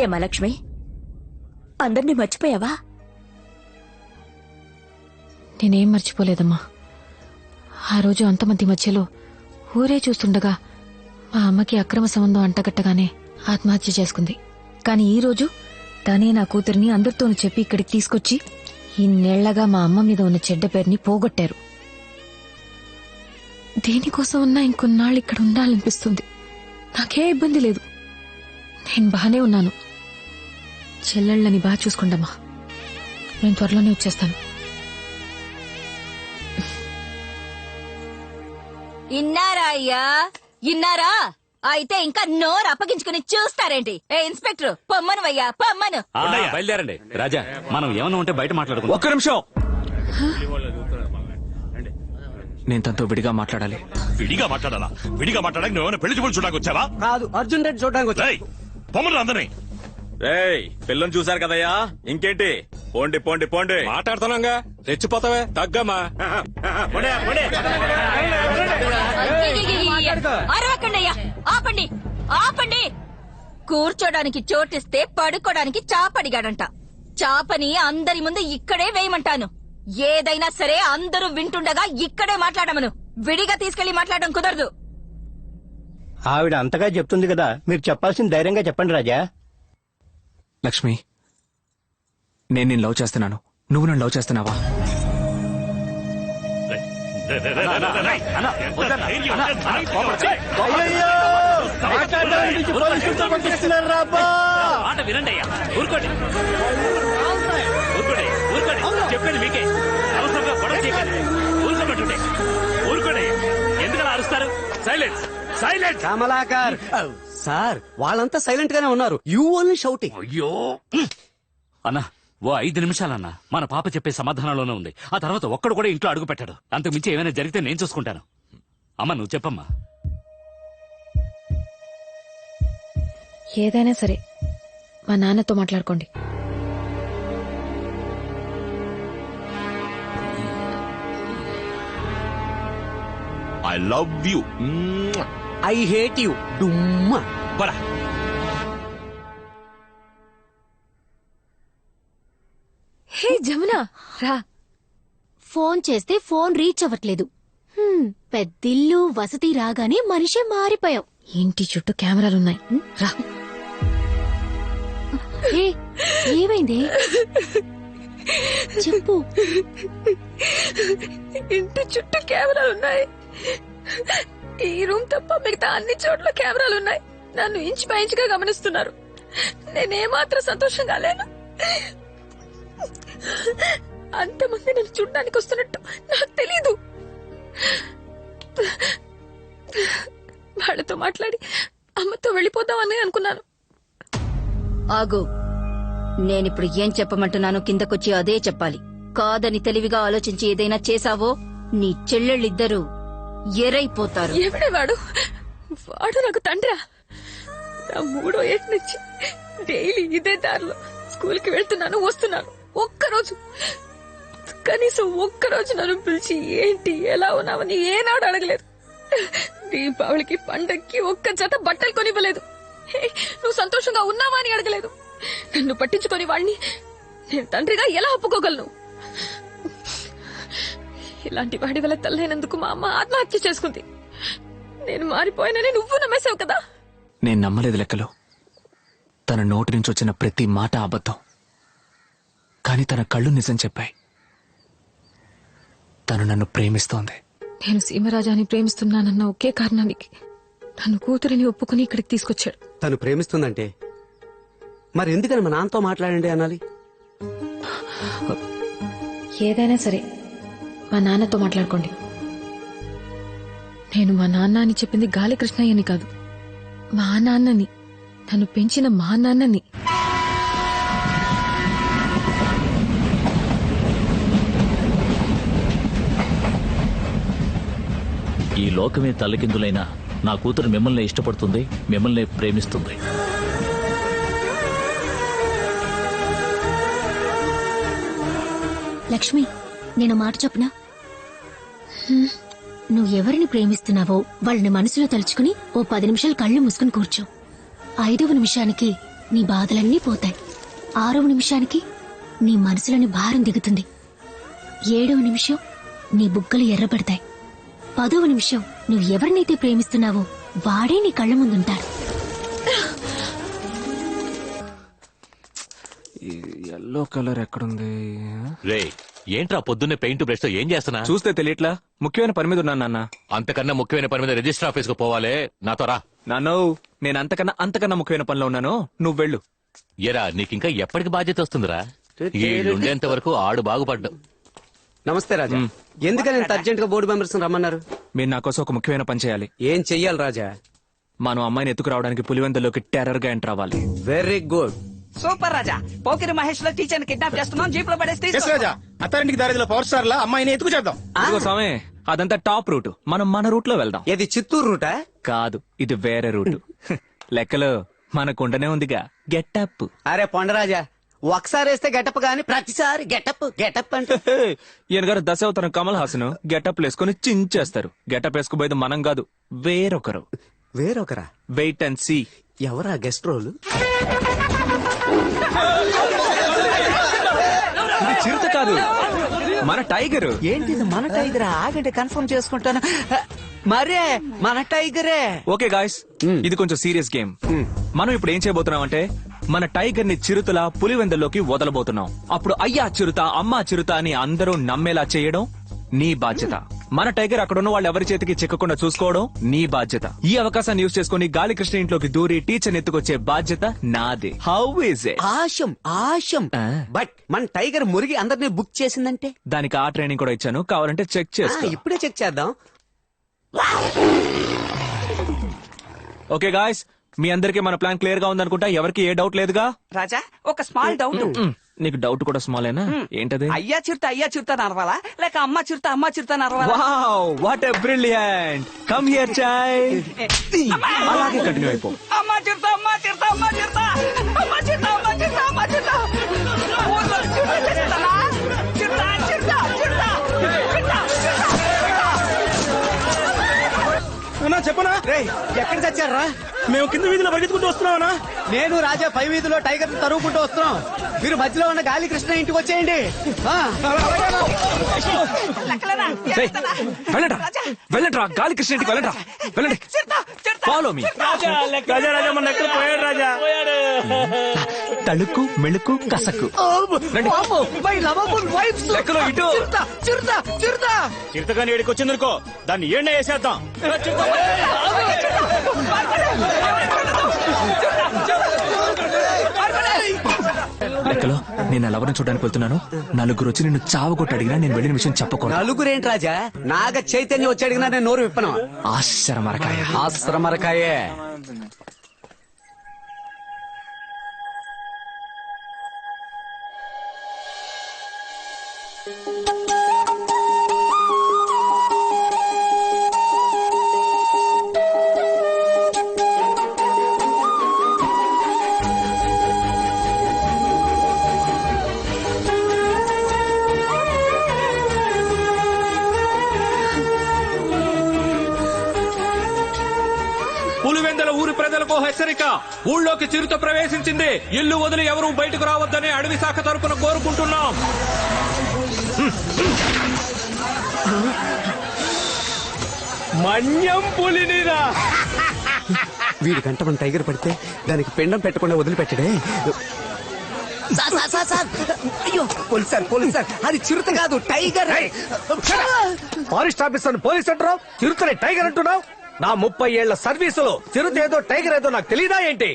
ఏమా లక్ష్మి, అందరినీ మర్చిపోయావా? నేనేం మర్చిపోలేదమ్మా. ఆ రోజు అంతమంది మధ్యలో ఊరే చూస్తుండగా మా అమ్మకి అక్రమ సంబంధం అంటగట్టగానే ఆత్మహత్య చేసుకుంది. కానీ ఈ రోజు తనే నా కూతురిని అందరితోనూ చెప్పి ఇక్కడికి తీసుకొచ్చి ఇన్నేళ్లగా మా అమ్మ మీద ఉన్న చెడ్డ పేరుని పోగొట్టారు. దేనికోసం ఉన్నా ఇంకొన్నాళ్ళు ఇక్కడ ఉండాలనిపిస్తుంది. నాకే ఇబ్బంది లేదు, నేను బానే ఉన్నాను. చెల్లెళ్ళని బాగా చూసుకోండమ్మా. నేను త్వరలోనే వచ్చేస్తాను. ఇన్నారా అయ్యా, ఇన్నారా? అయితే ఇంకా నోరు అప్పగించుకుని చూస్తారేంటి? ఏ ఇన్స్పెక్టర్, పొమ్మను అయ్యా, పొమ్మను. బయలుదేరండి. రాజా, మనం ఏమన్నా ఉంటే బయట మాట్లాడుకుందాం. ఒక్క నిమిషం, నేను తనతో విడిగా మాట్లాడాలి. విడిగా మాట్లాడాలా? విడిగా మాట్లాడడానికి నువ్వేమైనా పెళ్లి చూపులు చూడడానికి వచ్చావా? కాదు, అర్జున్ రెడ్డి చూడడానికి వచ్చా. పొమ్మరు అందరినీ. రేయ్, పిల్లని చూశారు కదయ్యా, ఇంకేంటి? పోండి పోండి పోండి. మాట్లాడుతున్నాగా, రెచ్చిపోతావే, తగ్గమ్మా. అరవకండి అయ్యా, ఆపండి ఆపండి. కూర్చోడానికి చోటిస్తే పడుకోడానికి చాపడిగాడంట. చాపని అందరి ముందు ఇక్కడే వేయమంటాను. ఏదైనా సరే అందరూ వింటుండగా ఇక్కడే మాట్లాడమను. విడిగా తీసుకెళ్లి మాట్లాడడం కుదరదు. ఆవిడ అంతగా చెప్తుంది కదా, మీరు చెప్పాల్సిన ధైర్యంగా చెప్పండి రాజా. లక్ష్మి, నేను నిన్ను లవ్ చేస్తున్నాను, నువ్వు నన్ను లవ్ చేస్తున్నావా? మాట వినండి అయ్యా, ఊరుకోండి ఊరుకోండి ఊరుకోండి, చెప్పండి మీకే. అవసరంగా గొడవ చేయకండి, ఊరుకోబెట్టుండే. ఊరుకోండి, ఎందుకలా అరుస్తారు? Silence silence. కమలాకర్ సార్, వాళ్ళంతా సైలెంట్ గానే ఉన్నారు. You only shouting. అయ్యో అన్నా, ఓ 5 నిమిషాలన్నా. మన పాప చెప్పే సమాధానంలోనే ఉంది. ఆ తర్వాత ఒక్కడు కూడా ఇంట్లో అడుగు పెట్టాడు. అంతకు మించి ఏమైనా జరిగితే నేను చూసుకుంటాను. అమ్మ, నువ్వు చెప్పమ్మా. ఏదైనా సరే మా నాన్నతో మాట్లాడుకోండి. I love you. I hate you. డుమ్మా. బరా. హే జమున, రా. ఫోన్ చేస్తే ఫోన్ రీచ్ అవ్వట్లేదు. పెద్దిల్లు వసతి రాగానే మనిషే మారిపోయావు. ఇంటి చుట్టూ కెమెరాలున్నాయి, రా. ఏమైంది చెప్పు. ఇంటి చుట్టూ కెమెరాలున్నాయి. ఈ రూమ్ తప్ప మిగతా అన్ని చోట్ల కెమెరాలున్నాయి. నన్ను ఇంచు పై ఇంచుగా గమనిస్తున్నారు. నేనేమాత్రం సంతోషంగా లేను. అంతమంది నన్ను చూడడానికి వస్తున్నట్టు నాకు తెలీదు. వాళ్ళతో మాట్లాడి అమ్మతో వెళ్ళిపోదామని అనుకున్నాను. ఆగు, నేనిప్పుడు ఏం చెప్పమంటున్నానో కిందకొచ్చి అదే చెప్పాలి. కాదని తెలివిగా ఆలోచించి ఏదైనా చేశావో నీ చెల్లెళ్ళిద్దరూ ఎరైపోతారు. ఎవడే వాడు? వాడు నాకు తండ్రా. నా 3వ ఏటి నుంచి డైలీ ఇదే దారిలో స్కూల్ కి వెళ్తున్నాను, వస్తున్నాను. కనీసం ఒక్కరోజు నన్ను పిలిచి ఏంటి ఎలా ఉన్నావని ఏనాడు అడగలేదు. దీపావళికి పండక్కి ఒక్క జత బట్టలు కొనివ్వలేదు. నువ్వు సంతోషంగా ఉన్నావా అని అడగలేదు. నన్ను పట్టించుకొని వాడిని నేను తండ్రిగా ఎలా ఒప్పుకోగలను? ఇలాంటి వాడి వల్ల తల్లైనందుకు మా అమ్మ ఆత్మహత్య చేసుకుంది. నేను మారిపోయానని నువ్వు నమ్మేశావు కదా. నేను నమ్మలేదు లెక్కలు. తన నోటి నుంచి వచ్చిన ప్రతి మాట అబద్ధం, కానీ తన కళ్ళు నిజం చెప్పాయి. తను నన్ను ప్రేమిస్తోంది. నేను సీమరాజాని ప్రేమిస్తున్నానన్న ఒకే కారణానికి తను కూతురిని ఒప్పుకుని ఇక్కడికి తీసుకొచ్చాడు. తను ప్రేమిస్తుందంటే మరి ఎందుకని మా నాన్నతో మాట్లాడండి అనాలి? ఏదైనా సరే మా నాన్నతో మాట్లాడుకోండి. నేను మా నాన్న అని చెప్పింది గాలి కృష్ణయ్యని కాదు, మా నాన్నని, తను పెంచిన మా నాన్నని. ఈ లోకమే తల్లకిందులైనా నా కూతురు మిమ్మల్ని ఇష్టపడుతుంది, మిమ్మల్ని ప్రేమిస్తుంది. లక్ష్మి, నేను మాట చెప్పనా? నువ్వెవరిని ప్రేమిస్తున్నావో వాళ్ళని మనసులో తలుచుకుని ఓ 10 నిమిషాలు కళ్ళు మూసుకుని కూర్చో. 5వ నిమిషానికి నీ బాధలన్నీ పోతాయి. 6వ నిమిషానికి నీ మనసులోని భారం దిగుతుంది. 7వ నిమిషం నీ బుగ్గలు ఎర్రబడతాయి. 10వ నిమిషం నువ్వు ఎవరినైతే ప్రేమిస్తున్నావో వాడే నీ కళ్ళ ముందుంటాడు. ఎల్లో కలర్ ఎక్కడుంది? రే ఏంట్రా పొద్దున్నే పెయింట్ బ్రష్ తో ఏం చేస్తున్నా? చూస్తే తెలియట్లా, ముఖ్యమైన పని మీద ఉన్నాను నాన్న. అంతకన్నా ముఖ్యమైన పని మీద రిజిస్టర్ ఆఫీస్ కు పోవాలే, నాతో రా. నాన్నో, నేను అంతకన్నా ముఖ్యమైన పనిలో ఉన్నాను, నువ్వు వెళ్ళు. ఎరా నీకింకా ఎప్పటికి బాధ్యత వస్తుందిరా? ఉండేంత వరకు ఆడు బాగుపడ్డు. నమస్తే రాజా. ఎందుకని ఇంత అర్జెంట్ గా బోర్డు మెంబర్స్ రమ్మన్నారు? మీరు నా కోసం ఒక ముఖ్యమైన పని చేయాలి. ఏం చెయ్యాలి రాజా? మనం అమ్మాయిని ఎత్తుకురావడానికి పులివెందులోకి టెర్రర్ గా ఎంటర్ అవ్వాలి. Very good. సూపర్ రాజా. పోకిరి మహేష్ లో టీచర్ కిడ్నాప్ చేస్తున్నాం, జీప్ లో పడేసి అత్తారింటికి దారిలో పవర్ స్టార్ లా అమ్మాయిని ఎత్తుకు చేద్దాం. ఇదిగో స్వామి, అదంతా టాప్ రూట్, మనం మన రూట్ లో వెళ్దాం. ఇది చిత్తూరు రూటా? కాదు, ఇది వేరే రూట్. లెక్కలో మనకుండనే ఉందిగా గెటప్. అరే పొండరాజా, ఒకసారి వేస్తే గెటప్ గాని ప్రతిసారి గెటప్ గెటప్ అంటే ఈయన గారు దశావతారం కమల్ హాసన్ గెటప్ వేసుకుని చించేస్తారు. గెటప్ వేసుకుపోయేది మనం కాదు, వేరొకరు. వేరొకరా? Wait and see. ఎవరా గెస్ట్ రోల్? ఇది చిరుత కాదు, మన టైగర్. ఏంటిది మన టైగరా? ఆగండి, కన్ఫర్మ్ చేసుకుంటాను. మరే మన టైగరే. ఓకే గాయ్స్, ఇది కొంచెం సీరియస్ గేమ్. మనం ఇప్పుడు ఏం చేయబోతున్నాం అంటే మన టైగర్ ని చిరుతల పులివెందుల్లోకి వదలబోతున్నాం. అప్పుడు అయ్యా చిరుత, అమ్మా చిరుత అని అందరూ నమ్మేలా చేయడం నీ బాధ్యత. మన టైగర్ అక్కడున్న వాళ్ళు ఎవరి చేతికి చిక్కకుండా చూసుకోవడం నీ బాధ్యత. ఈ అవకాశాన్ని యూజ్ చేసుకుని గాలికృష్ణ ఇంట్లోకి దూరి టీచర్ ఎత్తుకొచ్చే బాధ్యత నాదే. How is it? ఆశం ఆశం. బట్ మన టైగర్ మురిగి అందరినీ బుక్ చేసిందంటే దానికి ఆ ట్రైనింగ్ కూడా ఇచ్చాను, కావాలంటే చెక్ చేసుకో. ఇప్పుడే చెక్ చేద్దాం. ఓకే గాయ్స్, మీ అందరికీ మన ప్లాన్ క్లియర్ గా ఉందనుకుంటా. ఎవరికి ఏ డౌట్ లేదుగా? రాజా, ఒక స్మాల్ డౌట్. నీకు డౌట్ కూడా స్మాలేనా? ఏంటది? అయ్యా చిరుత నరవాలా లేక అమ్మ చిరుత నరవాలా? Wow, what a brilliant. Come here child. అలాగే కంటిన్యూ అయిపో. అమ్మ చిరుత ఊర్లో చెప్పనా? ఎక్కడ చచ్చారా? మేము కింద వీధిలో పరిగెత్తుకుంటూ వస్తున్నామన్నా. నేను రాజా పై వీధిలో టైగర్ తరుగుకుంటూ వస్తున్నాం. మీరు మధ్యలో ఉన్న గాలి కృష్ణ ఇంటికి వచ్చేయండి. వెళ్ళండి, గాలి కృష్ణ ఇంటికి వెళ్ళండి. Follow me. రాజా మన ఎక్కడ పోయాడు? రాజా తళుకు మెళుకు కసకు. లెక్కలో ఇటు. చిరుతగాని ఏడికి వచ్చిందనుకో, దాన్ని ఏడ్నే వేసేద్దాం. లెక్కలో నేను లవణం చూడడానికి వెళ్తున్నాను. నలుగురు వచ్చి నిన్ను చావగొట్టి అడిగినా నేను వెళ్ళిన విషయం చెప్పకూడదు. నలుగురేంటి రాజా? నాగ చైతన్యం వచ్చి అడిగినా నేను నోరు విప్పను. ఆశ్రమరకాయే. పులివెందుల ఊరి ప్రజలకు హెచ్చరిక. ఊళ్ళోకి చిరుత ప్రవేశించింది. ఇల్లు వదిలి ఎవరూ బయటకు రావద్దని అడవి శాఖ తరపున కోరుకుంటున్నాం. మన్యం పులినిరా. వీడి గంట మన టైగర్ పడితే దానికి పిండం పెట్టకుండా వదిలిపెట్టడే. అయ్యో పోలీస్ సార్ అది చిరుత కాదు టైగర్. ఫారెస్ట్ ఆఫీసర్ పోలీస్ అంటున్నావు, చిరుతని టైగర్ అంటున్నావు? నా 30 ఏళ్ల సర్వీసులో చిరుత ఏదో టైగర్ ఏదో నాకు తెలీదా ఏంటి?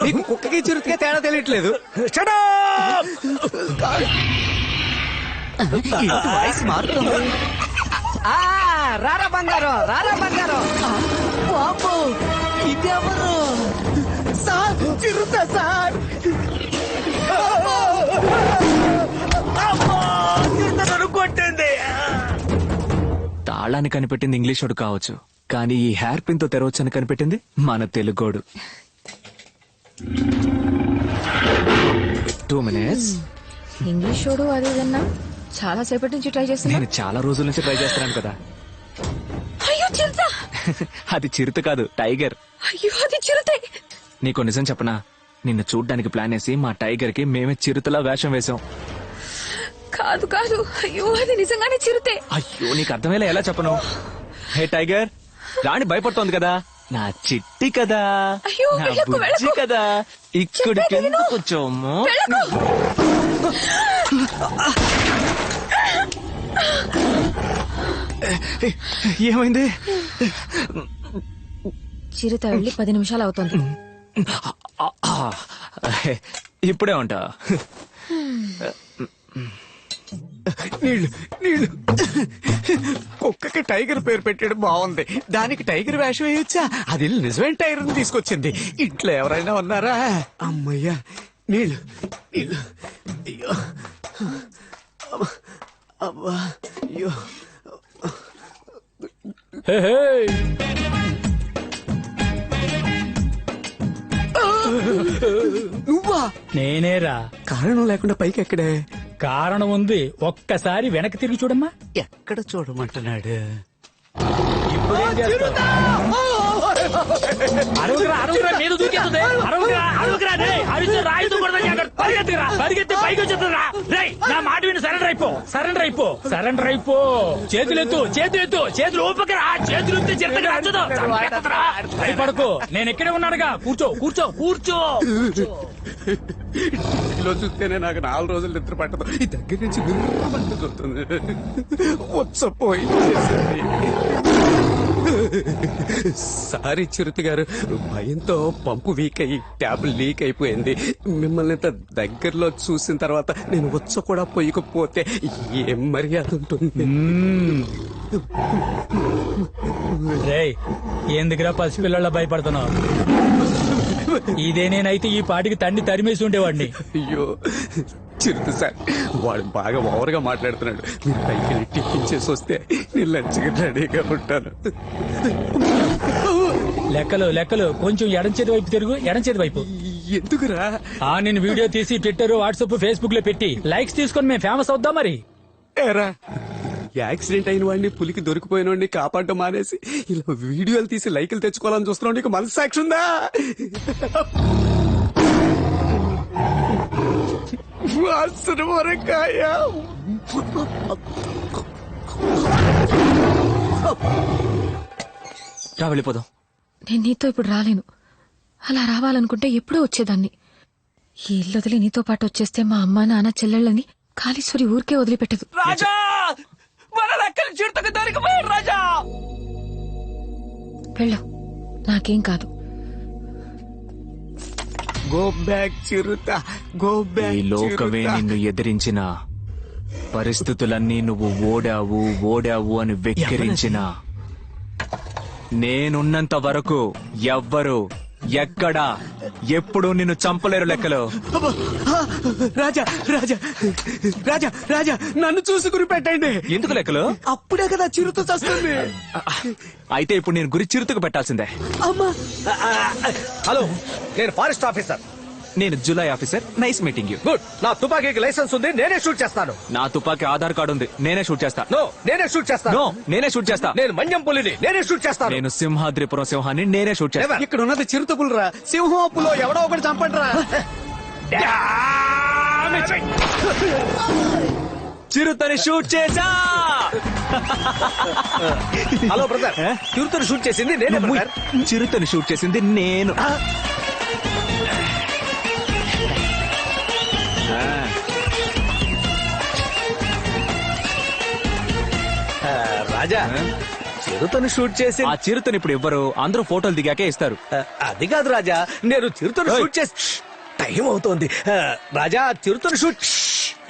నీకు కుక్కకి చిరుతకే తేడా తెలియట్లేదు. వాయిస్ మారుతుంది. రారా బంగారం, రారా బంగారం. బాబు ఇదెవరు సార్? చిరుత సార్. కొట్టింది. తాళాన్ని కనిపెట్టింది ఇంగ్లీష్ వాడు కావచ్చు, కానీ ఈ హెయిర్ పిన్ తో తెరవచ్చని కనిపెట్టింది మన తెలుగోడు. 2 minutes. ఇంగ్లీష్ వాడు అది విన్నా చాలా సేపటి నుంచి ట్రై చేస్తున్నా. నేను చాలా రోజుల నుంచి ట్రై చేస్తున్నాను కదా. అయ్యో చిరుత. అది చిరుత కాదు, టైగర్. అయ్యో అది చిరుతే. నీకు నిజం చెప్పనా, నిన్ను చూడ్డానికి ప్లాన్ వేసి మా టైగర్ కి మేమే చిరుతలా వేషం వేశాం. కాదు కాదు, అయ్యో అది నిజంగానే చిరుతే. అయ్యో నీకు అర్థమయ్యేలా ఎలా చెప్పను? హే టైగర్, రాణి భయపడుతోంది కదా, నా చిట్టి కదా, అయ్యో, నా వెళ్ళకు, బుజ్జి వెళ్ళకు. కదా, ఇక్కడికి ఎందుకు వచ్చాము? ఏమైంది? చిరుత వెళ్ళి 10 నిమిషాలు అవుతుంది. ఇప్పుడే ఉంటా. నీళ్ళు నీళ్ళు. కుక్కకి టైగర్ పేరు పెట్టడం బాగుంది, దానికి టైగర్ వేషం వేయొచ్చా? అది నిజమైన టైగర్ తీసుకొచ్చింది. ఇంట్లో ఎవరైనా ఉన్నారా? అమ్మయ్యా నీళ్ళు నీళ్ళు. అయ్యో అబ్బా అయ్యో. నువ్వా? నేనేరా. కారణం లేకుండా పైకి ఎక్కడే? కారణం ఉంది, ఒక్కసారి వెనక్కి తిరిగి చూడమ్మా. ఎక్కడ చూడమంటున్నాడు? అరుగురా అరుగురా, మీద దూకేస్తుంది. అరుగురా అరుగురా, పరిగెత్తి పైకి వచ్చేస్తుందిరా. నా మాట విని సరెండర్ అయిపో, సరెండర్ అయిపో, సరెండర్ అయిపో. చేతులు ఎత్తు, చేతులు ఎత్తు, చేతులు ఊపకరా. చేతులు ఎత్తే చిరతగా నచ్చదు. భయపడకు, నేను ఇక్కడే ఉన్నాడుగా. కూర్చో కూర్చో కూర్చో. ఇలా చూస్తేనే నాకు 4 రోజులు నిద్ర పట్టదు. ఈ దగ్గర నుంచి చూస్తుంది. వచ్చపోయి సారీ చిరుతి గారు, భయంతో పంపు వీక్ అయ్యి ట్యాప్ లీక్ అయిపోయింది. మిమ్మల్ని ఇంత దగ్గరలో చూసిన తర్వాత నేను వచ్చ కూడా పోయకపోతే ఏం మర్యాద ఉంటుంది? రేయ్, ఎందుకురా పసిపిల్లల భయపడుతున్నావు? ఇదే నేనైతే ఈ పాటికి తండ్రి తరిమేసి ఉండేవాడిని. అయ్యో చిరుత సార్, వాడు బాగా ఓవర్గా మాట్లాడుతున్నాడు. మీరు పైకి వెళ్ళి టిఫిన్ చేసి వస్తే నేను లంచ్గా రెడీగా ఉంటాను. లెక్కలు లెక్కలు, కొంచెం ఎడం చేతి వైపు తిరుగు, ఎడం చేతి వైపు. ఎందుకురా? నేను వీడియో తీసి ట్విట్టర్, వాట్సాప్, ఫేస్బుక్ లో పెట్టి లైక్స్ తీసుకొని మేము ఫేమస్ అవుద్దాం. మరి ఏరా, యాక్సిడెంట్ అయిన వాడిని, పులికి దొరికిపోయిన వాడిని కాపాడటం మానేసి ఇలా వీడియోలు తీసి లైకులు తెచ్చుకోవాలని చూస్తున్నావు. నీకు మనస్సాక్షి ఉందా? వాసన వరకాయ. రా వెళ్ళిపోదాం. నేను నీతో ఇప్పుడు రాలేను. అలా రావాలనుకుంటే ఎప్పుడో వచ్చేదాన్ని. ఈ ఇల్లు వదిలి నీతో పాటు వచ్చేస్తే మా అమ్మ, నాన్న, చెల్లెళ్ళని కాళీశ్వరి ఊరికే వదిలిపెట్టదు. రాజా, మన లెక్కలు చిరుతకు దొరికిపోయాడు రాజా. వెళ్ళు, నాకేం కాదు. గో బ్యాక్ చిరుత, గో ఈ బ్యాక్ లోకమే నిన్ను ఎదిరించిన, పరిస్థితులన్నీ నువ్వు ఓడావు ఓడావు అని వెక్కిరించిన, నేనున్నంత వరకు ఎవ్వరు ఎక్కడా ఎప్పుడు నిన్ను చంపలేరు. లెక్కలు. రాజా రాజా రాజా రాజా, నన్ను చూసి గురి పెట్టండి. ఎందుకు లెక్కలు? అప్పుడే కదా చిరుత చేస్తుంది. అయితే ఇప్పుడు నేను గురి చిరుతకు పెట్టాల్సిందే. అమ్మా, హలో, నేను ఫారెస్ట్ ఆఫీసర్. నేను July officer. Nice meeting you. Good. నా తుపాకీకి లైసెన్స్ ఉంది, నేనే షూట్ చేస్తాను. నా తుపాకీ ఆధార్ కార్డు ఉంది, నేనే షూట్ చేస్తా. నో, నేనే షూట్ చేస్తాను. నో, నేనే షూట్ చేస్తా. నేను మన్యం పులిని, నేనే షూట్ చేస్తాను. నేను సింహాద్రిపురం సింహాన్ని, నేనే షూట్ చేస్తా. ఇక్కడ ఉన్నది చిరుత పులిరా. సింహం అప్పులో ఎవడో ఒకటి చంపండిరా. చిరుతని షూట్ చేసా. హలో బ్రదర్, చిరుతను షూట్ చేసింది నేనే బ్రదర్. చిరుతని షూట్ చేసింది నేను. రాజా చిరుతను షూట్ చేసి ఆ చిరుతను ఇప్పుడు ఇవ్వరు, అందరూ ఫోటోలు దిగాకే ఇస్తారు. అది కాదు రాజా, నేను చిరుతను షూట్ చేసి టైం అవుతోంది. రాజా చిరుతను షూట్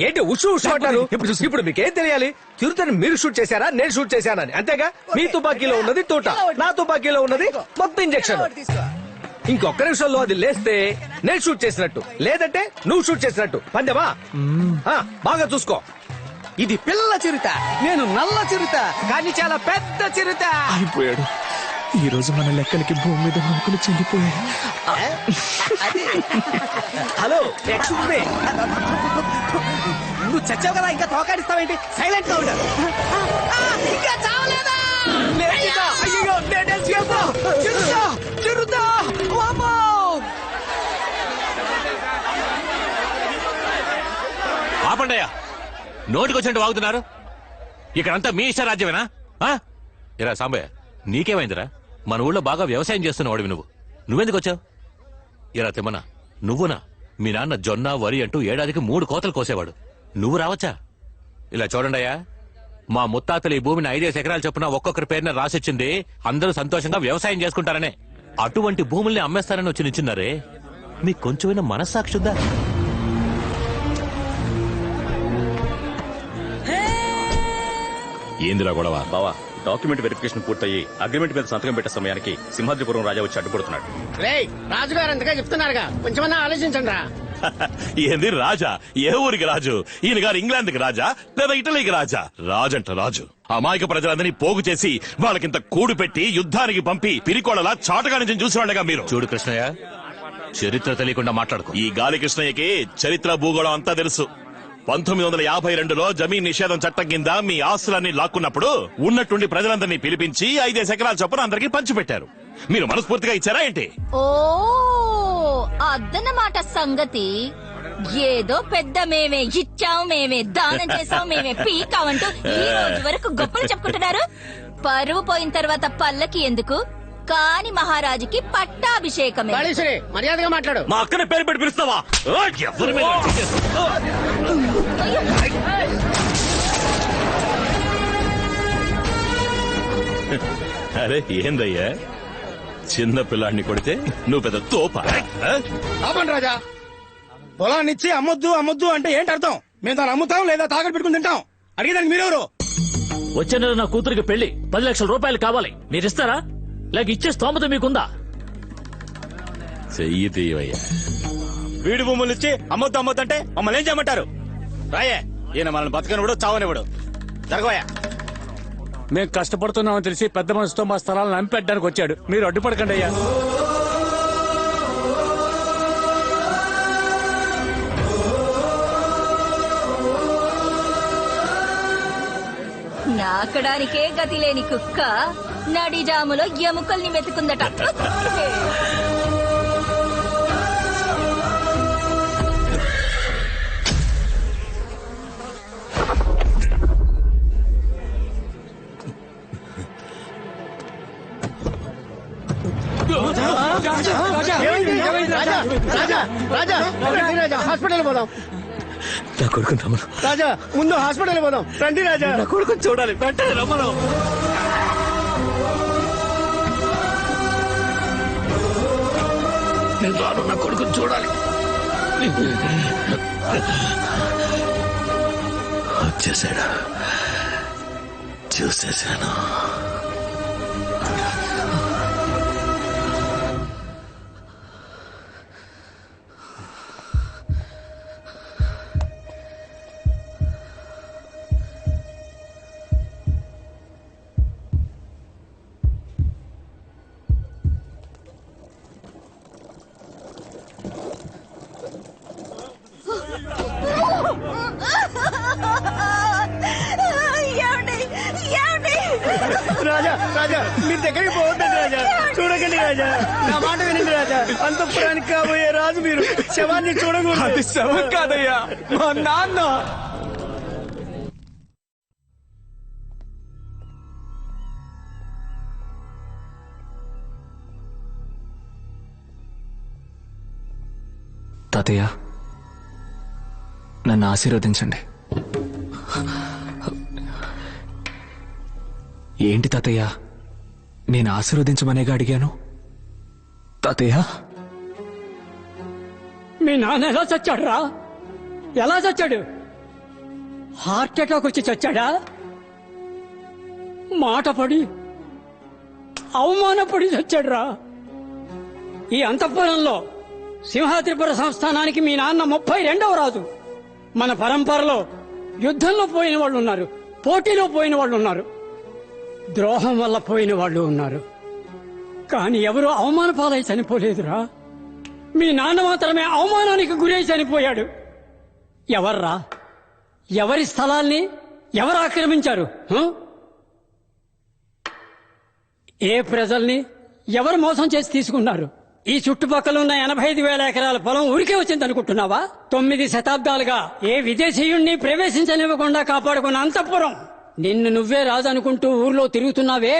ఏంటి ఉషు ఉషు అంటారు? ఇప్పుడు మీకేం తెలియాలి? చిరుతను మీరు షూట్ చేశారా, నేను షూట్ చేశానని? అంతేగా? మీ తుపాకీలో ఉన్నది తోట, నా తుపాకీలో ఉన్నది మొత్తం ఇంజెక్షన్. ఇంకొక నిమిషంలో అది లేస్తే నేను షూట్ చేసినట్టు, లేదంటే నువ్వు షూట్ చేసినట్టు. పందెమా? బాగా చూసుకో. ఇది పిల్ల చిరుత, నేను నల్ల చిరుత, కానీ చాలా పెద్ద చిరుత. అయిపోయాడు. ఈ రోజు మన లెక్కలకి భూమి మీద నౌకలు చెల్లిపోయాయి. Hello excuse me. నువ్వు చచ్చావు కదా, ఇంకా తోకాడిస్తావేంటి? సైలెంట్ గా ఉండు. ఇంకా చావలేదా? అయ్యో, నేనే చెప్పు. చిరుత, చిరుత, వామ్మో! ఆపండయ్యా, నోటికొచ్చినట్టు వాగుతున్నారు. ఇక్కడంతా మీ ఇష్ట రాజ్యమేనా? ఇరా సాంబయ్య, నీకేమైందిరా? మన ఊళ్ళో బాగా వ్యవసాయం చేస్తున్నవాడివి నువ్వెందుకు వచ్చావు? ఇరా తిమ్మనా, నువ్వునా? మీ నాన్న జొన్న వరి అంటూ ఏడాదికి 3 కోతలు కోసేవాడు, నువ్వు రావచ్చా? ఇలా చూడండియ్యా, మా ముత్తాతలు ఈ భూమిని 5 ఎకరాలు చొప్పున ఒక్కొక్కరి పేరున రాసిచ్చింది అందరూ సంతోషంగా వ్యవసాయం చేసుకుంటారనే. అటువంటి భూముల్ని అమ్మేస్తారని వచ్చి నిల్చున్నారే, మీకు కొంచెమైనా మనస్సాక్షుద్దా? ఏందిరా గొడవ? బావా, డాక్యుమెంట్ వెరిఫికేషన్ పూర్తయి అగ్రిమెంట్ మీద సంతకం పెట్టే సమయానికి సింహాద్రిపురం రాజా వచ్చి అడ్డుపడుతున్నాడు. రాజుగారు అంతగా చెప్తున్నారుగా, కొంచెమన్నా ఆలోచించండి రా. ఏంది రాజా? ఏ ఊరికి రాజు? ఈయన గారు ఇంగ్లాండ్కి రాజా లేదా ఇటలీకి రాజా? రాజంట రాజు. అమాయక ప్రజలందరినీ పోగు చేసి వాళ్ళకింత కూడు పెట్టి యుద్ధానికి పంపి పిరికోళలా చాటగా నుంచి చూసేవాళ్ళగా మీరు. చూడు కృష్ణయ్య, చరిత్ర తెలియకుండా మాట్లాడుకో. ఈ గాలి కృష్ణయ్యకి చరిత్ర భూగోళం అంతా తెలుసు. 1952లో జమీన్ నిషేధం చట్టం కింద మీ ఆస్తులన్నీ లాక్కున్నప్పుడు ఉన్నట్టుండి ప్రజలందరినీ పిలిపించి 5 ఎకరాల చొప్పున అందరికీ పంచిపెట్టారు. మీరు మనస్ఫూర్తిగా ఇచ్చారా ఏంటి? ఓ అదన్నమాట సంగతి. ఏదో పెద్ద మేమే ఇచ్చాం, మేమే దానం చేసాం, మేమే పీకామంటూ ఈ రోజు వరకు గొప్పలు చెప్పుకుంటున్నారు. పరువు పోయిన తర్వాత పల్లకి ఎందుకు? కాని మహారాజుకి పట్టాభిషేకమే. మర్యాదగా మాట్లాడు. మా అక్కని పేరు పెట్టి పిలుస్తావా? ఎవరి మీద అరే ఏందయ్యా, చిన్న పిల్లాడిని కొడితే నువ్వు పెద్ద తోప. ఆపండి రాజా. పొలాన్నిచ్చి అమ్మొద్దు అమ్మొద్దు అంటే ఏంటి అర్థం? మేము దాన్ని అమ్ముతాం లేదా తాకట్టు పెట్టుకుని తింటాం. అడిగేదానికి మీరెవరు? వచ్చే నెల నా కూతురికి పెళ్లి 10 లక్షల రూపాయలు కావాలి, మీరిస్తారా? లేక ఇచ్చే స్తోమత మీకుందా? చెయ్యి తీయవయ్యా. వీడి భూములు ఇచ్చి అమ్మొద్దు అమ్మొద్దంటే మమ్మల్ని ఏం చేయమంటారు? రాయే, ఈయన మనల్ని బతకనివ్వడు, చావనివ్వడు. జరగవయ్యా. మేము కష్టపడుతున్నామని తెలిసి పెద్ద మనసుతో మా స్థలాలను అమ్మిపెట్టడానికి వచ్చాడు, మీరు అడ్డుపడకండి అయ్యా. నాకడానికే గతి లేని కుక్క నడిజాములో ఎముకల్ని వెతుకుందట. హాస్పిటల్ పోదాం. నా కొడుకుని రమ్మను. రాజా ముందు హాస్పిటల్ పోదాం. రండి రాజా. నా కొడుకుని చూడాలి, వెంటనే రమ్మను. నేను రాను, నా కొడుకుని చూడాలి. వచ్చేసాడు, చూసేసాను. రాజా రాజా మీరు దగ్గరికి పోవద్దండి రాజా. చూడకండి రాజా, నా మాట వినండి రాజా. అంతఃపురానికి కాబోయే రాజు మీరు. శవాన్ని చూడకూడదు. అది శవం కాదయ్యా, మా నాన్న. తాతయ్య, నన్ను ఆశీర్వదించండి. ఏంటి తాతయ్య, నేను ఆశీర్వదించమనేగా అడిగాను. తాతయ్య, మీ నాన్న ఎలా చచ్చాడు రా? ఎలా చచ్చాడు? హార్ట్ అటాక్ వచ్చి చచ్చాడా? మాట పడి అవమానపడి చచ్చాడు రా. ఈ అంతఃపురంలో సింహాద్రిపుర సంస్థానానికి మీ నాన్న 32వ రాజు. మన పరంపరలో యుద్ధంలో పోయిన వాళ్ళు ఉన్నారు, పోటీలో పోయిన వాళ్ళు ఉన్నారు, ద్రోహం వల్ల పోయిన వాళ్ళు ఉన్నారు. కానీ ఎవరూ అవమాన పాలై చనిపోలేదురా. మీ నాన్న మాత్రమే అవమానానికి గురై చనిపోయాడు. ఎవర్రా? ఎవరి స్థలాల్ని ఎవరు ఆక్రమించారు? ఏ ప్రజల్ని ఎవరు మోసం చేసి తీసుకున్నారు? ఈ చుట్టుపక్కల ఉన్న 85,000 ఎకరాల పొలం ఊరికే వచ్చిందనుకుంటున్నావా? 9 శతాబ్దాలుగా ఏ విదేశీయుణ్ణి ప్రవేశించనివ్వకుండా కాపాడుకున్న అంతఃపురం. నిన్ను నువ్వే రాజు అనుకుంటూ ఊర్లో తిరుగుతున్నావే,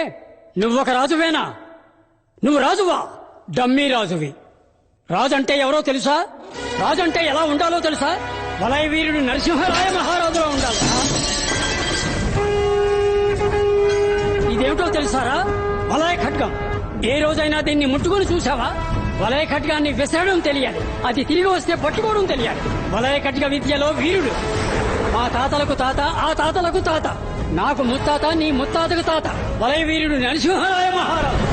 నువ్వొక రాజువేనా? నువ్వు రాజువా? డమ్మీ రాజువి. రాజంటే ఎవరో తెలుసా? రాజంటే ఎలా ఉండాలో తెలుసా? వలయ వీరుడు నరసింహరాయ మహారాజులో ఉండాలి. ఇదేమిటో తెలుసారా? వలయ ఖడ్గం. ఏ రోజైనా దీన్ని ముట్టుకుని చూసావా? వలయ ఖడ్గాన్ని విసరడం తెలియాలి, అది తిరిగి వస్తే పట్టుకోవడం తెలియాలి. వలయ ఖడ్గ విద్యలో వీరుడు. మా తాతలకు తాత, ఆ తాతలకు తాత, నాకు ముత్తాత, నీ ముత్తాతకు తాత. వలయ వీరుడు నరసింహరాయ మహారాజు.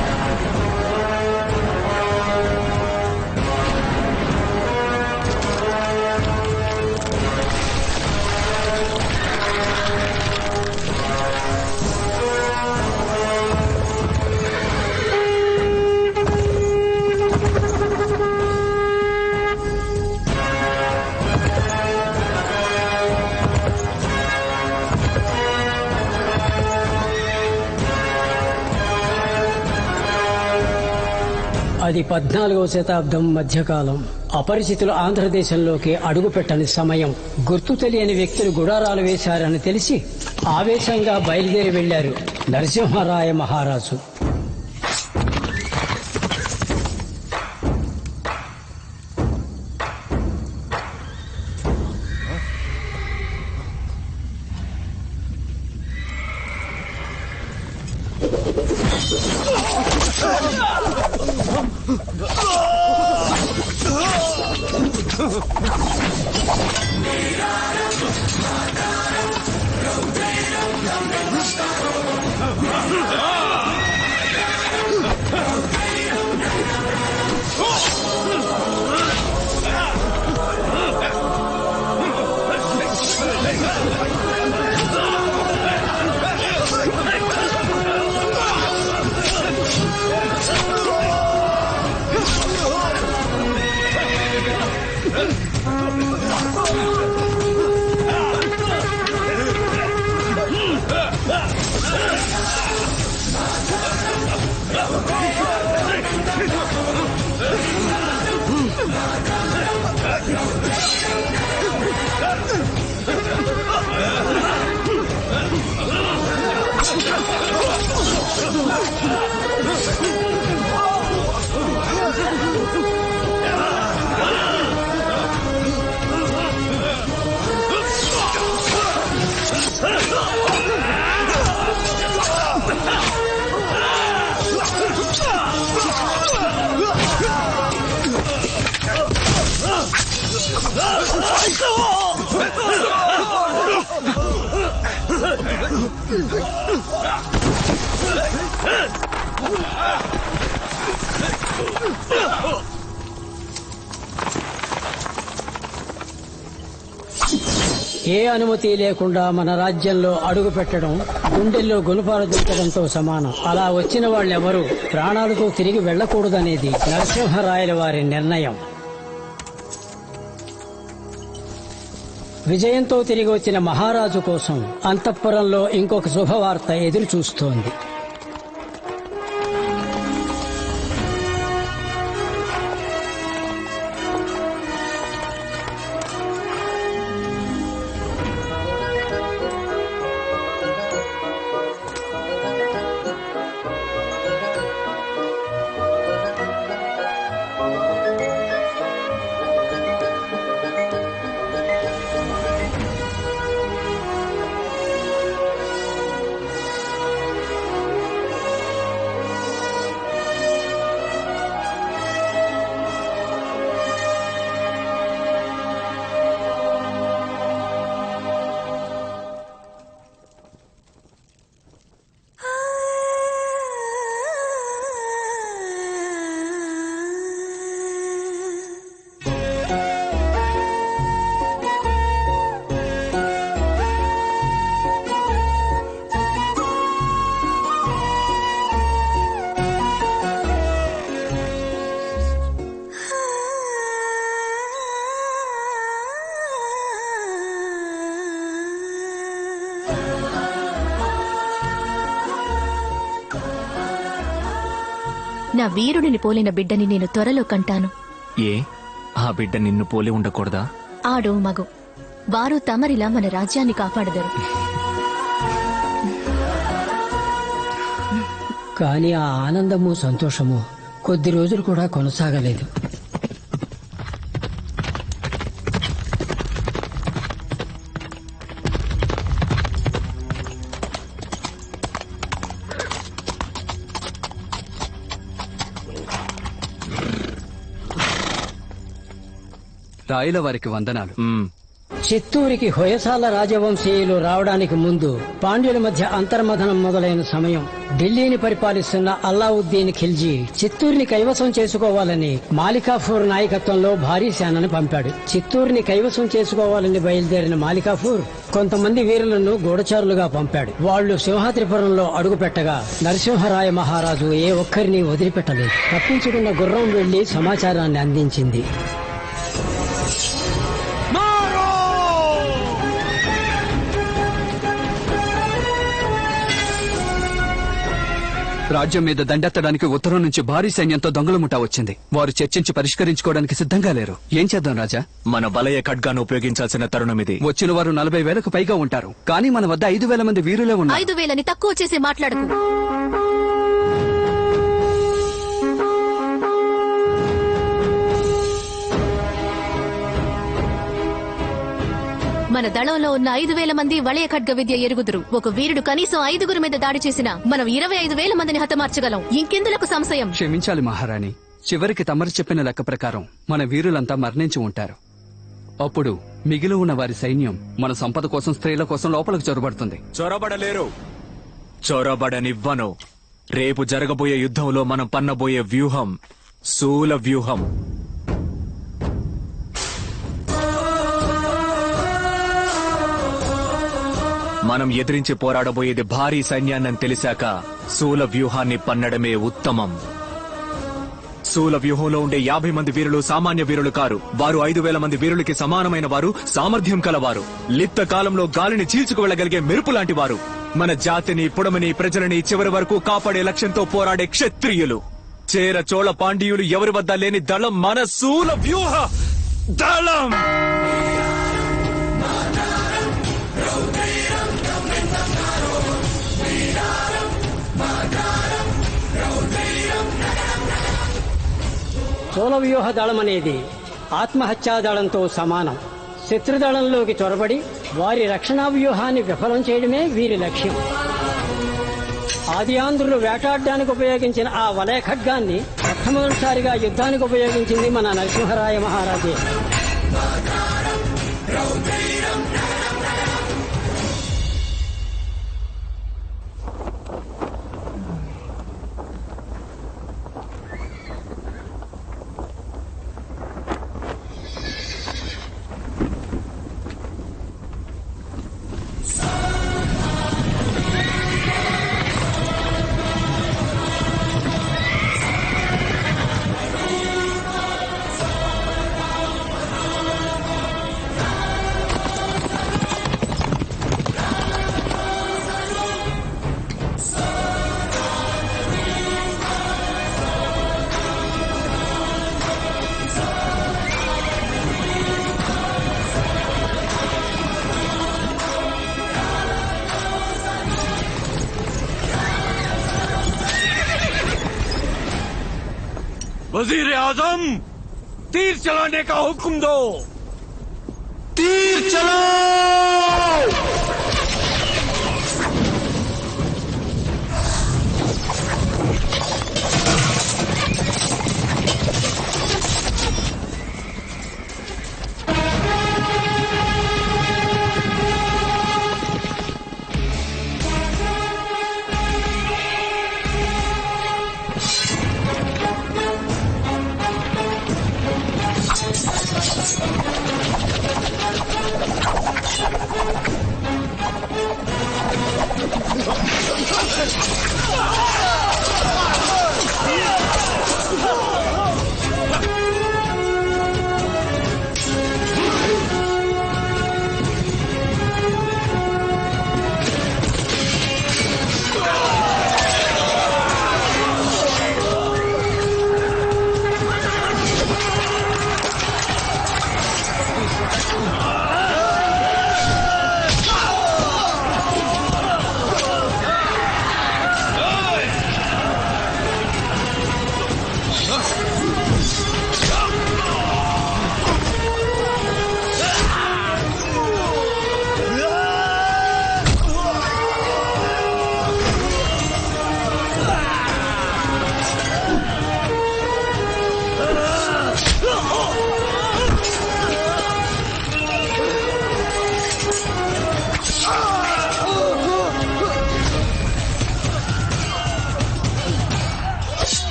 అది 14వ శతాబ్దం మధ్యకాలం. అపరిచితులు ఆంధ్రదేశంలోకి అడుగుపెట్టని సమయం. గుర్తు తెలియని వ్యక్తులు గుడారాలు వేశారని తెలిసి ఆవేశంగా బయలుదేరి వెళ్లారు నరసింహరాయ మహారాజు. ఏ అనుమతి లేకుండా మన రాజ్యంలో అడుగు పెట్టడం గుండెల్లో గుణపాలు దించడంతో సమానం. అలా వచ్చిన వాళ్ళెవరూ ప్రాణాలతో తిరిగి వెళ్లకూడదనేది నరసింహరాయల వారి నిర్ణయం. విజయంతో తిరిగి వచ్చిన మహారాజు కోసం అంతఃపురంలో ఇంకొక శుభవార్త ఎదురు చూస్తోంది. నా వీరుడిని పోలిన బిడ్డని నేను త్వరలో కంటాను. ఏ ఆ బిడ్డ నిన్ను పోలి ఉండకూడదా? ఆడో మగో వారు తమరిలా మన రాజ్యాన్ని కాపాడదరు. కానీ ఆ ఆనందము సంతోషము కొద్ది రోజులు కూడా కొనసాగలేదు. రాయుల వారికి వందనాలు. చిత్తూరికి హొయసాల రాజవంశీయులు రావడానికి ముందు పాండ్యుల మధ్య అంతర్మథనం మొదలైన సమయం ఢిల్లీని పరిపాలిస్తున్న అల్లావుద్దీన్ ఖిల్జీ చిత్తూరుని కైవసం చేసుకోవాలని మాలికాఫూర్ నాయకత్వంలో భారీ సేనను పంపాడు. చిత్తూరుని కైవసం చేసుకోవాలని బయలుదేరిన మాలికాఫూర్ కొంతమంది వీరులను గూఢచారులుగా పంపాడు. వాళ్లు సింహాద్రిపురంలో అడుగుపెట్టగా నరసింహరాయ మహారాజు ఏ ఒక్కరిని వదిలిపెట్టలేదు. తప్పించుకున్న గుర్రం వెళ్లి సమాచారాన్ని అందించింది. రాజ్యం మీద దండెత్తడానికి ఉత్తరం నుంచి భారీ సైన్యంతో దొంగల ముఠా వచ్చింది. వారు చర్చించి పరిష్కరించుకోవడానికి సిద్ధంగా లేరు. ఏం చేద్దాం రాజా? మన బలయ ఖడ్గాను ఉపయోగించాల్సిన తరుణం ఇది. వచ్చిన వారు 40,000కు పైగా ఉంటారు. కానీ మన వద్ద 5,000 మంది వీరులే ఉన్నారు. 5,000ని తక్కువ చేసి మాట్లాడకు. మన దళంలో ఉన్న 5,000 మంది వలయ ఖడ్గ విద్య ఎరుగుదురు. ఒక వీరుడు కనీసం 5గురి మీద దాడి చేసినా మనం 25,000 మందిని హతమార్చగలం. ఇంకెందులకు సంశయం? క్షమించాలి మహారాణి. చివరికి తమరు చెప్పిన లెక్క ప్రకారం మన వీరులంతా మరణించి ఉంటారు. అప్పుడు మిగిలి ఉన్న వారి సైన్యం మన సంపద కోసం, స్త్రీల కోసం లోపలికి చొరబడుతుంది. చొరబడలేరు, చొరబడనివ్వను. రేపు జరగబోయే యుద్ధంలో మనం పన్నబోయే వ్యూహం శూల వ్యూహం. మనం ఎదిరించి పోరాడబోయేది భారీ సైన్యాన్ని తెలిసాక శూల వ్యూహాన్ని పన్నడమే ఉత్తమం. శూల వ్యూహంలో ఉండే 50 మంది వీరులు సామాన్య వీరులు కారు. వారు 5,000 మంది వీరులకి సమానమైన వారు, సామర్థ్యం కలవారు, లిప్త కాలంలో గాలిని చీల్చుకు వెళ్లగలిగే మెరుపు లాంటి వారు. మన జాతిని, పుడమని, ప్రజలని చివరి వరకు కాపాడే లక్ష్యంతో పోరాడే క్షత్రియులు. చేర చోళ పాండ్యులు ఎవరి వద్ద లేని దళం మన శూల వ్యూహ దళం. శూలవ్యూహ దళం అనేది ఆత్మహత్యా దళంతో సమానం. శత్రుదళంలోకి చొరబడి వారి రక్షణా వ్యూహాన్ని విఫలం చేయడమే వీరి లక్ష్యం. ఆదియాంధ్రులు వేటాడడానికి ఉపయోగించిన ఆ వలయ ఖడ్గాన్ని మొట్టమొదటిసారిగా యుద్ధానికి ఉపయోగించింది మన నరసింహరాయ మహారాజే. वजीर आजम, तीर चलाने का हुक्म दो। तीर चलाओ।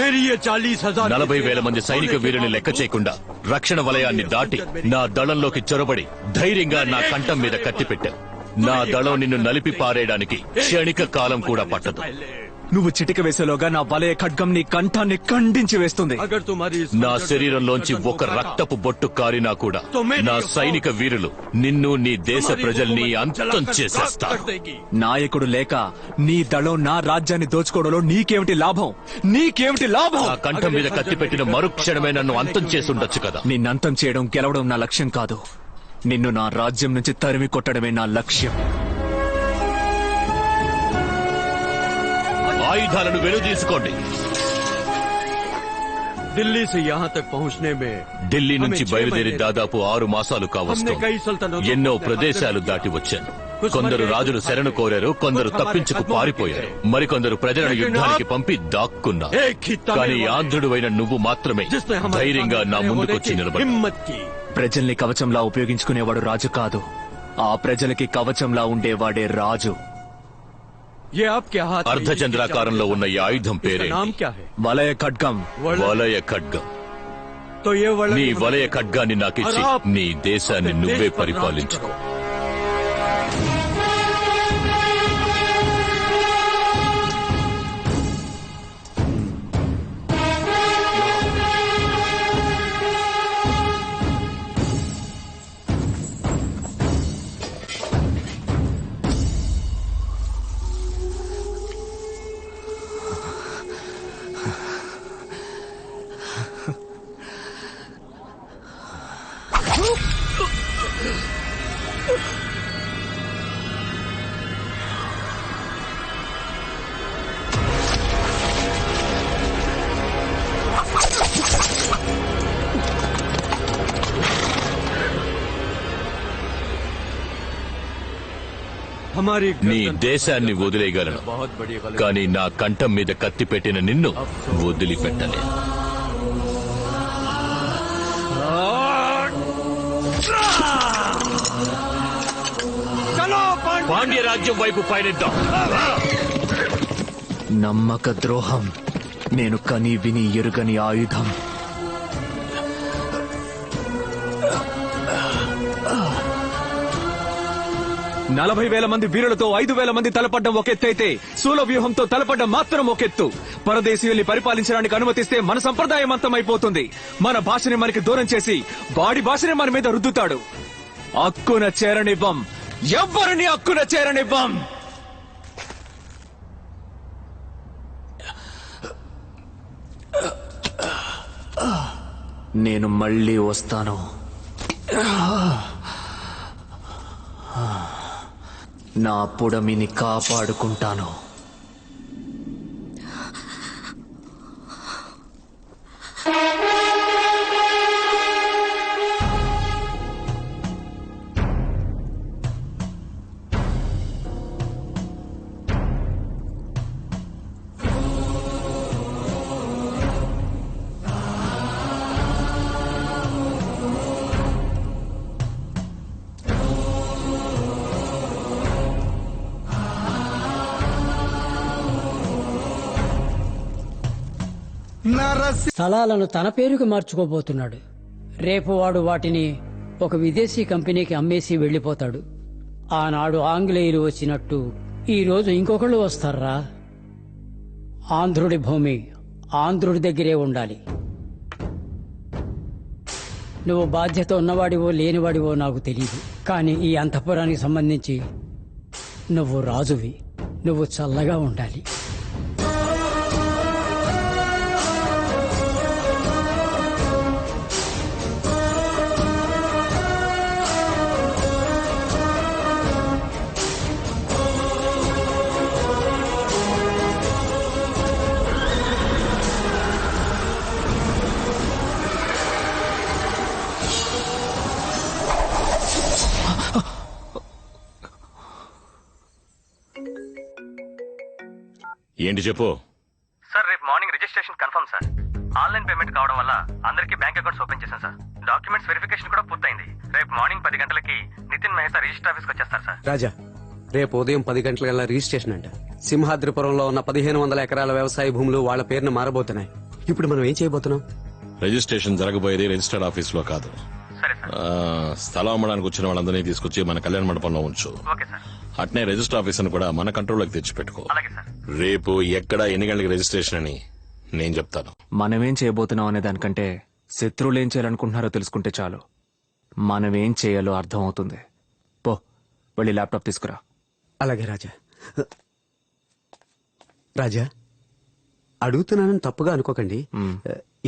40,000 మంది సైనిక వీరుని లెక్క చేయకుండా రక్షణ వలయాన్ని దాటి నా దళంలోకి చొరబడి ధైర్యంగా నా కంఠం మీద కత్తి పెట్టావు. నా దళం నిన్ను నలిపి పారేయడానికి క్షణిక కాలం కూడా పట్టదు. నువ్వు చిటిక వేసేలోగా నా వలయ ఖడ్గం నీ కంఠాన్ని ఖండించి వేస్తుంది. నా శరీరంలోంచి ఒక రక్తపు బొట్టు కారినా కూడా నా సైనిక వీరులు నిన్ను నీ దేశ ప్రజల్ని అంతం చేసేస్తారు. నాయకుడు లేక నీ దళం నా రాజ్యాన్ని దోచుకోవడంలో నీకేమిటి లాభం? నీకేమిటి లాభం? నా కంఠం మీద కత్తి పెట్టిన మరుక్షణమే నన్ను అంతం చేసుండొచ్చు కదా. నిన్నంతం చేయడం గెలవడం నా లక్ష్యం కాదు. నిన్ను నా రాజ్యం నుంచి తరిమి కొట్టడమే నా లక్ష్యం. ఆయుధాలను వెనుదీసుకోండి. ఢిల్లీ నుంచి బయలుదేరి దాదాపు 6 మాసాలు కావస్తుంది. ఎన్నో ప్రదేశాలు దాటి వచ్చాను. కొందరు రాజులు శరణు కోరారు, కొందరు తప్పించుకు పారిపోయారు, మరికొందరు ప్రజలను యుద్ధానికి పంపి దాక్కున్నారు. కానీ ఆంధ్రుడువైన నువ్వు మాత్రమే ధైర్యంగా నా ముందుకొచ్చి నిలబడి. ప్రజల్ని కవచంలా ఉపయోగించుకునేవాడు రాజు కాదు, ఆ ప్రజలకి కవచంలా ఉండేవాడే రాజు. అర్ధచంద్రాకారంలో ఉన్న ఈ ఆయుధం పేరే వలయ ఖడ్గం. వలయ ఖడ్గం. నీ వలయ ఖడ్గాన్ని నాకిచ్చి నీ దేశాన్ని నువ్వే పరిపాలించుకో. నీ దేశాన్ని వదిలేయగలను, కానీ నా కంఠం మీద కత్తి పెట్టిన నిన్ను వదిలిపెట్టలే. పాండ్య రాజ్యం వైపు పయనిద్దాం. నమ్మక ద్రోహం నేను కని విని ఎరుగని ఆయుధం. నలభై 40,000 మంది వీరులతో 5,000 మంది తలపడ్డం ఒక ఎత్తైతే శూల వ్యూహంతో తలపడ్డం మాత్రం ఒక ఎత్తు. పరదేశీయుల్ని పరిపాలించడానికి అనుమతిస్తే మన సంప్రదాయం అంతమైపోతుంది. మన భాషని మనకి దూరం చేసి వాడి భాషని మన మీద రుద్దుతాడు. హక్కున చేరనివ్వం, ఎవ్వరిని హక్కున చేరనివ్వం. నేను మళ్ళీ వస్తాను. నా పుడమిని కాపాడుకుంటాను. స్థలాలను తన పేరుకు మార్చుకోబోతున్నాడు. రేపు వాడు వాటిని ఒక విదేశీ కంపెనీకి అమ్మేసి వెళ్లిపోతాడు. ఆనాడు ఆంగ్లేయులు వచ్చినట్టు ఈ రోజు ఇంకొకళ్ళు వస్తారా? ఆంధ్రుడి భూమి ఆంధ్రుడి దగ్గరే ఉండాలి. నువ్వు బాధ్యత ఉన్నవాడివో లేనివాడివో నాకు తెలియదు, కానీ ఈ అంతఃపురానికి సంబంధించి నువ్వు రాజువి. నువ్వు చల్లగా ఉండాలి. ఏంటి చెప్పు. సార్ రేపు morning registration confirm sir. Online payment కావడం వల్ల అందరికీ బ్యాంక్ అకౌంట్స్ ఓపెన్ చేశాను సార్. డాక్యుమెంట్స్ వెరిఫికేషన్ కూడా పూర్తయింది. రేపు మార్నింగ్ 10 గంటలకి నితిన్ మెహతా రిజిస్టర్ ఆఫీస్కి వచ్చేస్తారు సార్. రాజా, రేపు ఉదయం 10 గంటలకల్లా రిజిస్ట్రేషన్ అంట. సింహాద్రిపురంలో ఉన్న 1500 ఎకరాల వ్యవసాయ భూములు వాళ్ళ పేరున మారబోతున్నాయి. ఇప్పుడు మనం ఏం చేయబోతున్నాం? రిజిస్ట్రేషన్ జరగబోయేది రిజిస్టర్డ్ ఆఫీస్ లో కాదు. స్థలం అమ్మడానికి వచ్చిన వాళ్ళందరినీ తీసుకొచ్చి మన కళ్యాణ మండపంలో ఉంచు. అట్నే రిజిస్టర్ ఆఫీసర్ కూడా మన కంట్రోల్లోకి తెచ్చిపెట్టుకో. రేపు ఎక్కడ ఎన్ని గంటలకి రిజిస్ట్రేషన్ అని నేను చెప్తాను. మనమేం చేయబోతున్నాం అనే దానికంటే శత్రువులు ఏం చేయాలనుకుంటున్నారో తెలుసుకుంటే చాలు మనమేం చేయాలో అర్థం అవుతుంది. పో వెళ్ళి ల్యాప్టాప్ తీసుకురా. అలాగే రాజా. రాజా, అడుగుతున్నానని తప్పుగా అనుకోకండి.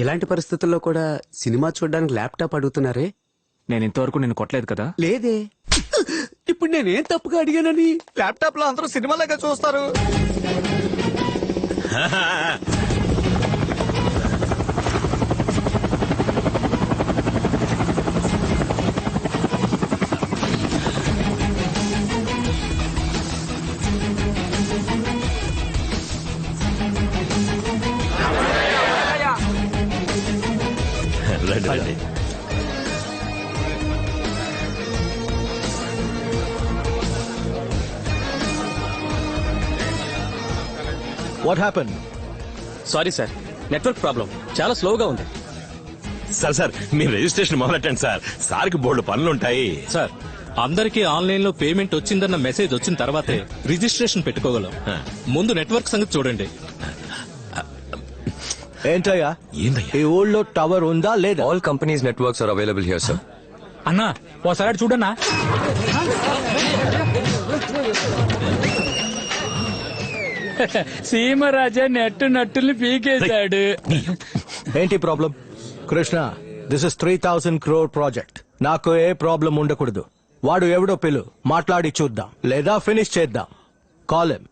ఇలాంటి పరిస్థితుల్లో కూడా సినిమా చూడడానికి ల్యాప్టాప్ అడుగుతున్నారే? నేను ఇంతవరకు నేను కొట్టలేదు కదా. లేదే. ఇప్పుడు నేనేం తప్పుగా అడిగానని ల్యాప్టాప్ లో అందరూ సినిమాలాగా చూస్తారు. రండి రండి. What happen? Sorry sir, network problem, చాలా స్లోగా ఉంది. సార్ మీరు రిజిస్ట్రేషన్ మొదలెట్టండి సార్. సార్కి బోల్డ్ పనులుంటాయి. సార్, అందరికీ ఆన్లైన్ లో పేమెంట్ వచ్చిందన్న మెసేజ్ వచ్చిన తర్వాతే రిజిస్ట్రేషన్ పెట్టుకోగలం. ముందు నెట్వర్క్ సంగతి చూడండి. ఏంటయ్యా ఈ ఊళ్ళో టవర్ ఉందా లేదా? All companies networks are available here sir. అన్నా ఓసారి చూడన్నా. సీమరాజా నట్టుల్ని పీకేశాడు. ఏంటి problem? Krishna, this is 3,000 crore project. నాకు ఏ ప్రాబ్లం ఉండకూడదు. వాడు ఎవడో పిలు, మాట్లాడి చూద్దాం, లేదా ఫినిష్ చేద్దాం. Call him.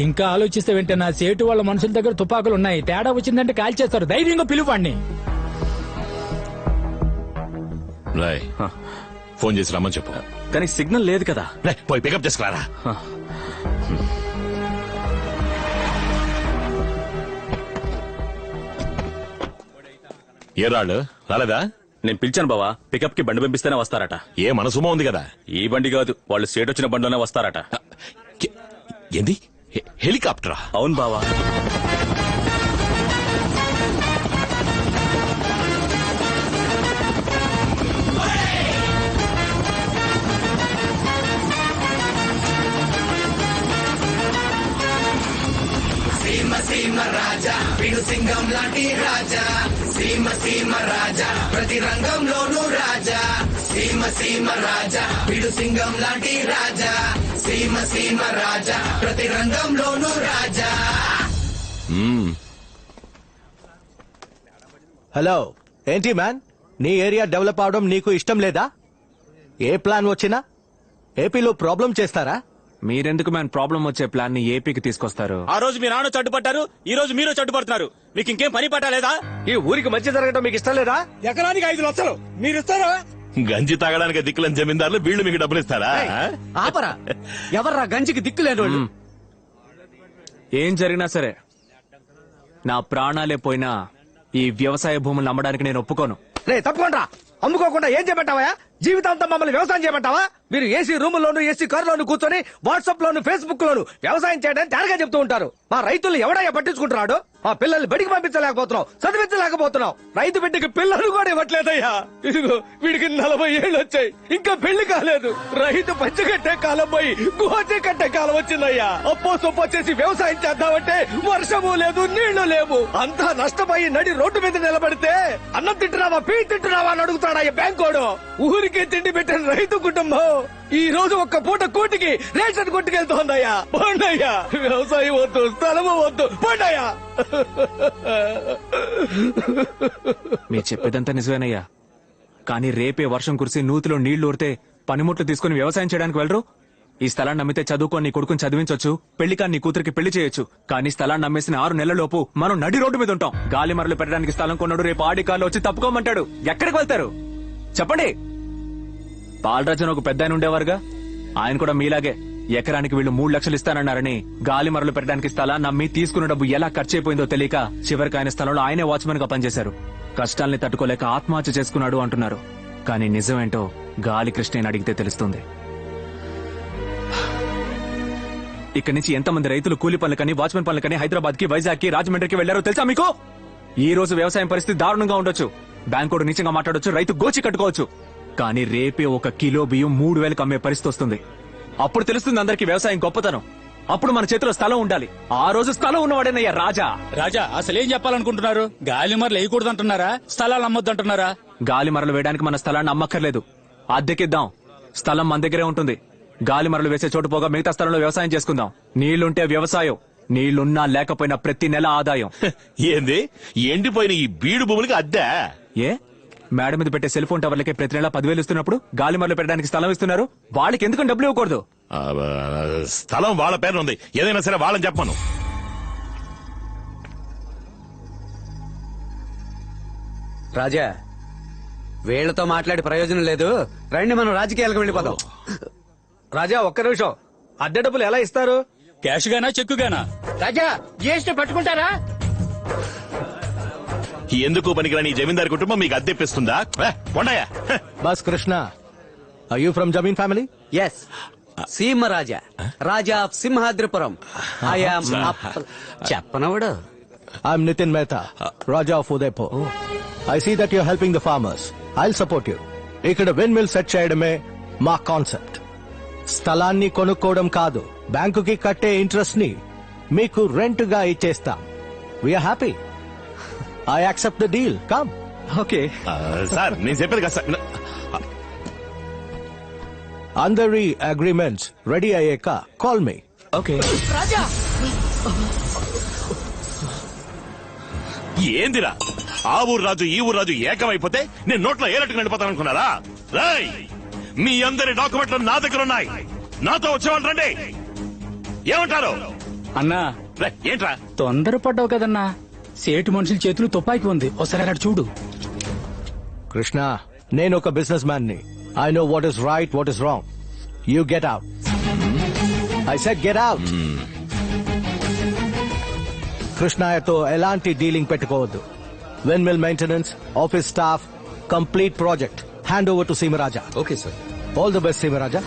ఇంకా ఆలోచిస్తే వెంటే నా సేటు వాళ్ళ మనుషుల దగ్గర తుపాకులు ఉన్నాయి. తేడా వచ్చిందంటే కాల్ చేస్తారు. ధైర్యంగా పిలువాడిని. రాయ్, ఫోన్ చేసి రమ్మని చెప్పు. కానీ సిగ్నల్ లేదు కదా. పోయి పికప్ చేసుకురారా. ఏ రాళ్ళు రాలేదా? నేను పిలిచాను బావా. పికప్ కి బండి పంపిస్తేనే వస్తారట. ఏ మనసుమో ఉంది కదా. ఈ బండి కాదు, వాళ్ళు సేట్ వచ్చిన బండిలోనే వస్తారట. ఏంది? హెలికాప్టరా? అవును బావా. సీమ సీమ రాజా, విడు సింగం లాంటి రాజా. సీమ సీమ రాజా, ప్రతి రంగంలోనూ రాజా. సీమ సీమ రాజా, విడు సింగం లాంటి రాజా. సీమ సీమ రాజా, ప్రతి రంగంలోనూ రాజా. హలో, ఏంటి మ్యాన్, నీ ఏరియా డెవలప్ అవడం నీకు ఇష్టం లేదా? ఏ ప్లాన్ వచ్చినా ఏపీలో ప్రాబ్లం చేస్తారా? మీరెందుకు మ్యాన్ ప్రాబ్లం వచ్చే ప్లాన్ ని ఏపీకి తీసుకొస్తారు? ఆ రోజు మీ నాన్న చట్టుపట్టారు, ఈ రోజు మీరు చట్టుపడుతున్నారు. మీకు ఇంకేం పని పట్టలేదా? ఈ ఊరికి మంచి జరగడం మీకు ఇష్టం లేదా? ఎకరానికి 5 లక్షలు మీరు ఇస్తారా? గంజి తాగడానికి దిక్కులేని జమీందారులు వీళ్ళు మీకు డబ్బులు ఇస్తారా? ఆపరా, ఎవర్రా గంజికి దిక్కులేని వాళ్ళు? ఏం జరిగినా సరే నా ప్రాణాలే పోయినా ఈ వ్యవసాయ భూములు అమ్మడానికి నేను ఒప్పుకోను. రే తప్పకుండా అమ్ముకోకుండా ఏం చేయమంటావా? జీవితాంతం మమ్మల్ని వ్యవసాయం చేయమంటావా? మీరు ఏసీ రూముల్లోను ఏసీ కారులోను కూర్చొని వాట్సాప్ లోను ఫేస్బుక్ లోను వ్యవసాయం చేయడానికి తేరగా చెప్తూ ఉంటారు. మా రైతులు ఎవడయ్యా పట్టించుకుంటున్నాడు? మా పిల్లల్ని బడికి పంపించలేకపోతున్నాం, చదివించలేకపోతున్నాం. రైతు బిడ్డకి పిల్లలు కూడా ఇవ్వట్లేదయ్యా. ఇదిగో వీడికి 40 ఏళ్ళు వచ్చాయి, ఇంకా పెళ్లి కాలేదు. రైతు పంచగట్టే కాలం పోయి గోచి కట్టే కాలం వచ్చిందయ్యా. అప్పో సొప్పో చేసి వ్యవసాయం చేద్దామంటే వర్షము లేదు, నీళ్లు లేవు. అంతా నష్టపోయి నడి రోడ్డు మీద నిలబడితే అన్నం తింటున్నావా, పీ తింటున్నావా అని అడుగుతాడయ్యా బ్యాంకోడు. ఊరికే తిండి పెట్టిన రైతు కుటుంబం ఈ రోజు ఒక్క పూట కూటికి రేషన్ కొట్టుకెళ్తోందయ్యా. పోండయ్యా, వ్యవసాయం వద్దు, స్థలము వద్దు, పోండయ్యా. మీరు చెప్పేదంతా నిజమేనయ్యా, కానీ రేపే వర్షం కురిసి నూతిలో నీళ్లు ఊరితే పనిముట్లు తీసుకుని వ్యవసాయం చేయడానికి వెళ్ళరు? ఈ స్థలాన్ని నమ్మితే చదువుకొని నీ కొడుకుని చదివించొచ్చు, పెళ్లికాని నీ కూతురికి పెళ్లి చేయొచ్చు. కానీ స్థలాన్ని నమ్మేసిన 6 నెలలలోపు మనం నడి రోడ్డు మీద ఉంటాం. గాలి మరలు పెట్టడానికి స్థలం కొన్నాడు, రేపు ఆడి కార్లో వచ్చి తప్పుకోమంటాడు. ఎక్కడికి వెళ్తారు చెప్పండి? బాలరాజన్ ఒక పెద్ద ఆయన ఉండేవారుగా, ఆయన కూడా మీలాగే ఎకరానికి వీళ్ళు 3 లక్షలు ఇస్తానన్నారని గాలి మరలు పెట్టడానికి స్థలాన్ని నమ్మి తీసుకున్న డబ్బు ఎలా ఖర్చు అయిపోయిందో తెలియక చివరికి ఆయన స్థలంలో ఆయనే వాచ్మెన్ గా పనిచేశారు. కష్టాల్ని తట్టుకోలేక ఆత్మహత్య చేసుకున్నాడు అంటున్నారు. కానీ నిజమేంటో గాలి కృష్ణని అడిగితే తెలుస్తుంది. ఇక్కడి నుంచి ఎంతమంది రైతులు కూలీ పనులకని వాచ్మెన్ పనులకని హైదరాబాద్ కి వైజాగ్ కి రాజమండ్రికి వెళ్లారో తెలుసా మీకు? ఈ రోజు వ్యవసాయం పరిస్థితి దారుణంగా ఉండొచ్చు, బ్యాంకోడు నీచంగా మాట్లాడొచ్చు, రైతు గోచి కట్టుకోవచ్చు, కానీ రేపే 1 కిలో బియ్యం 3000కి అమ్మే పరిస్థితి వస్తుంది. అప్పుడు తెలుస్తుంది అందరికి వ్యవసాయం గొప్పతనం. అప్పుడు మన చేతిలో స్థలం ఉండాలి. ఆ రోజు స్థలం ఉన్నవాడేనయ్యా రాజా. రాజా అసలేం చెప్పాలనుకుంటున్నారు? గాలిమరలు వేయకూడదంటున్నారా? స్థలాలు అమ్మొద్దంటున్నారా? గాలిమరలు వేయడానికి మన స్థలాన్ని అమ్మక్కర్లేదు, అద్దెకిద్దాం. స్థలం మన దగ్గరే ఉంటుంది. గాలిమరలు వేసే చోటు పోగా మిగతా స్థలంలో వ్యవసాయం చేసుకుందాం. నీళ్లుంటే వ్యవసాయం, నీళ్లున్నా లేకపోయినా ప్రతి నెల ఆదాయం. ఏంది ఎండిపోయిన ఈ బీడు భూములకి అద్దె? ఏ మేడ మీద పెట్టే సెల్ ఫోన్ టవర్లకే ప్రతి నెల 10,000 ఇస్తున్నప్పుడు గాలిమరలు పెట్టడానికి స్థలం ఇస్తున్నారు, వాళ్ళకి ఎందుకు డబ్బులు ఇవ్వకూడదు? స్థలం వాళ్ళ పేరు ఉంది, ఏదైనా సరే వాళ్ళని చెప్పను. రాజా, వీళ్లతో మాట్లాడి ప్రయోజనం లేదు, రండి మనం రాజకీయాలకు వెళ్ళిపోదాం. రాజా ఒక్క నిమిషం, అద్దె డబ్బులు ఎలా ఇస్తారు? క్యాష్ గానా చెక్కు గానా? రాజా జిఎస్టీ పట్టుకుంటారా? ఎందుకు పనికిరాని ఈ జమీందారు కుటుంబం మీకు అద్దెప్పిస్తుందా? కొండయ్య బస్ Krishna, are you from zameen family? Yes, Seemaraja, Raja of Simhadripuram. చెప్పనవడు. I'm Nitin Mehta, Raja of Udaipur. I see that your helping the farmers. I'll support you. ఇక్కడ విన్ మిల్ సెట్ చేయడమే మా కాన్సెప్ట్. స్థలాన్ని కొనుక్కోవడం కాదు, బ్యాంకుకి కట్టే ఇంట్రెస్ట్ ని మీకు రెంట్ గా ఇచ్చేస్తాం. We're happy. I accept the deal. Come. Okay sir, నేను చెప్పేది కదా సార్. అందరి అగ్రిమెంట్స్ రెడీ అయ్యాక కాల్ మీ. ఓకే. రాజా ఏందిరా ఆ ఊరు రాజు ఈ ఊరు రాజు ఏకమైపోతే నేను నోట్లో ఏలట్టుకు నడిపోతాను అనుకున్నారా? రేయ్, మీ అందరి డాక్యుమెంట్లు నా దగ్గర ఉన్నాయి, నాతో వచ్చేవాళ్ళు రండి. ఏమంటారు? అన్నా ఏంట్రా తొందరపడ్డావు కదన్నా, సేటు మనుషుల చేతులు తుపాకి ఉంది, ఒకసారి అక్కడ చూడు. కృష్ణ, నేను ఒక బిజినెస్ మ్యాన్ ని. I know what is right, what is wrong. You get out. I said get out. కృష్ణయ్యతో ఎలాంటి డీలింగ్ పెట్టుకోవద్దు. Windmill maintenance, office staff, complete project hand over to Seemaraja. Okay sir. All the best Seemaraja.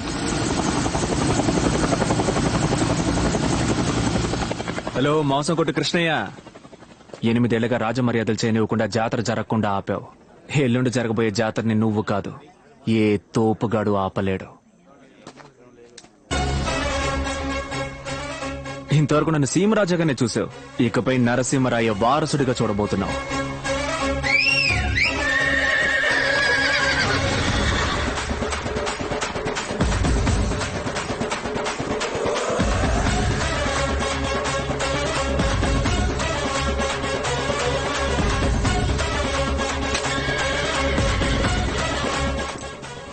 Hello మాంసం కొట్టు కృష్ణయ్య, 8 ఏళ్లుగా రాజమర్యాదలు చేయనివ్వకుండా జాతర జరగకుండా ఆపావు. ఎల్లుండి జరగబోయే జాతరని నువ్వు కాదు, ఏ తోపుగాడు ఆపలేడు. ఇంతవరకు నన్ను సీమరాజాగానే చూసావు, ఇకపై నరసింహరాయ వారసుడిగా చూడబోతున్నావు.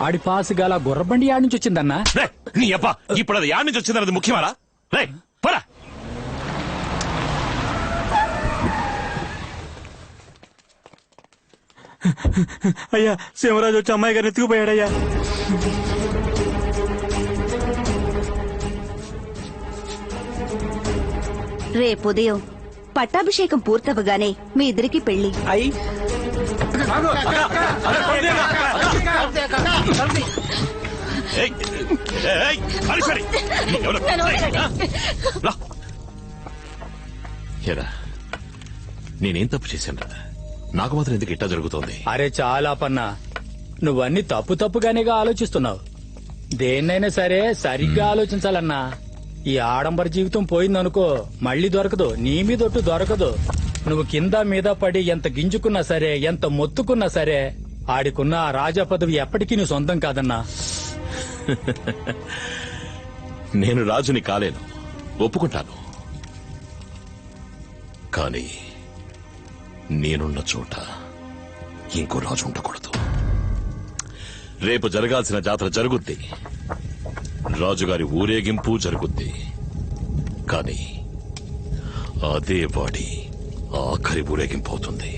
ఆడి పాసు గల గుర్రబండి యాడ్ నుంచి వచ్చిందన్నా. నీ అబ్బా, ఇప్పుడు అది యాడ్ నుంచి వచ్చిందన్నది ముఖ్యమారా? రే పరా. అయ్యా, సింహరాజు వచ్చి అమ్మాయి గారిని ఎత్తుకుపోయాడయ్యా. రేపు ఉదయం పట్టాభిషేకం పూర్తవగానే మీ ఇద్దరికి పెళ్లి. నేనేం తప్పు చేశాను? నాకు మాత్రం ఎందుకు ఇట్టా జరుగుతోంది? అరే చాలా పన్నా, నువ్వన్నీ తప్పుగానేగా ఆలోచిస్తున్నావు. దేన్నైనా సరే సరిగ్గా ఆలోచించాలన్నా. ఈ ఆడంబర జీవితం పోయిందనుకో మళ్ళీ దొరకదు, నీ మీదొట్టు దొరకదు. నువ్వు కింద మీద పడి ఎంత గింజుకున్నా సరే, ఎంత మొత్తుకున్నా సరే, ఆడికున్న ఆ రాజా పదవి ఎప్పటికీ నీ సొంతం కాదన్నా. నేను రాజుని కాలేను, ఒప్పుకుంటాను. కానీ నేనున్న చోట ఇంకో రాజు ఉండకూడదు. రేపు జరగాల్సిన జాతర జరుగుద్ది, రాజుగారి ఊరేగింపు జరుగుద్ది. కానీ అదే వాడి ఆఖరి ఊరేగింపు అవుతుంది.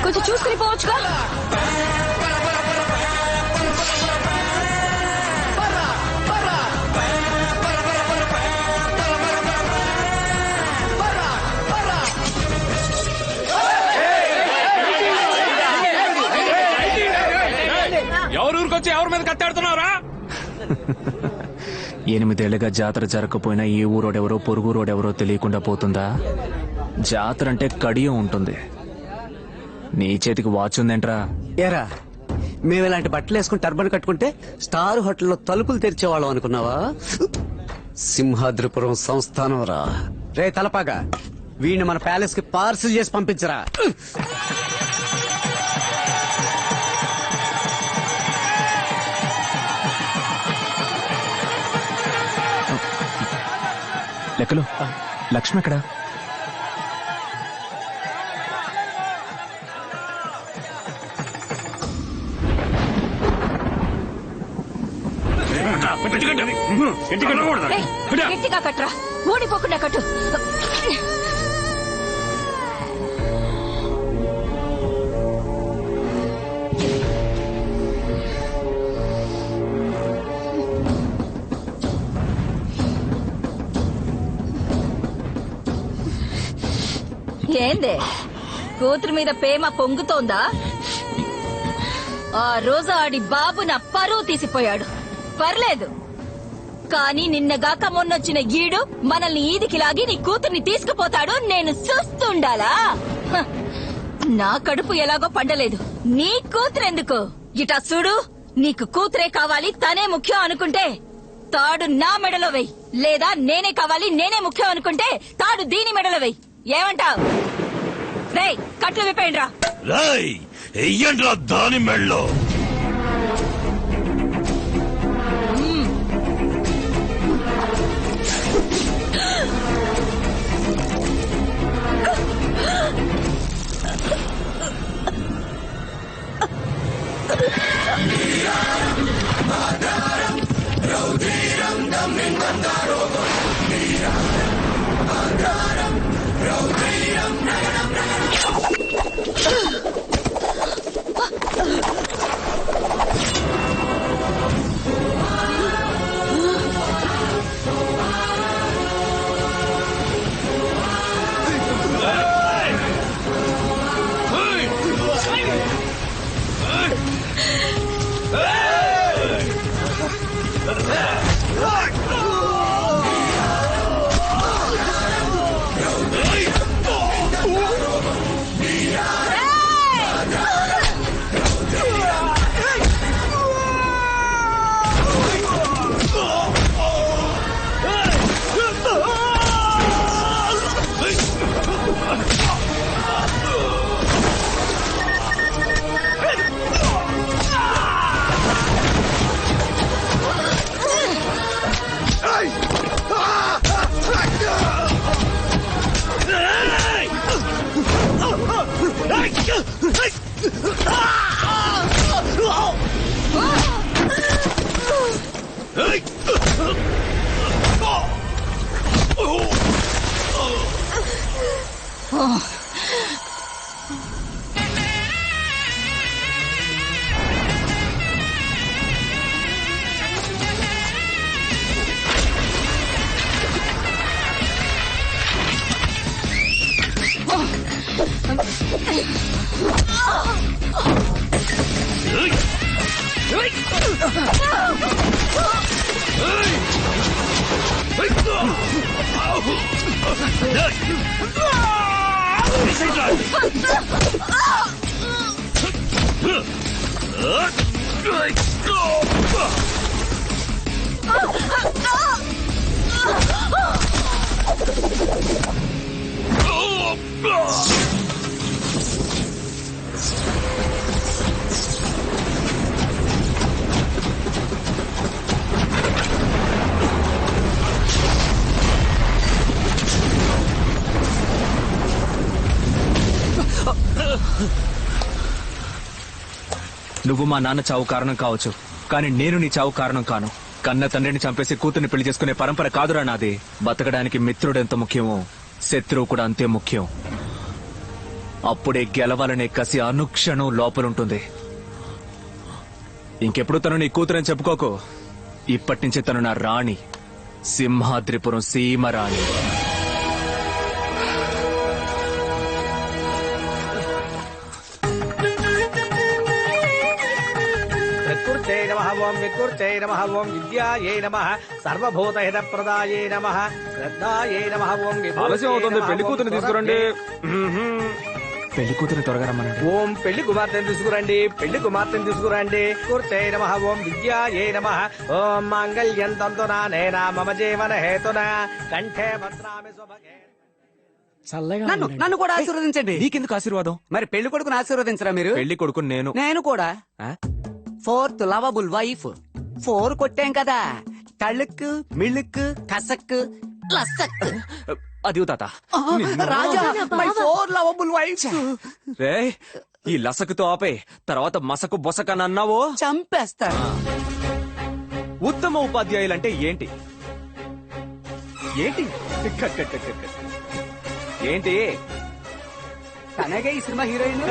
కొంచెం చూసుకుని పోవచ్చుగా. ఎవరూరికొచ్చి ఎవరి మీద కట్టాడుతున్నారా? 8 ఏళ్లుగా జాతర జరగకపోయినా ఈ ఊరోడెవరో పొరుగురోడెవరో తెలియకుండా పోతుందా? జాతర అంటే కడియం ఉంటుంది. నీ చేతికి వాచ్ ఉందేంట్రా? ఏరా మేము ఇలాంటి బట్టలు వేసుకుని టర్బన్ కట్టుకుంటే స్టార్ హోటల్లో తలుపులు తెరిచేవాళ్ళం అనుకున్నావా? సింహాద్రిపురం సంస్థానం రా. రే తలపాగా, వీడిని మన ప్యాలెస్ కి పార్సిల్ చేసి పంపించరా. లెక్కలు లక్ష్మి ఎక్కడా? గట్టిగా కట్టరా, ఊడిపోకుండా కట్టు. ఏందే కూతురు మీద ప్రేమ పొంగుతోందా? ఆ రోజు ఆడి బాబు నా పరువు తీసిపోయాడు, పర్లేదు. కానీ నిన్నగాక మొన్నొచ్చిన ఈడు మనల్ని ఈదికి లాగి నీ కూతుర్ని తీసుకుపోతాడు. నేను చూస్తుండాలా? హ, నా కడుపు ఎలాగో పండలేదు, నీ కూతురెందుకు? ఇటా చూడు, నీకు కూతురే కావాలి, తనే ముఖ్యం అనుకుంటే తాడు నా మెడలో వెయ్యి. లేదా నేనే కావాలి, నేనే ముఖ్యం అనుకుంటే తాడు దీని మెడలో వెయ్యి. ఏమంటావ్? రేయ్ కట్లు విప్పేయండి రా. రాయ్ ఎయ్యండ్రా దాని మెళ్ళో. నువ్వు మా నాన్న చావు కారణం కావచ్చు, కానీ నేను నీ చావు కారణం కాను. కన్న తండ్రిని చంపేసి కూతుర్ని పెళ్లి చేసుకునే పరంపర కాదురా నాది. బతకడానికి మిత్రుడు ఎంత ముఖ్యమో శత్రువు కూడా అంతే ముఖ్యం. అప్పుడే గెలవాలనే కసి అనుక్షణం లోపలుంటుంది. ఇంకెప్పుడు తను నీ కూతురని చెప్పుకోకు. ఇప్పటి నుంచి తను నా రాణి, సింహాద్రిపురం సీమ రాణి. ప్రకృతే నమః ఓం వికృతే నమః ఓం విద్యాయే నమః సర్వభూతహిత ప్రదాయే నమః శ్రద్ధాయే నమః ఓం ఆలస్యం అవుతుంది, పెళ్లి కూతురు తీసుకురండి. పెళ్లి కూతురు త్వరగా రమ్మనండి. ఓం పెళ్లి కుమార్తెను తీసుకురండి, పెళ్లి కుమార్తెను తీసుకురండి. కుర్తే నమః ఓం విద్యాయే నమః ఓం మాంగళ్యం తంతునా మమ జీవన హేతునా కంఠే భద్రామి శుభగే. నన్ను కూడా ఆశీర్వదించండి. నీకెందుకు ఆశీర్వాదం? మరి పెళ్లి కొడుకుని ఆశీర్వదించరా మీరు? పెళ్లి కొడుకు నేను కూడా 4th లవబుల్ వైఫ్. 4 కొట్టాం కదా, తళుక్కు మిళుక్కు కసక్కు లసక్కు. అది తాత. రాజా మై 4 లవబుల్ వైఫ్. రే ఈ లసకుతో ఆపే, తర్వాత మసకు బొసకని అన్నావో చంపేస్తాడు. ఉత్తమ ఉపాధ్యాయులంటే ఏంటి? ఏంటి ఏంటి? తనగే ఈ సినిమా హీరోయిన్.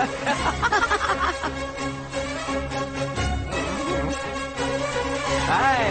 హాయ్